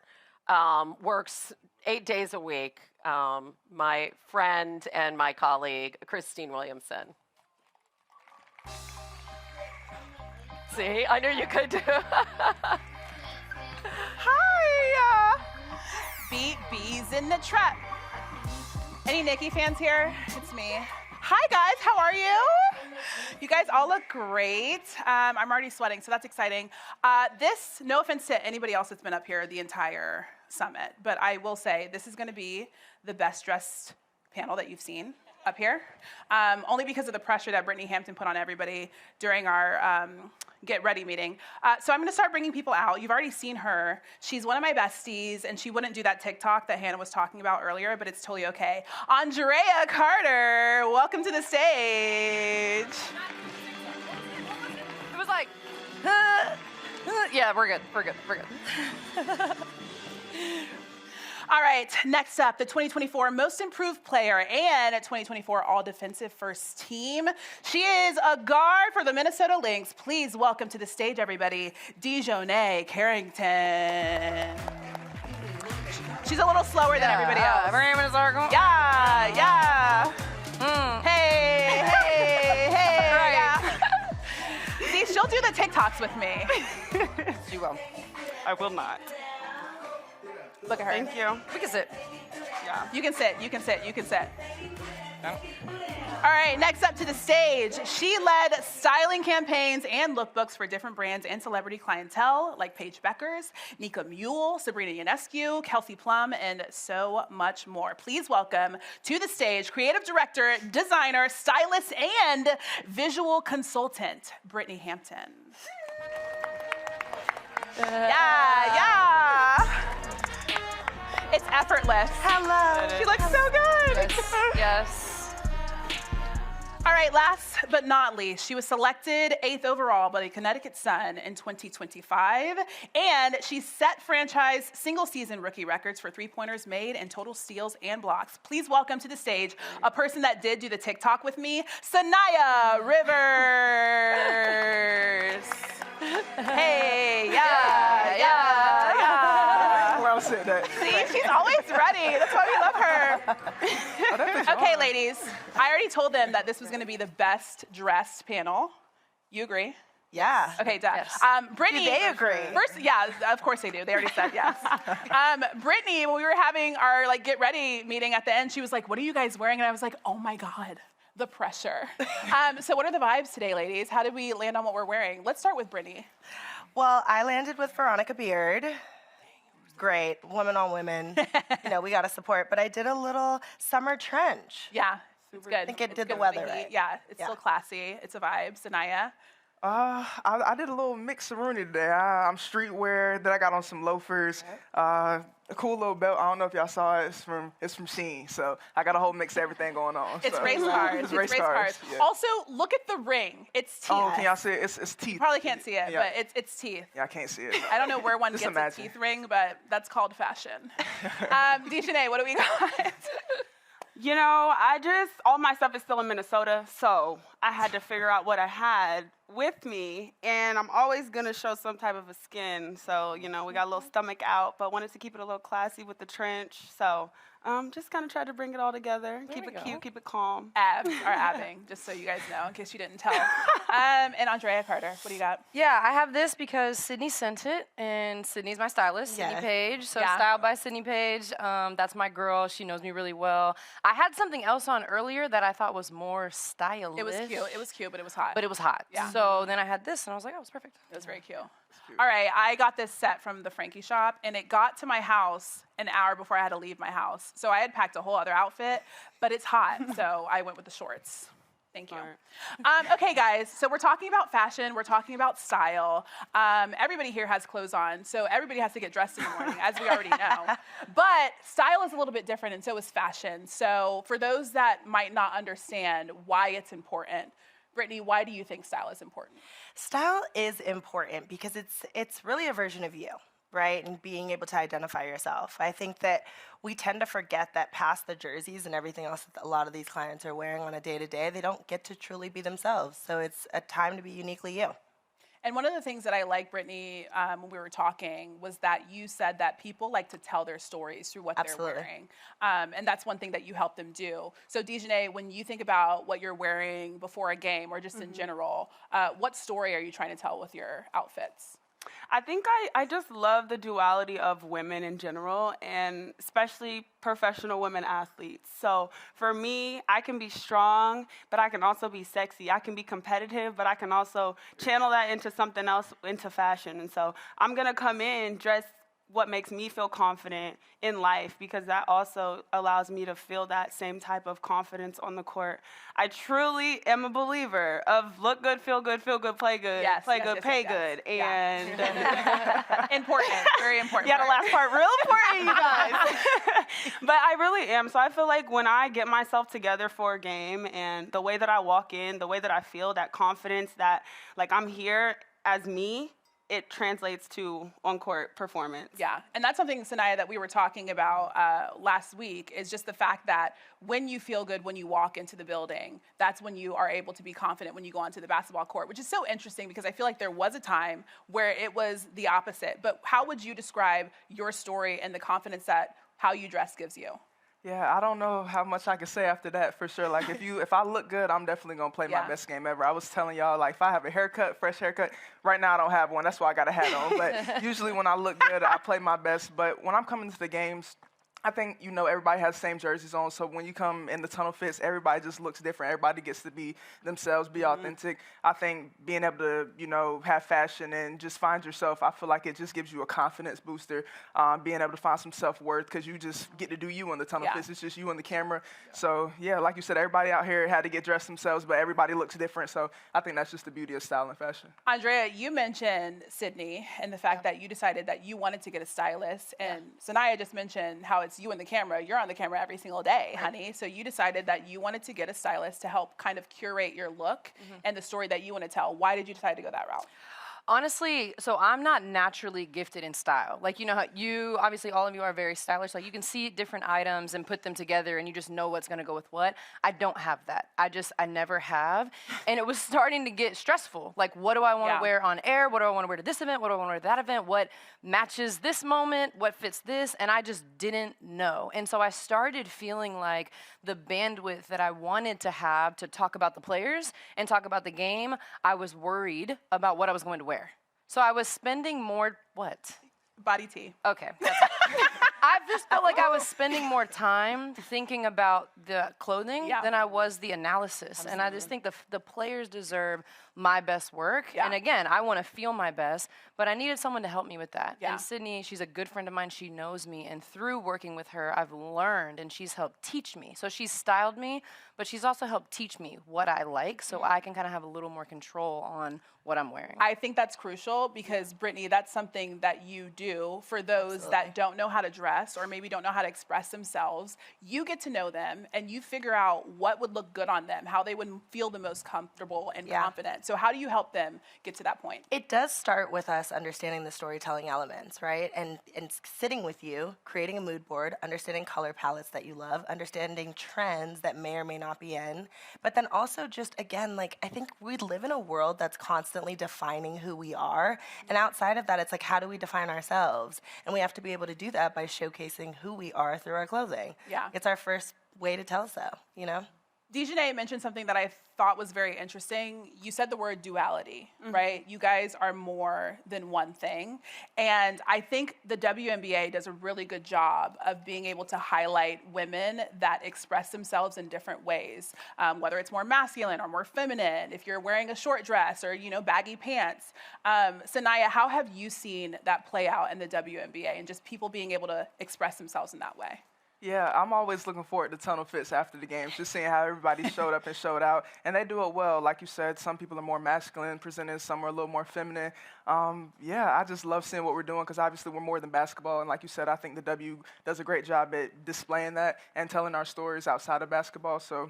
works 8 days a week. My friend and my colleague, Christine Williamson. See, I knew you could do it. Hi! Beat bees in the trap. Any Nikki fans here? It's me. Hi guys, how are you? You guys all look great. I'm already sweating, so that's exciting. This, no offense to anybody else that's been up here the entire summit, but I will say this is gonna be the best dressed panel that you've seen up here, only because of the pressure that Brittany Hampton put on everybody during our Get Ready meeting. So I'm gonna start bringing people out. You've already seen her. She's one of my besties, and she wouldn't do that TikTok that Hannah was talking about earlier, but it's totally okay. Andrea Carter, welcome to the stage. It was like, yeah, we're good. All right, next up, the 2024 Most Improved Player and 2024 All-Defensive First Team. She is a guard for the Minnesota Lynx. Please welcome to the stage, everybody, DeJohnay Carrington. She's a little slower than everybody else. Yeah. Hey. Yeah. See, she'll do the TikToks with me. She will. I will not. Look at her. Thank you. We can sit. Yeah. You can sit. No. All right, next up to the stage. She led styling campaigns and lookbooks for different brands and celebrity clientele like Paige Beckers, Nika Mule, Sabrina Ionescu, Kelsey Plum, and so much more. Please welcome to the stage creative director, designer, stylist, and visual consultant, Brittany Hampton. Yeah. It's effortless. Hello. She looks so good. Yes. All right, last but not least, she was selected 8th overall by the Connecticut Sun in 2025, and she set franchise single-season rookie records for three-pointers made and total steals and blocks. Please welcome to the stage a person that did do the TikTok with me, Sanaya Rivers. Hey, yeah. Well said that. See, she's always ready. That's why we love her. Okay, ladies, I already told them that this was going to be the best dressed panel. You agree? Yeah. Okay, done. Yes. Brittany. Do they agree? First, yeah, of course they do. They already said yes. Brittany, when we were having our get ready meeting at the end, she was like, "What are you guys wearing?" And I was like, "Oh my God, the pressure." So what are the vibes today, ladies? How did we land on what we're wearing? Let's start with Brittany. Well, I landed with Veronica Beard. Great, women on women. We got to support. But I did a little summer trench. Yeah, it's good. I think it did the good weather with right. Yeah, it's still classy. It's a vibe. Sanaya. I did a little mix sorority today. I'm streetwear. Then I got on some loafers. A cool little belt. I don't know if y'all saw it. It's from Sheen. So I got a whole mix of everything going on. It's race cars. It's race cars. Yeah. Also, look at the ring. It's teeth. Oh, can y'all see it? It's teeth. You probably can't see it, Yeah. but it's teeth. Yeah, I can't see it. I don't know where one Just gets imagine. a teeth ring, but that's called fashion. DeJohnay, what do we got? All my stuff is still in Minnesota, so I had to figure out what I had with me, and I'm always gonna show some type of a skin. So, you know, we got a little stomach out, but wanted to keep it a little classy with the trench. So, just kind of tried to bring it all together, keep it cute, keep it calm. Abs are abbing, just so you guys know, in case you didn't tell. And Andrea Carter, what do you got? Yeah, I have this because Sydney sent it, and Sydney's my stylist, Sydney Page. So styled by Sydney Page. That's my girl. She knows me really well. I had something else on earlier that I thought was more stylish. It was cute. It was cute, but it was hot. But it was hot. Yeah. So then I had this, and I was like, oh, it's perfect. It was very cute. All right, I got this set from the Frankie shop, and it got to my house an hour before I had to leave my house. So I had packed a whole other outfit, but it's hot, so I went with the shorts. Thank you. Okay, guys, so we're talking about fashion. We're talking about style. Everybody here has clothes on, so everybody has to get dressed in the morning, as we already know. But style is a little bit different, and so is fashion. So for those that might not understand why it's important, Brittany, why do you think style is important? Style is important because it's really a version of you, right? And being able to identify yourself. I think that we tend to forget that past the jerseys and everything else that a lot of these clients are wearing on a day-to-day, they don't get to truly be themselves. So it's a time to be uniquely you. And one of the things that I like, Brittany, when we were talking, was that you said that people like to tell their stories through what they're wearing. And that's one thing that you help them do. So, Dejanay, when you think about what you're wearing before a game or just in general, what story are you trying to tell with your outfits? I think I just love the duality of women in general, and especially professional women athletes. So for me, I can be strong, but I can also be sexy. I can be competitive, but I can also channel that into something else, into fashion. And so I'm going to come in dressed what makes me feel confident in life, because that also allows me to feel that same type of confidence on the court. I truly am a believer of look good, feel good, play good, play good, pay good. And important, very important. Yeah, the last part, real important, you guys. But I really am. So I feel like when I get myself together for a game and the way that I walk in, the way that I feel, that confidence, that like I'm here as me, it translates to on-court performance. Yeah, and that's something, Sanaya, that we were talking about last week, is just the fact that when you feel good when you walk into the building, that's when you are able to be confident when you go onto the basketball court, which is so interesting because I feel like there was a time where it was the opposite. But how would you describe your story and the confidence that how you dress gives you? Yeah, I don't know how much I can say after that, for sure. Like, if I look good, I'm definitely going to play my best game ever. I was telling y'all, like, if I have a haircut, fresh haircut, right now I don't have one. That's why I got a hat on. But usually when I look good, I play my best. But when I'm coming to the games, I think, you know, everybody has the same jerseys on. So when you come in the tunnel fits, everybody just looks different. Everybody gets to be themselves, be authentic. I think being able to, you know, have fashion and just find yourself, I feel like it just gives you a confidence booster. Being able to find some self-worth because you just get to do you in the tunnel fits. It's just you and the camera. So, yeah, like you said, everybody out here had to get dressed themselves, but everybody looks different. So I think that's just the beauty of style and fashion. Andrea, you mentioned Sydney and the fact that you decided that you wanted to get a stylist. And Sanaya just mentioned how it's you and the camera. You're on the camera every single day, honey. So you decided that you wanted to get a stylist to help kind of curate your look and the story that you want to tell. Why did you decide to go that route? Honestly, so I'm not naturally gifted in style. Like, you know, how you, obviously all of you are very stylish. Like, you can see different items and put them together and you just know what's going to go with what. I don't have that. I never have. And it was starting to get stressful. Like, what do I want to wear on air? What do I want to wear to this event? What do I want to wear to that event? What matches this moment? What fits this? And I just didn't know. And so I started feeling like the bandwidth that I wanted to have to talk about the players and talk about the game, I was worried about what I was going to wear. So I was spending more, what? Body tea. Okay. I just felt like I was spending more time thinking about the clothing than I was the analysis. Absolutely. And I just think the players deserve my best work. Yeah. And again, I want to feel my best, but I needed someone to help me with that. Yeah. And Sydney, she's a good friend of mine. She knows me. And through working with her, I've learned and she's helped teach me. So she's styled me, but she's also helped teach me what I like so I can kind of have a little more control on what I'm wearing. I think that's crucial because, Brittany, that's something that you do for those that don't know how to dress or maybe don't know how to express themselves. You get to know them and you figure out what would look good on them, how they would feel the most comfortable and confident. So how do you help them get to that point? It does start with us understanding the storytelling elements, right? And sitting with you, creating a mood board, understanding color palettes that you love, understanding trends that may or may not be in, but then also just, again, like, I think we live in a world that's constantly defining who we are. And outside of that, it's like, how do we define ourselves? And we have to be able to do that by showcasing who we are through our clothing. Yeah. It's our first way to tell so, you know? Dejanay mentioned something that I thought was very interesting. You said the word duality, right? You guys are more than one thing. And I think the WNBA does a really good job of being able to highlight women that express themselves in different ways, whether it's more masculine or more feminine, if you're wearing a short dress or, you know, baggy pants. Sanaya, how have you seen that play out in the WNBA and just people being able to express themselves in that way? Yeah, I'm always looking forward to tunnel fits after the games, just seeing how everybody showed up and showed out. And they do it well. Like you said, some people are more masculine presented, some are a little more feminine. Yeah, I just love seeing what we're doing because obviously we're more than basketball. And like you said, I think the W does a great job at displaying that and telling our stories outside of basketball. So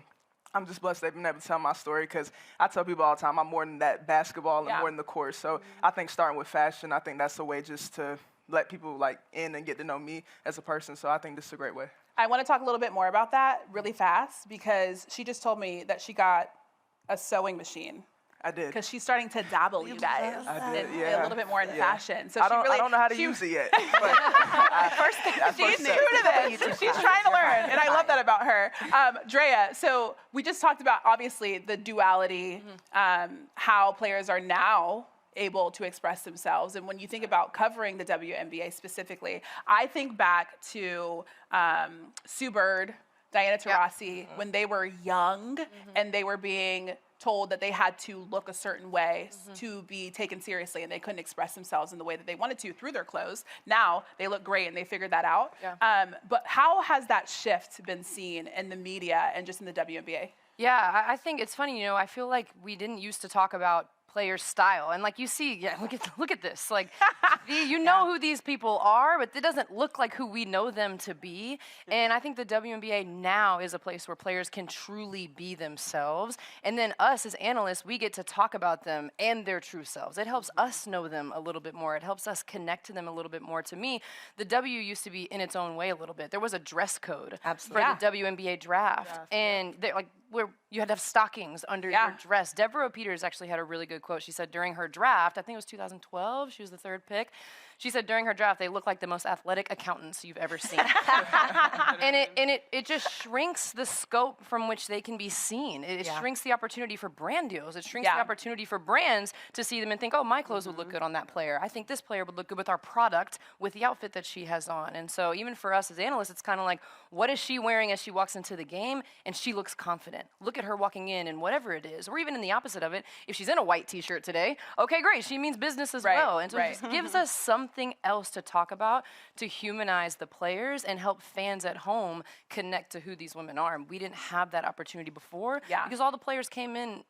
I'm just blessed they've been able to tell my story because I tell people all the time I'm more than that basketball and more than the court. So I think starting with fashion, I think that's a way just to let people like in and get to know me as a person. So I think this is a great way. I want to talk a little bit more about that really fast because she just told me that she got a sewing machine. I did. Because she's starting to dabble, you guys. I did, a little bit more into fashion. So I don't know how to use it yet. But she's new to this. She's trying to learn, and I love that about her. Drea, so we just talked about, obviously, the duality, how players are now able to express themselves. And when you think about covering the WNBA specifically, I think back to Sue Bird, Diana Taurasi, when they were young and they were being told that they had to look a certain way to be taken seriously and they couldn't express themselves in the way that they wanted to through their clothes. Now they look great and they figured that out. But how has that shift been seen in the media and just in the WNBA? Yeah, I think it's funny, you know, I feel like we didn't used to talk about player style. And like you see, look at this. Like, you know who these people are, but it doesn't look like who we know them to be. And I think the WNBA now is a place where players can truly be themselves. And then us as analysts, we get to talk about them and their true selves. It helps us know them a little bit more. It helps us connect to them a little bit more. To me, the W used to be in its own way a little bit. There was a dress code for the WNBA draft. And like, where you had to have stockings under your dress. Deborah Peters actually had a really good quote. She said during her draft, I think it was 2012, she was the third pick. She said during her draft, they look like the most athletic accountants you've ever seen. and it just shrinks the scope from which they can be seen. It shrinks the opportunity for brand deals. It shrinks the opportunity for brands to see them and think, oh, my clothes would look good on that player. I think this player would look good with our product, with the outfit that she has on. And so even for us as analysts, it's kind of like, what is she wearing as she walks into the game? And she looks confident. Look at her walking in and whatever it is. Or even in the opposite of it, if she's in a white T-shirt today, okay, great. She means business as well. And so it just gives us something else to talk about to humanize the players and help fans at home connect to who these women are. And we didn't have that opportunity before because all the players came in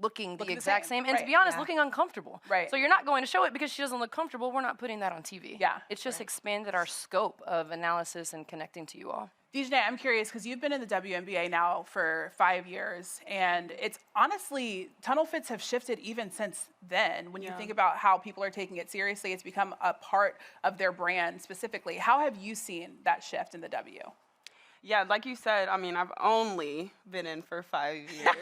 looking the exact same. And to be honest, looking uncomfortable. So you're not going to show it because she doesn't look comfortable. We're not putting that on TV. It's just expanded our scope of analysis and connecting to you all. Dejanay, I'm curious because you've been in the WNBA now for 5 years, and it's honestly, tunnel fits have shifted even since then. When you think about how people are taking it seriously, it's become a part of their brand specifically. How have you seen that shift in the W? Yeah, like you said, I mean, I've only been in for 5 years,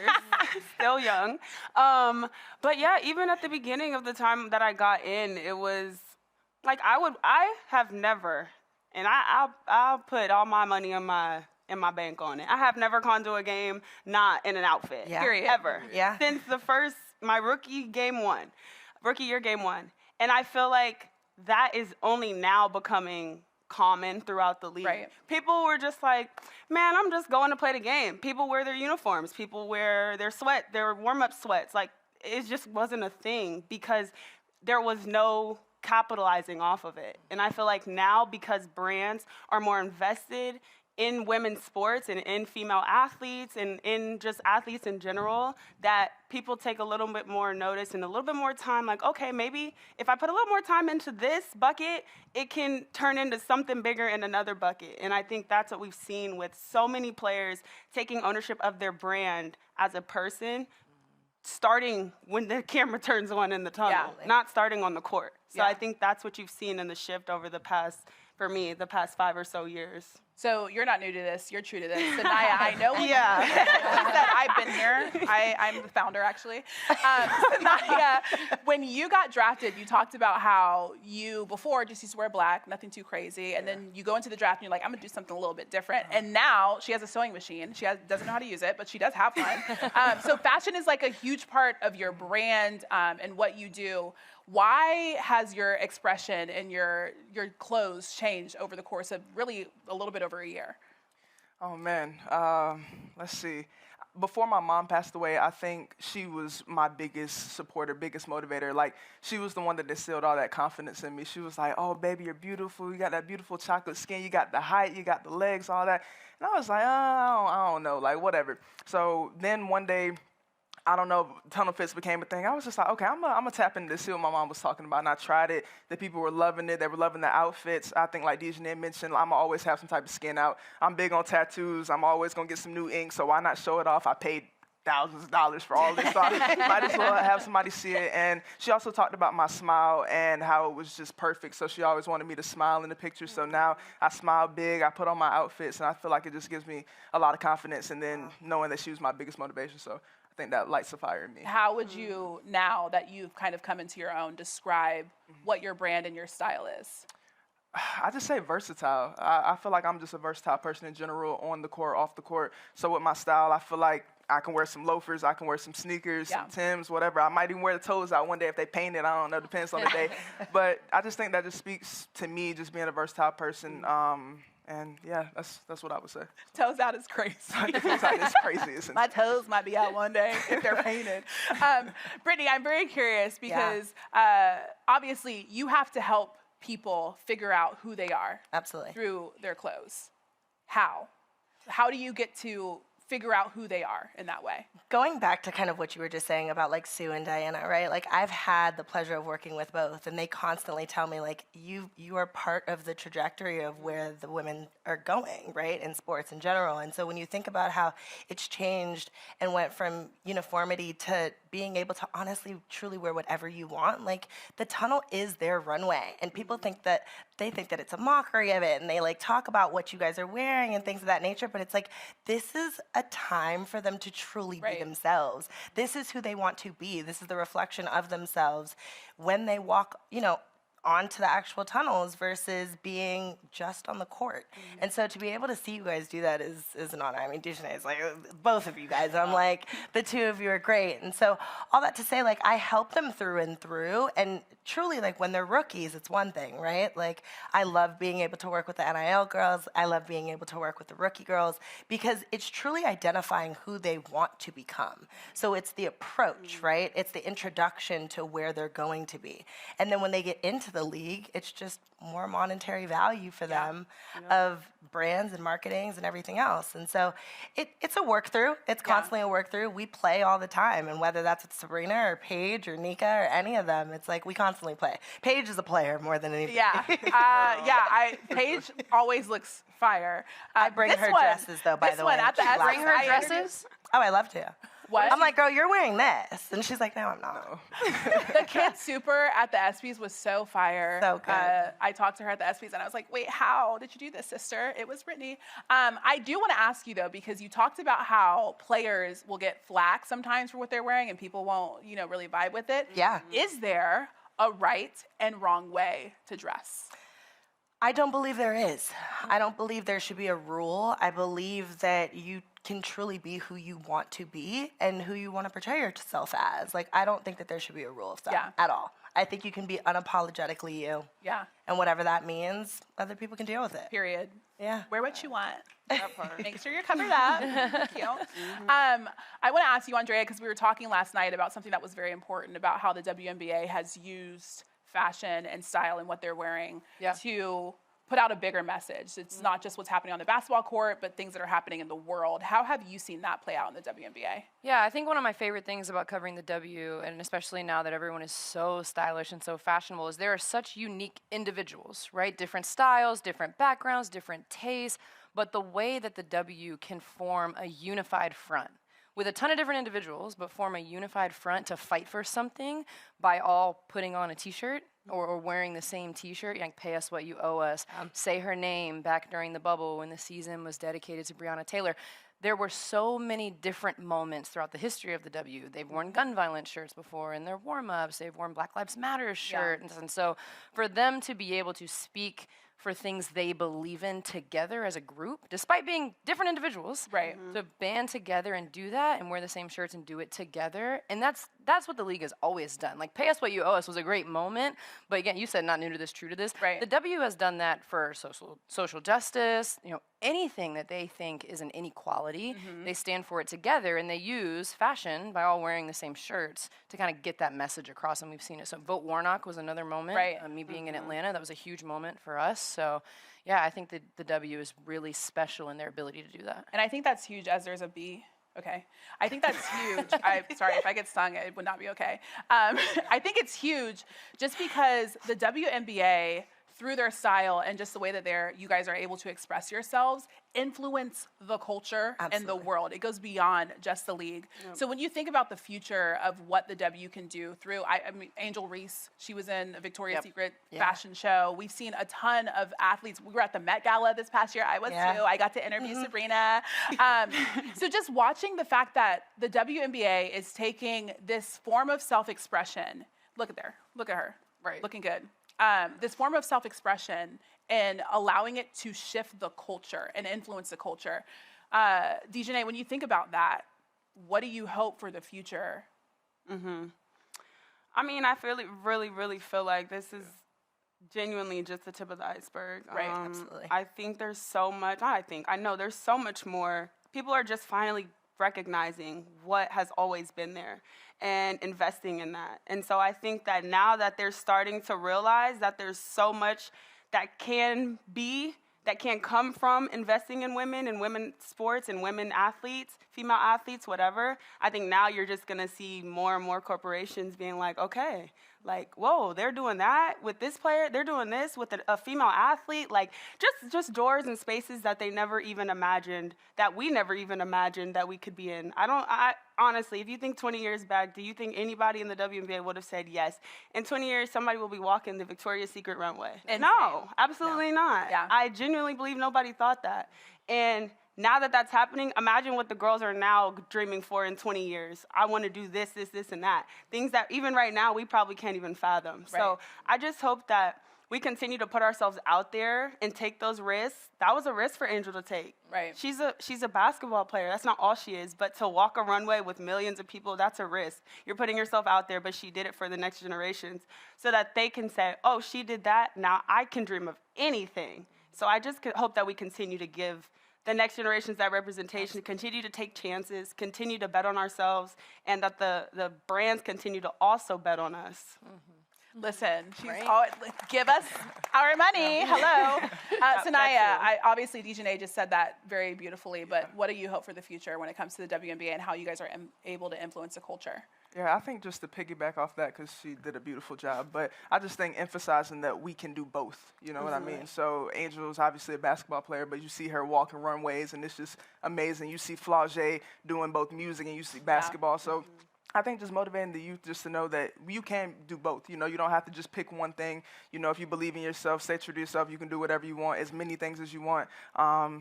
still young. But yeah, even at the beginning of the time that I got in, it was like I have never, and I'll put all my money in my bank on it. I have never gone to a game not in an outfit, period, ever. Since my rookie year game one. And I feel like that is only now becoming common throughout the league. People were just like, man, I'm just going to play the game. People wear their uniforms. People wear their warm-up sweats. Like, it just wasn't a thing because there was no capitalizing off of it. And I feel like now, because brands are more invested in women's sports and in female athletes and in just athletes in general, that people take a little bit more notice and a little bit more time, like, okay, maybe if I put a little more time into this bucket, it can turn into something bigger in another bucket. And I think that's what we've seen with so many players taking ownership of their brand as a person, starting when the camera turns on in the tunnel, not starting on the court. So I think that's what you've seen in the shift over the past, for me, the past 5 or so years. So you're not new to this. You're true to this. So Naya, I know when you said I've been here. I'm the founder, actually. So Naya, when you got drafted, you talked about how you, before, just used to wear black, nothing too crazy. And then you go into the draft and you're like, I'm going to do something a little bit different. And now she has a sewing machine. She doesn't know how to use it, but she does have one. So fashion is like a huge part of your brand and what you do. Why has your expression and your clothes changed over the course of really a little bit over a year? Oh, man. Let's see. Before my mom passed away, I think she was my biggest supporter, biggest motivator. Like, she was the one that instilled all that confidence in me. She was like, oh, baby, you're beautiful. You got that beautiful chocolate skin. You got the height. You got the legs, all that. And I was like, I don't know, like, whatever. So then one day, I don't know, tunnel fits became a thing. I was just like, okay, I'm gonna tap into this, see what my mom was talking about. And I tried it. The people were loving it. They were loving the outfits. I think, like DeJeanette mentioned, I'm always have some type of skin out. I'm big on tattoos. I'm always gonna get some new ink, so why not show it off? I paid thousands of dollars for all this stuff. Might as well have somebody see it. And she also talked about my smile and how it was just perfect. So she always wanted me to smile in the picture. So now I smile big. I put on my outfits, and I feel like it just gives me a lot of confidence. And then knowing that she was my biggest motivation. So I think that lights a fire in me. How would you, now that you've kind of come into your own, describe what your brand and your style is? I just say versatile. I feel like I'm just a versatile person in general, on the court, off the court. So with my style, I feel like I can wear some loafers, I can wear some sneakers, some Timbs, whatever. I might even wear the toes out one day if they paint it. I don't know, depends on the day. But I just think that just speaks to me, just being a versatile person. And yeah, that's what I would say. Toes out is crazy. Toes out is crazy. My toes might be out one day if they're painted. Brittany, I'm very curious because obviously you have to help people figure out who they are. Absolutely. Through their clothes. How? How do you get to figure out who they are in that way? Going back to kind of what you were just saying about like Sue and Diana, right? Like I've had the pleasure of working with both, and they constantly tell me like you are part of the trajectory of where the women are going, right? In sports in general. And so when you think about how it's changed and went from uniformity to being able to honestly truly wear whatever you want, like the tunnel is their runway. And people think that it's a mockery of it, and they like talk about what you guys are wearing and things of that nature, but it's like this is a time for them to truly be themselves. This is who they want to be. This is the reflection of themselves when they walk, onto the actual tunnels versus being just on the court. And so to be able to see you guys do that is an honor. I mean, DeJeanette is like, both of you guys, I'm like, the two of you are great. And so all that to say, like, I help them through and through, and truly, like, when they're rookies, it's one thing, right? Like, I love being able to work with the NIL girls. I love being able to work with the rookie girls because it's truly identifying who they want to become. So it's the approach, right? It's the introduction to where they're going to be. And then when they get into the league, it's just more monetary value for them of brands and marketings and everything else. And so it's a work through. It's constantly a work through. We play all the time. And whether that's with Sabrina or Paige or Nika or any of them, it's like we constantly play. Paige is a player more than anything. Paige always looks fire. I bring her dresses though, by the way. Bring her dresses? Oh, I love to. What? I'm like, girl, you're wearing this. And she's like, no, I'm not. The Kid Super at the ESPYs was so fire. So good. I talked to her at the ESPYs, and I was like, wait, how did you do this, sister? It was Brittany. I do want to ask you, though, because you talked about how players will get flack sometimes for what they're wearing, and people won't, really vibe with it. Yeah. Is there a right and wrong way to dress? I don't believe there is. I don't believe there should be a rule. I believe that you can truly be who you want to be and who you want to portray yourself as. Like, I don't think that there should be a rule of thumb at all. I think you can be unapologetically you. Yeah. And whatever that means, other people can deal with it. Period. Yeah. Wear what you want. Make sure you're covered up. Thank you. I want to ask you, Andrea, because we were talking last night about something that was very important about how the WNBA has used fashion and style and what they're wearing to put out a bigger message. It's not just what's happening on the basketball court, but things that are happening in the world. How have you seen that play out in the WNBA? Yeah, I think one of my favorite things about covering the W, and especially now that everyone is so stylish and so fashionable, is there are such unique individuals, right? Different styles, different backgrounds, different tastes, but the way that the W can form a unified front with a ton of different individuals, but form a unified front to fight for something by all putting on a T-shirt or wearing the same T-shirt, like pay us what you owe us, say her name back during the bubble when the season was dedicated to Breonna Taylor. There were so many different moments throughout the history of the W. They've worn gun violence shirts before in their warm-ups. They've worn Black Lives Matter shirts. And so for them to be able to speak for things they believe in together as a group, despite being different individuals, to band together and do that and wear the same shirts and do it together. And that's what the league has always done. Like, pay us what you owe us was a great moment, but again, you said not new to this, true to this. The W has done that for social justice, anything that they think is an inequality, they stand for it together, and they use fashion by all wearing the same shirts to kind of get that message across, and we've seen it. So Vote Warnock was another moment. Me being in Atlanta, that was a huge moment for us. So yeah, I think that the W is really special in their ability to do that. And I think that's huge, as there's a B. Okay. I think that's huge. Sorry, if I get stung, it would not be okay. I think it's huge just because the WNBA, through their style and just the way that you guys are able to express yourselves, influence the culture and the world. It goes beyond just the league. So when you think about the future of what the W can do through, I mean, Angel Reese, she was in a Victoria's Secret fashion show. We've seen a ton of athletes. We were at the Met Gala this past year. I was too. I got to interview Sabrina. So just watching the fact that the WNBA is taking this form of self-expression. Look at her. Looking good. This form of self-expression and allowing it to shift the culture and influence the culture. Dejanay, when you think about that, what do you hope for the future? I mean, I really feel like this is genuinely just the tip of the iceberg. Absolutely. I think there's so much, I know there's so much more. People are just finally recognizing what has always been there and investing in that. And so I think that now that they're starting to realize that there's so much that can come from investing in women and women's sports and women athletes, female athletes, whatever, I think now you're just going to see more and more corporations being like, okay, like, whoa, they're doing that with this player, they're doing this with a female athlete, like just doors and spaces that they never even imagined, that we never even imagined that we could be in. I honestly, if you think 20 years back, do you think anybody in the WNBA would have said yes? In 20 years, somebody will be walking the Victoria's Secret runway. No, absolutely not. I genuinely believe nobody thought that. And now that that's happening, imagine what the girls are now dreaming for in 20 years. I want to do this, and that. Things that even right now we probably can't even fathom. So I just hope that we continue to put ourselves out there and take those risks. That was a risk for Angel to take. She's a basketball player. That's not all she is. But to walk a runway with millions of people, that's a risk. You're putting yourself out there, but she did it for the next generations so that they can say, oh, she did that. Now I can dream of anything. So I just hope that we continue to give the next generations that representation, continue to take chances, continue to bet on ourselves, and that the brands continue to also bet on us. Listen, give us our money. Hello. Sanaya, obviously Dejanay just said that very beautifully, but what do you hope for the future when it comes to the WNBA and how you guys are able to influence the culture? Yeah, I think just to piggyback off that, because she did a beautiful job, but I just think emphasizing that we can do both, you know what I mean? So Angel's obviously a basketball player, but you see her walking runways, and it's just amazing. You see Flau'jae doing both music and you see basketball. So I think just motivating the youth just to know that you can do both. You know, you don't have to just pick one thing. You know, if you believe in yourself, stay true to yourself, you can do whatever you want, as many things as you want.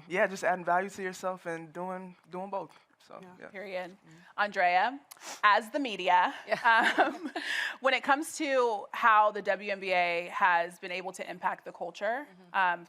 Just adding value to yourself and doing both. So, Period. Andrea, as the media, when it comes to how the WNBA has been able to impact the culture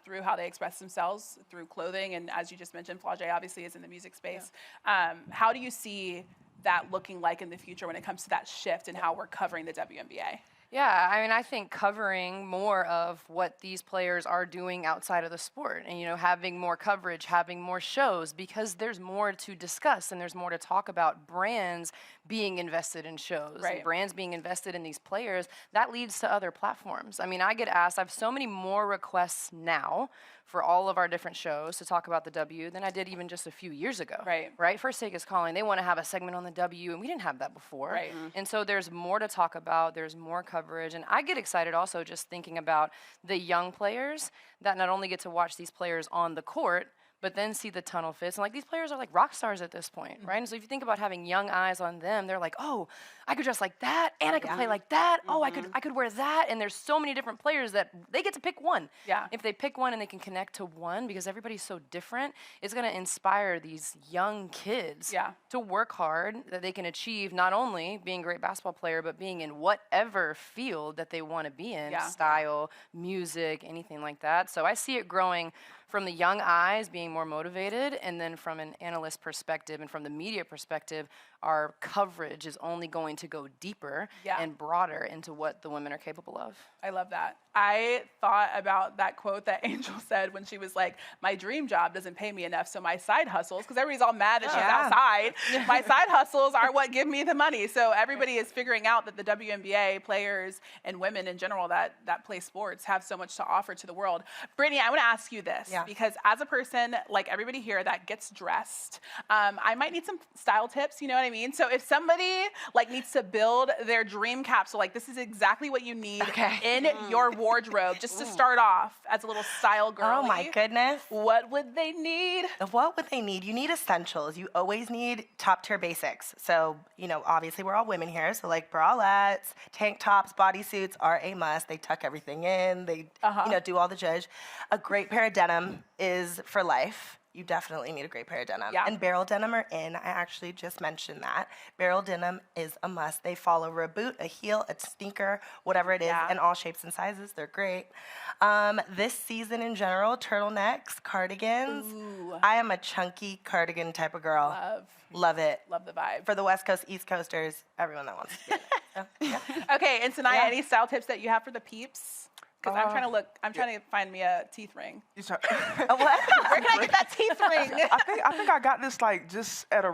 through how they express themselves through clothing, and as you just mentioned, Flau'jae obviously is in the music space. How do you see that looking like in the future when it comes to that shift and how we're covering the WNBA? Yeah, I mean, I think covering more of what these players are doing outside of the sport and, having more coverage, having more shows, because there's more to discuss and there's more to talk about. Brands being invested in shows, and brands being invested in these players, that leads to other platforms. I mean, I get asked, I have so many more requests now for all of our different shows to talk about the W than I did even just a few years ago. Right? First Take is Calling, they want to have a segment on the W, and we didn't have that before. And so there's more to talk about, there's more coverage, and I get excited also just thinking about the young players that not only get to watch these players on the court, but then see the tunnel fits. And like, these players are like rock stars at this point, right? And so if you think about having young eyes on them, they're like, oh, I could dress like that, and I could play like that. Oh, I could wear that. And there's so many different players that they get to pick one. If they pick one and they can connect to one, because everybody's so different, it's gonna inspire these young kids to work hard, that they can achieve not only being a great basketball player, but being in whatever field that they wanna be in, style, music, anything like that. So I see it growing from the young eyes being more motivated, and then from an analyst perspective and from the media perspective, our coverage is only going to go deeper and broader into what the women are capable of. I love that. I thought about that quote that Angel said when she was like, my dream job doesn't pay me enough, so my side hustles, because everybody's all mad that she's outside, my side hustles are what give me the money. So everybody is figuring out that the WNBA players and women in general that play sports have so much to offer to the world. Brittany, I want to ask you this, because as a person, like everybody here that gets dressed, I might need some style tips, you know what I mean? So if somebody like needs to build their dream capsule, like this is exactly what you need in your wardrobe, just to start off as a little style girl. Oh my goodness. What would they need? What would they need? You need essentials. You always need top tier basics. So, obviously we're all women here. So like bralettes, tank tops, bodysuits are a must. They tuck everything in. They, do all the judge. A great pair of denim is for life. You definitely need a great pair of denim. And barrel denim are in. I actually just mentioned that. Barrel denim is a must. They follow a boot, a heel, a sneaker, whatever it is, in all shapes and sizes. They're great. This season in general, turtlenecks, cardigans. Ooh. I am a chunky cardigan type of girl. Love it. Love the vibe. For the West Coast, East Coasters, everyone that wants to get it. So, Okay, and Sanaya, any style tips that you have for the peeps? Because I'm trying to find me a teeth ring. What? Where can I get that teeth ring? I think I got this like just at a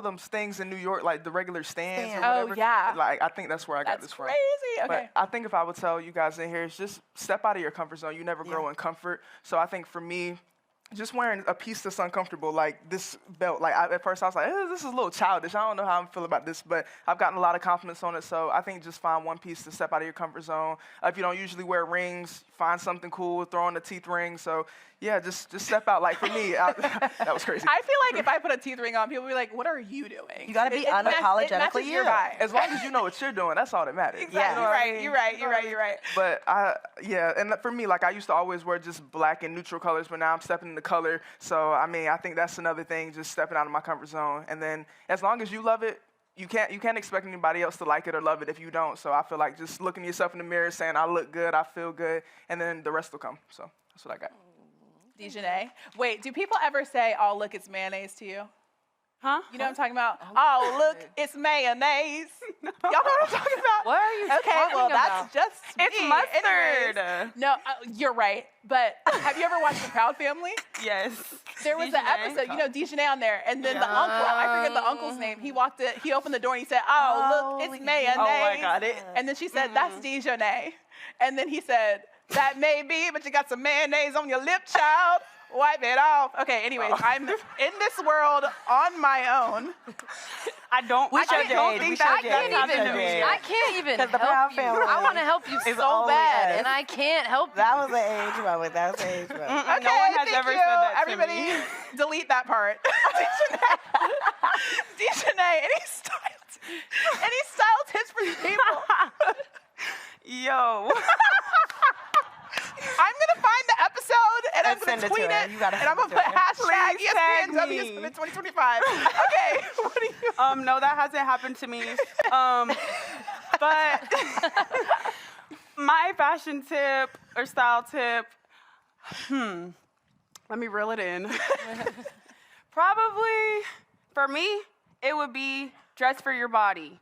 them things in New York, like the regular stands or whatever. Oh, yeah. Like I think that's where I got this from. Crazy. Okay. But I think if I would tell you guys in here, is just step out of your comfort zone. You never grow in comfort. So I think for me, just wearing a piece that's uncomfortable, like this belt. Like at first I was like, this is a little childish. I don't know how I feel about this, but I've gotten a lot of compliments on it. So I think just find one piece to step out of your comfort zone. If you don't usually wear rings, find something cool, throw on a teeth ring. So yeah, just step out. Like for me, that was crazy. I feel like if I put a teeth ring on, people will be like, what are you doing? You got to be unapologetically you. As long as you know what you're doing, that's all that matters. Exactly. You're right. But and for me, like I used to always wear just black and neutral colors, but now I'm stepping into color. So I mean, I think that's another thing, just stepping out of my comfort zone. And then as long as you love it, you can't expect anybody else to like it or love it if you don't. So I feel like just looking yourself in the mirror, saying I look good, I feel good, and then the rest will come. So that's what I got. Dejanay. Wait, do people ever say, oh, look, it's mayonnaise to you? Huh? You know what I'm talking about? Oh, look, it's mayonnaise. Y'all know what I'm talking about? What are you talking about? That's just It's me. mustard. Anyways, no, you're right. But have you ever watched The Proud Family? Yes. There was an episode, Dejanay on there, and then the uncle, I forget the uncle's name, he opened the door and he said, oh, look, it's mayonnaise. Oh, I got it. And then she said, that's Dejanay. And then he said, that may be, but you got some mayonnaise on your lip, child. Wipe it off. Okay, anyways, I'm in this world on my own. I can't even help you. I want to help you so bad, and I can't help you. That was an age moment. Okay, no one has ever said that to Everybody, me. delete that part. Dejanay, any style tips for these people? Yo. I'm going to find the episode, and I'm going to tweet it, and I'm going to put hashtag ESPNW for 2025. Okay, what do you... No, that hasn't happened to me. But my fashion tip or style tip, let me reel it in. Probably, for me, it would be dress for your body.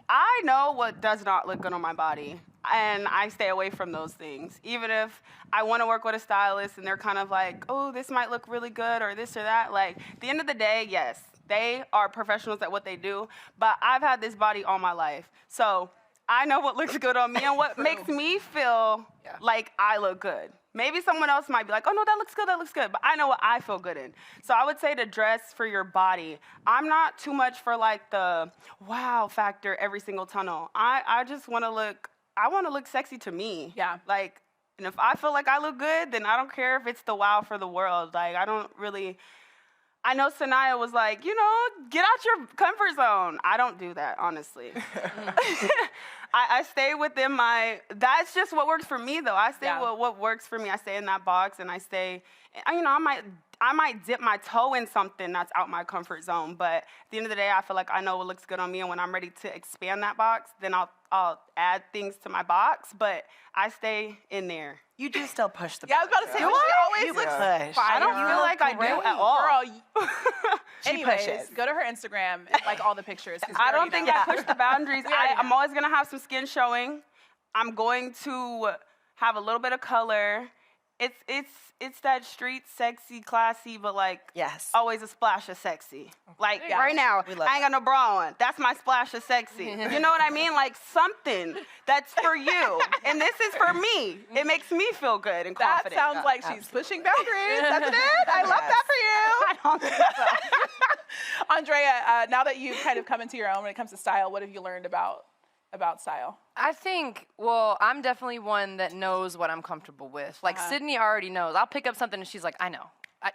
I know what does not look good on my body, and I stay away from those things. Even if I want to work with a stylist and they're kind of like, oh, this might look really good or this or that. Like, at the end of the day, yes, they are professionals at what they do, but I've had this body all my life. So I know what looks good on me and what makes me feel like I look good. Maybe someone else might be like, oh, no, that looks good. But I know what I feel good in. So I would say to dress for your body. I'm not too much for like the wow factor every single tunnel. I just want to look sexy to me. Yeah. Like, and if I feel like I look good, then I don't care if it's the wow for the world. Like, I know Sanaya was like, get out your comfort zone. I don't do that, honestly. I stay within that's just what works for me, though. I stay with what works for me. I stay in that box, and I stay, I might dip my toe in something that's out my comfort zone, but at the end of the day, I feel like I know what looks good on me, and when I'm ready to expand that box, then I'll add things to my box, but I stay in there. You do still push the I was about to say, Do but she I? always You looks push. fine. I don't feel like I do at all. Girl, anyways, pushes. go to her Instagram and like all the pictures. 'cause I we don't already think know. I push the boundaries. We already I'm know. always going to have some skin showing. I'm going to have a little bit of color. It's that street sexy, classy, but like always a splash of sexy. Like right now, I ain't got no bra on. That's my splash of sexy. You know what I mean? Like something that's for you, and this is for me. It makes me feel good and confident. That sounds like she's pushing boundaries, doesn't it? I love that for you. I don't think so. Andrea, now that you've kind of come into your own when it comes to style, what have you learned about style? I think, I'm definitely one that knows what I'm comfortable with. Like, Sydney already knows. I'll pick up something and she's like, I know.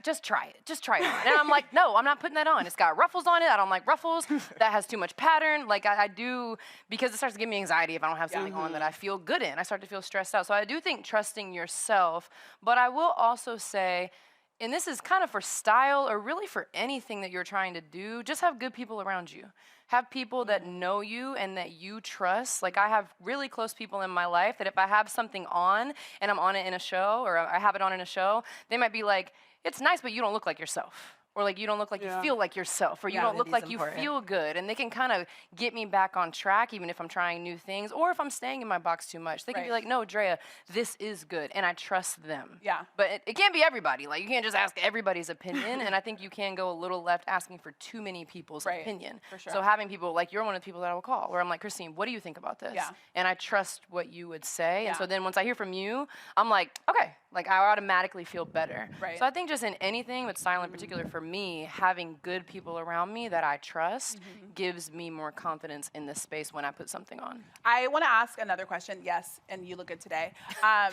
Just try it. Just try it on. And I'm like, no, I'm not putting that on. It's got ruffles on it. I don't like ruffles. That has too much pattern. Like, I do, because it starts to give me anxiety if I don't have something on that I feel good in. I start to feel stressed out. So I do think trusting yourself. But I will also say, and this is kind of for style or really for anything that you're trying to do, just have good people around you. Have people that know you and that you trust. Like, I have really close people in my life that if I have something on and I'm on it in a show or I have it on in a show, they might be like, it's nice, but you don't look like yourself. Or like you don't look like you feel like yourself, or you don't look like you feel good. And they can kind of get me back on track even if I'm trying new things, or if I'm staying in my box too much. They can be like, no, Drea, this is good, and I trust them. Yeah. But it can't be everybody. Like, you can't just ask everybody's opinion, and I think you can go a little left asking for too many people's opinion. For sure. So having people, like you're one of the people that I will call, where I'm like, Christine, what do you think about this? Yeah. And I trust what you would say. And so then once I hear from you, I'm like, okay. Like, I automatically feel better. Right. So I think just in anything, but style in particular for me, having good people around me that I trust gives me more confidence in this space when I put something on. I want to ask another question. Yes, and you look good today. I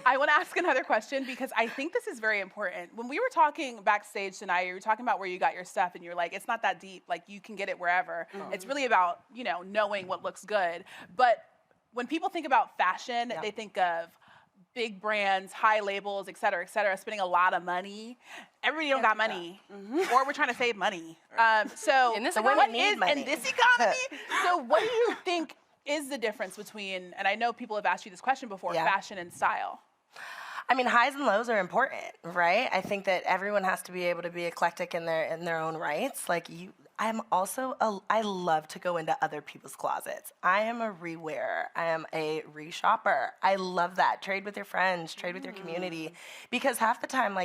want to ask another question because I think this is very important. When we were talking backstage tonight, you were talking about where you got your stuff, and you're like, it's not that deep. Like, you can get it wherever. It's really about, knowing what looks good. But when people think about fashion, they think of big brands, high labels, et cetera, spending a lot of money. Everybody don't got money, or we're trying to save money. So in this what economy, is in this economy? So what do you think is the difference between, and I know people have asked you this question before, fashion and style? I mean, highs and lows are important, right? I think that everyone has to be able to be eclectic in their own rights. Like I love to go into other people's closets. I am a rewearer. I am a reshopper. I love that. Trade with your friends, trade with your community. Because half the time,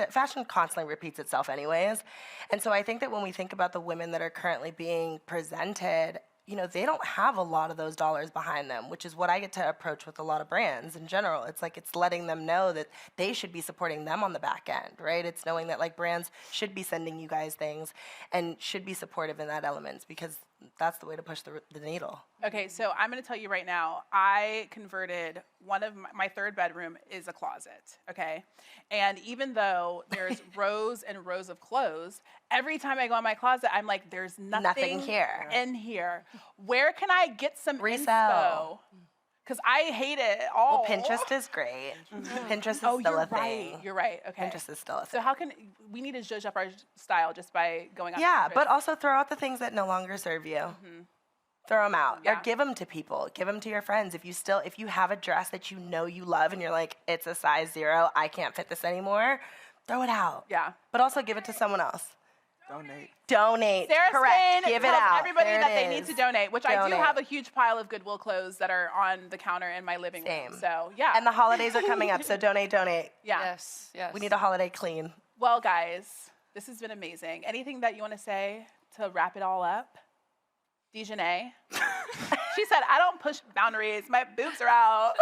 fashion constantly repeats itself anyways. And so I think that when we think about the women that are currently being presented, they don't have a lot of those dollars behind them, which is what I get to approach with a lot of brands in general. It's like it's letting them know that they should be supporting them on the back end, right? It's knowing that brands should be sending you guys things and should be supportive in that element because that's the way to push the needle. Okay, so I'm going to tell you right now, I converted one of my third bedroom is a closet, okay? And even though there's rows and rows of clothes, every time I go in my closet, I'm like, there's nothing here. In here. Where can I get some Resell. inspo? Because I hate it all. Well, Pinterest is great. Pinterest is still a thing. You're right. Okay. Pinterest is still a thing. So how can we need to zhuzh up our style just by going on Yeah, Pinterest? but also throw out the things that no longer serve you. Throw them out or give them to people. Give them to your friends. If you have a dress that you know you love and you're like, it's a size 0, I can't fit this anymore, throw it out. Yeah. But also give it to someone else. Donate. Sarah Correct. Spain Give it tells out. everybody There that it they need is. to donate, which I do Donate. have a huge pile of Goodwill clothes that are on the counter in my living room. So, yeah. And the holidays are coming up, so donate. Yeah. Yes, yes. We need a holiday clean. Well, guys, this has been amazing. Anything that you want to say to wrap it all up? Dejanay? She said, I don't push boundaries. My boobs are out.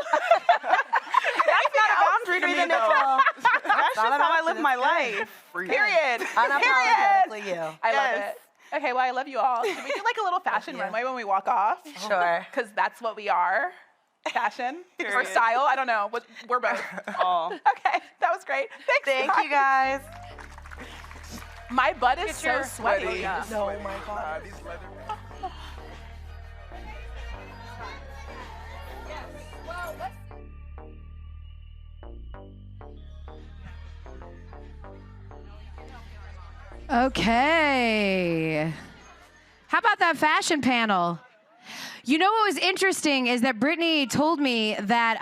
That's not a boundary to me, though. That's just how I live my life. Period. Unapologetically you. I love it. Okay, well, I love you all. Should we do like a little fashion runway when we walk off? Sure. Because that's what we are. Fashion or style. I don't know. We're both. Okay, that was great. Thanks, Thank you, guys. My butt is so sweaty. Oh, my God. Okay. How about that fashion panel? You know what was interesting is that Brittany told me that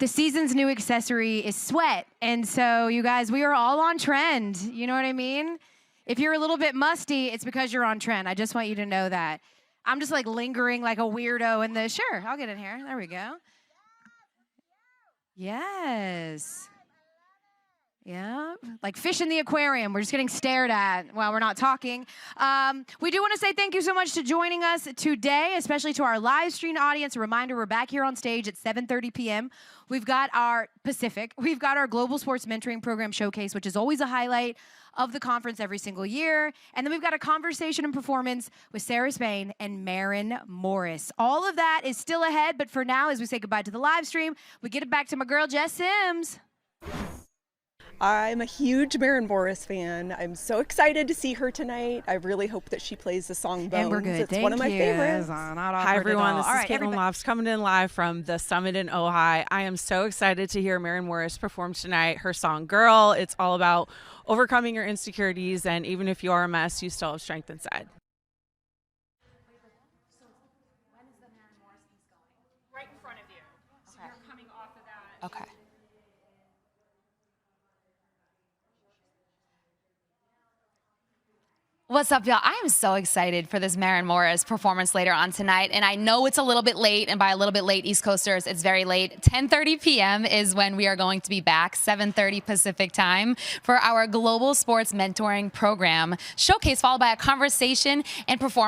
the season's new accessory is sweat. And so, you guys, we are all on trend. You know what I mean? If you're a little bit musty, it's because you're on trend. I just want you to know that. I'm just like lingering like a weirdo in the, sure, I'll get in here. There we go. Yes. Yeah, like fish in the aquarium. We're just getting stared at while we're not talking. We do want to say thank you so much to joining us today, especially to our live stream audience. A reminder, we're back here on stage at 7:30 p.m. We've got our we've got our Global Sports Mentoring Program Showcase, which is always a highlight of the conference every single year. And then we've got a conversation and performance with Sarah Spain and Maren Morris. All of that is still ahead, but for now, as we say goodbye to the live stream, we get it back to my girl, Jess Sims. I'm a huge Maren Morris fan. I'm so excited to see her tonight. I really hope that she plays the song Bones. And we're good. It's one of my favorites. Hi, everyone. This is Caitlin Lofts coming in live from the Summit in Ojai. I am so excited to hear Maren Morris perform tonight. Her song Girl, it's all about overcoming your insecurities, and even if you are a mess, you still have strength inside. Right in front of you. So you're coming off of that. Okay. What's up, y'all? I am so excited for this Maren Morris performance later on tonight, and I know it's a little bit late, and by a little bit late, East Coasters, it's very late. 10:30 p.m. is when we are going to be back, 7:30 Pacific time, for our Global Sports Mentoring Program Showcase, followed by a conversation and performance.